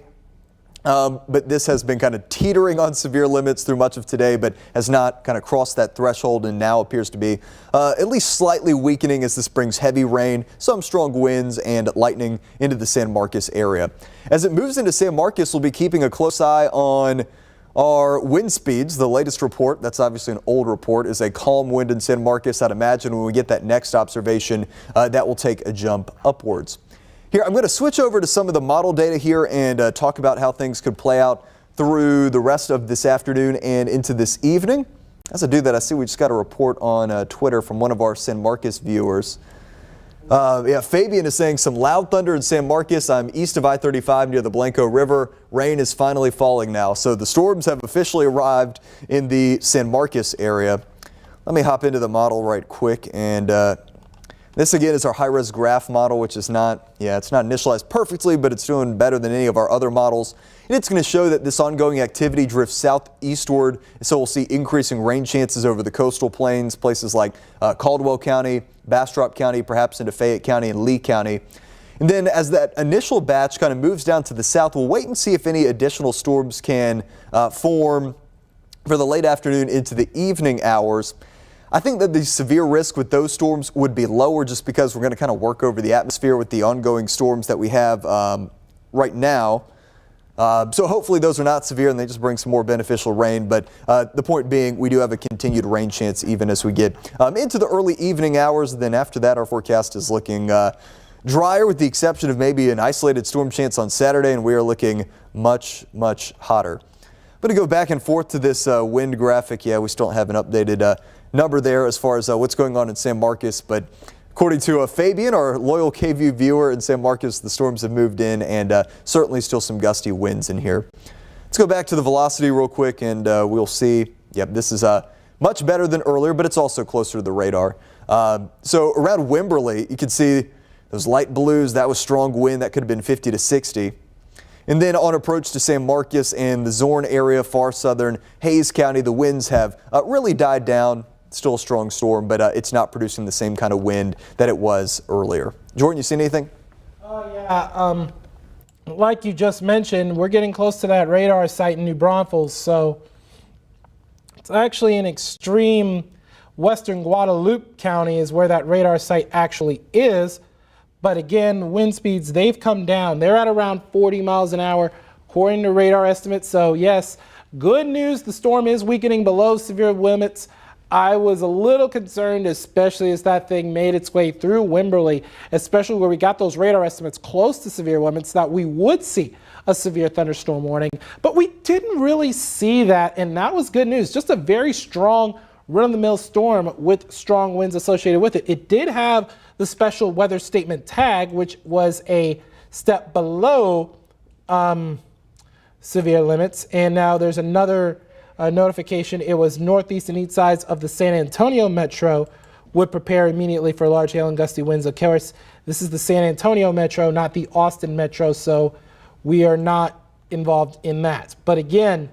But this has been kind of teetering on severe limits through much of today, but has not kind of crossed that threshold and now appears to be at least slightly weakening as this brings heavy rain, some strong winds and lightning into the San Marcos area. As it moves into San Marcos, we'll be keeping a close eye on our wind speeds. The latest report, that's obviously an old report, is a calm wind in San Marcos. I'd imagine when we get that next observation, that will take a jump upwards. Here, I'm going to switch over to some of the model data here and talk about how things could play out through the rest of this afternoon and into this evening. As I do that, I see we just got a report on Twitter from one of our San Marcos viewers. Fabian is saying some loud thunder in San Marcos. I'm east of I-35 near the Blanco River. Rain is finally falling now. So the storms have officially arrived in the San Marcos area. Let me hop into the model right quick and this again is our high-res graph model, which is it's not initialized perfectly, but it's doing better than any of our other models. And it's going to show that this ongoing activity drifts southeastward, so we'll see increasing rain chances over the coastal plains, places like Caldwell County, Bastrop County, perhaps into Fayette County and Lee County. And then as that initial batch kind of moves down to the south, we'll wait and see if any additional storms can form for the late afternoon into the evening hours. I think that the severe risk with those storms would be lower just because we're going to kind of work over the atmosphere with the ongoing storms that we have right now. So hopefully those are not severe and they just bring some more beneficial rain. But the point being, we do have a continued rain chance even as we get into the early evening hours. Then after that, our forecast is looking drier with the exception of maybe an isolated storm chance on Saturday, and we are looking much, much hotter. I'm going to go back and forth to this wind graphic. Yeah, we still don't have an updated number there as far as what's going on in San Marcos, but according to Fabian, our loyal KVUE viewer in San Marcos, the storms have moved in and certainly still some gusty winds in here. Let's go back to the velocity real quick and we'll see. Yep, this is much better than earlier, but it's also closer to the radar. So around Wimberley, you can see those light blues. That was strong wind. That could have been 50 to 60. And then on approach to San Marcos and the Zorn area, far southern Hayes County, the winds have really died down. Still a strong storm, but it's not producing the same kind of wind that it was earlier. Jordan, you seen anything? Like you just mentioned, we're getting close to that radar site in New Braunfels, so it's actually in extreme western Guadalupe County is where that radar site actually is. But again, wind speeds, they've come down. They're at around 40 miles an hour, according to radar estimates. So yes, good news, the storm is weakening below severe limits. I was a little concerned, especially as that thing made its way through Wimberley, especially where we got those radar estimates close to severe limits, that we would see a severe thunderstorm warning. But we didn't really see that, and that was good news. Just a very strong run-of-the-mill storm with strong winds associated with it. It did have the special weather statement tag, which was a step below severe limits. And now there's another notification. It was northeast and east sides of the San Antonio metro would prepare immediately for large hail and gusty winds. Of course, this is the San Antonio metro, not the Austin metro, so we are not involved in that. But again,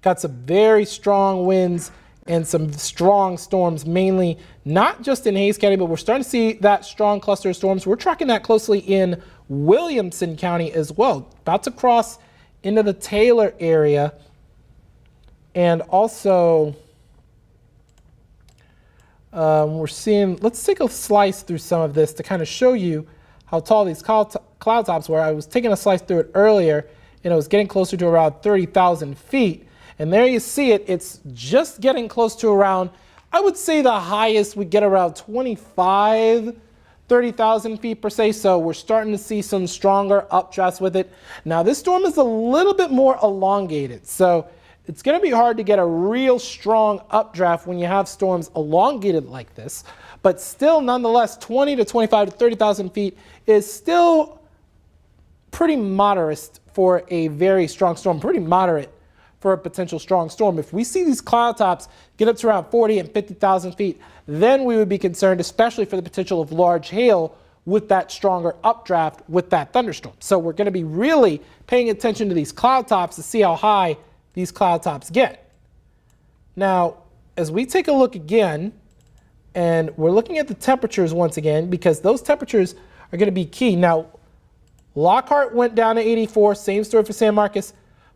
got some very strong winds and some strong storms, mainly not just in Hayes County, but we're starting to see that strong cluster of storms. We're tracking that closely in Williamson County as well, about to cross into the Taylor area. And also, we're seeing, let's take a slice through some of this to kind of show you how tall these cloud tops were. I was taking a slice through it earlier, and it was getting closer to around 30,000 feet. And there you see it, it's just getting close to around, I would say the highest we get around 25 30,000 feet per se, so we're starting to see some stronger updrafts with it. Now this storm is a little bit more elongated, so it's going to be hard to get a real strong updraft when you have storms elongated like this, but still nonetheless 20 to 25 to 30,000 feet is still pretty moderate for a very strong storm, pretty moderate for a potential strong storm. If we see these cloud tops get up to around 40 and 50,000 feet, then we would be concerned, especially for the potential of large hail with that stronger updraft with that thunderstorm. So we're going to be really paying attention to these cloud tops to see how high these cloud tops get. Now, as we take a look again, and we're looking at the temperatures once again, because those temperatures are going to be key. Now, Lockhart went down to 84, same story for San Marcos.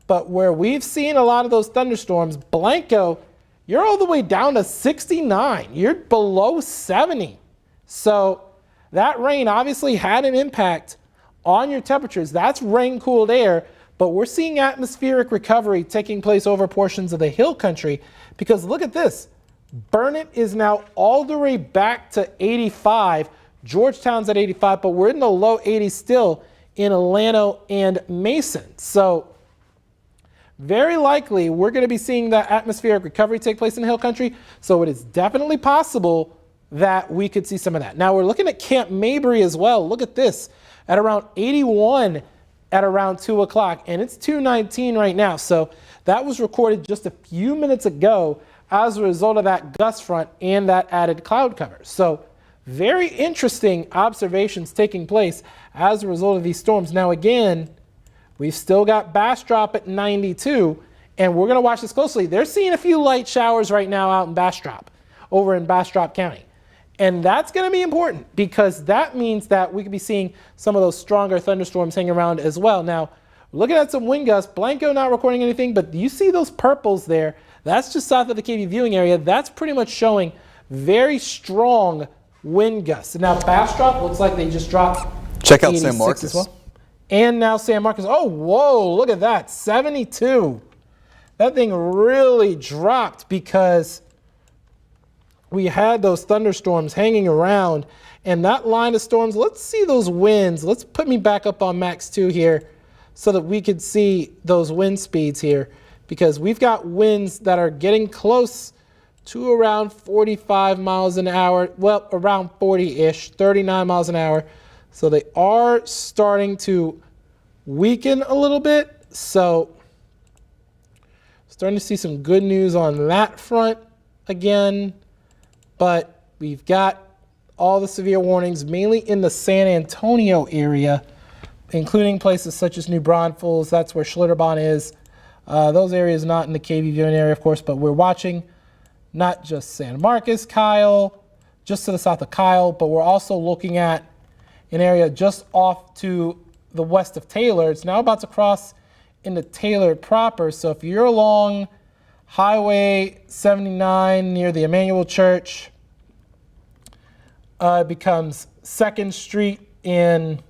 But where we've seen a lot of those thunderstorms, Blanco, you're all the way down to 69. You're below 70. So that rain obviously had an impact on your temperatures. That's rain-cooled air, but we're seeing atmospheric recovery taking place over portions of the hill country, because look at this. Burnett is now all the way back to 85. Georgetown's at 85, but we're in the low 80s still in Atlanta and Mason. So very likely we're going to be seeing that atmospheric recovery take place in the hill country. So it is definitely possible that we could see some of that. Now we're looking at Camp Mabry as well. Look at this, at around 81 at around 2 o'clock, and it's 2:19 right now. So that was recorded just a few minutes ago as a result of that gust front and that added cloud cover. So very interesting observations taking place as a result of these storms. Now again, we've still got Bastrop at 92, and we're going to watch this closely. They're seeing a few light showers right now out in Bastrop, over in Bastrop County. And that's going to be important, because that means that we could be seeing some of those stronger thunderstorms hang around as well. Now, looking at some wind gusts, Blanco not recording anything, but you see those purples there? That's just south of the KVUE viewing area. That's pretty much showing very strong wind gusts. And now Bastrop looks like they just dropped. Check out San Marcos as well. And now San Marcos. Oh, whoa, look at that, 72. That thing really dropped because we had those thunderstorms hanging around. And that line of storms, let's see those winds. Let's put me back up on max 2 here so that we could see those wind speeds here, because we've got winds that are getting close to around 45 miles an hour. Well, around 40-ish, 39 miles an hour. So they are starting to weaken a little bit. So starting to see some good news on that front again. But we've got all the severe warnings, mainly in the San Antonio area, including places such as New Braunfels. That's where Schlitterbahn is. Those areas not in the KVUE viewing area, of course, but we're watching not just San Marcos, Kyle, just to the south of Kyle, but we're also looking at an area just off to the west of Taylor. It's now about to cross into Taylor proper. So if you're along Highway 79 near the Emmanuel Church, it becomes 2nd Street in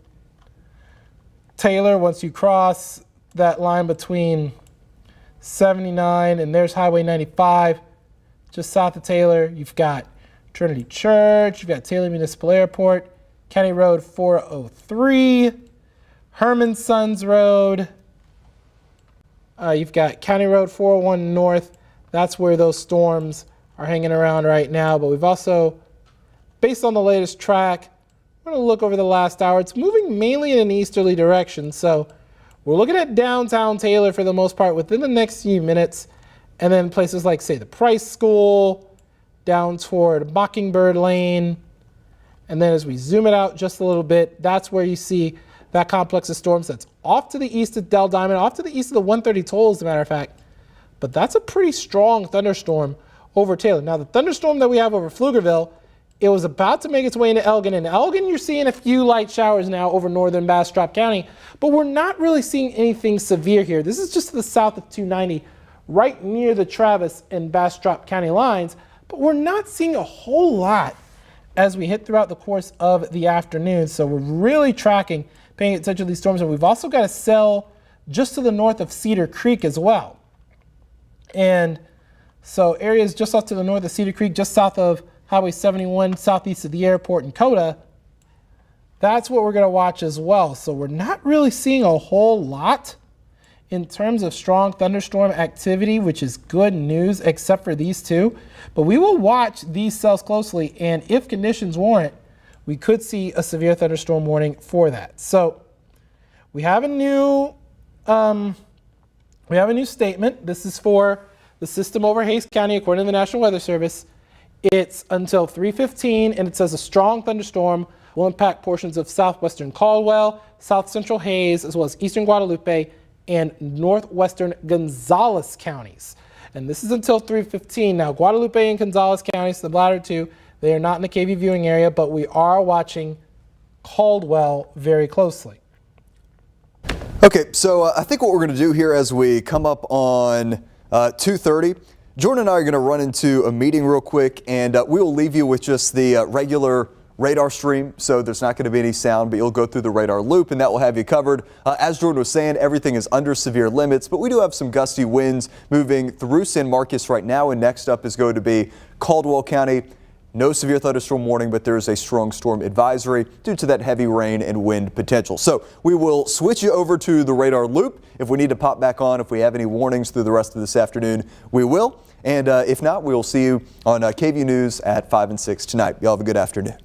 Taylor. Once you cross that line between 79 and there's Highway 95, just south of Taylor, you've got Trinity Church, you've got Taylor Municipal Airport, County Road 403, Herman Sons Road. You've got County Road 401 North. That's where those storms are hanging around right now. But we've also, based on the latest track, we're going to look over the last hour. It's moving mainly in an easterly direction. So we're looking at downtown Taylor for the most part within the next few minutes. And then places like, say, the Price School, down toward Mockingbird Lane. And then as we zoom it out just a little bit, that's where you see that complex of storms that's off to the east of Del Diamond, off to the east of the 130 toll, as a matter of fact. But that's a pretty strong thunderstorm over Taylor. Now, the thunderstorm that we have over Pflugerville, it was about to make its way into Elgin. In Elgin, you're seeing a few light showers now over northern Bastrop County, but we're not really seeing anything severe here. This is just to the south of 290, right near the Travis and Bastrop County lines, but we're not seeing a whole lot as we hit throughout the course of the afternoon. So we're really tracking, paying attention to these storms. And we've also got a cell just to the north of Cedar Creek as well. And so areas just off to the north of Cedar Creek, just south of Highway 71, southeast of the airport in Coda, That's what we're going to watch as well. So we're not really seeing a whole lot in terms of strong thunderstorm activity, which is good news, except for these two. But we will watch these cells closely, and if conditions warrant, we could see a severe thunderstorm warning for that. So we have a new statement. This is for the system over Hays County, according to the National Weather Service. It's until 3:15, and it says a strong thunderstorm will impact portions of southwestern Caldwell, south central Hays, as well as eastern Guadalupe and northwestern Gonzales counties. And this is until 3:15. Now, Guadalupe and Gonzales counties, the latter two, they are not in the KV viewing area, but we are watching Caldwell very closely. Okay, so I think what we're going to do here as we come up on 2:30, Jordan and I are going to run into a meeting real quick, and we will leave you with just the regular radar stream, so there's not going to be any sound, but you'll go through the radar loop, and that will have you covered. As Jordan was saying, everything is under severe limits, but we do have some gusty winds moving through San Marcos right now, and next up is going to be Caldwell County. No severe thunderstorm warning, but there is a strong storm advisory due to that heavy rain and wind potential. So we will switch you over to the radar loop. If we need to pop back on, if we have any warnings through the rest of this afternoon, we will. And if not, we will see you on KVUE News at 5 and 6 tonight. Y'all have a good afternoon.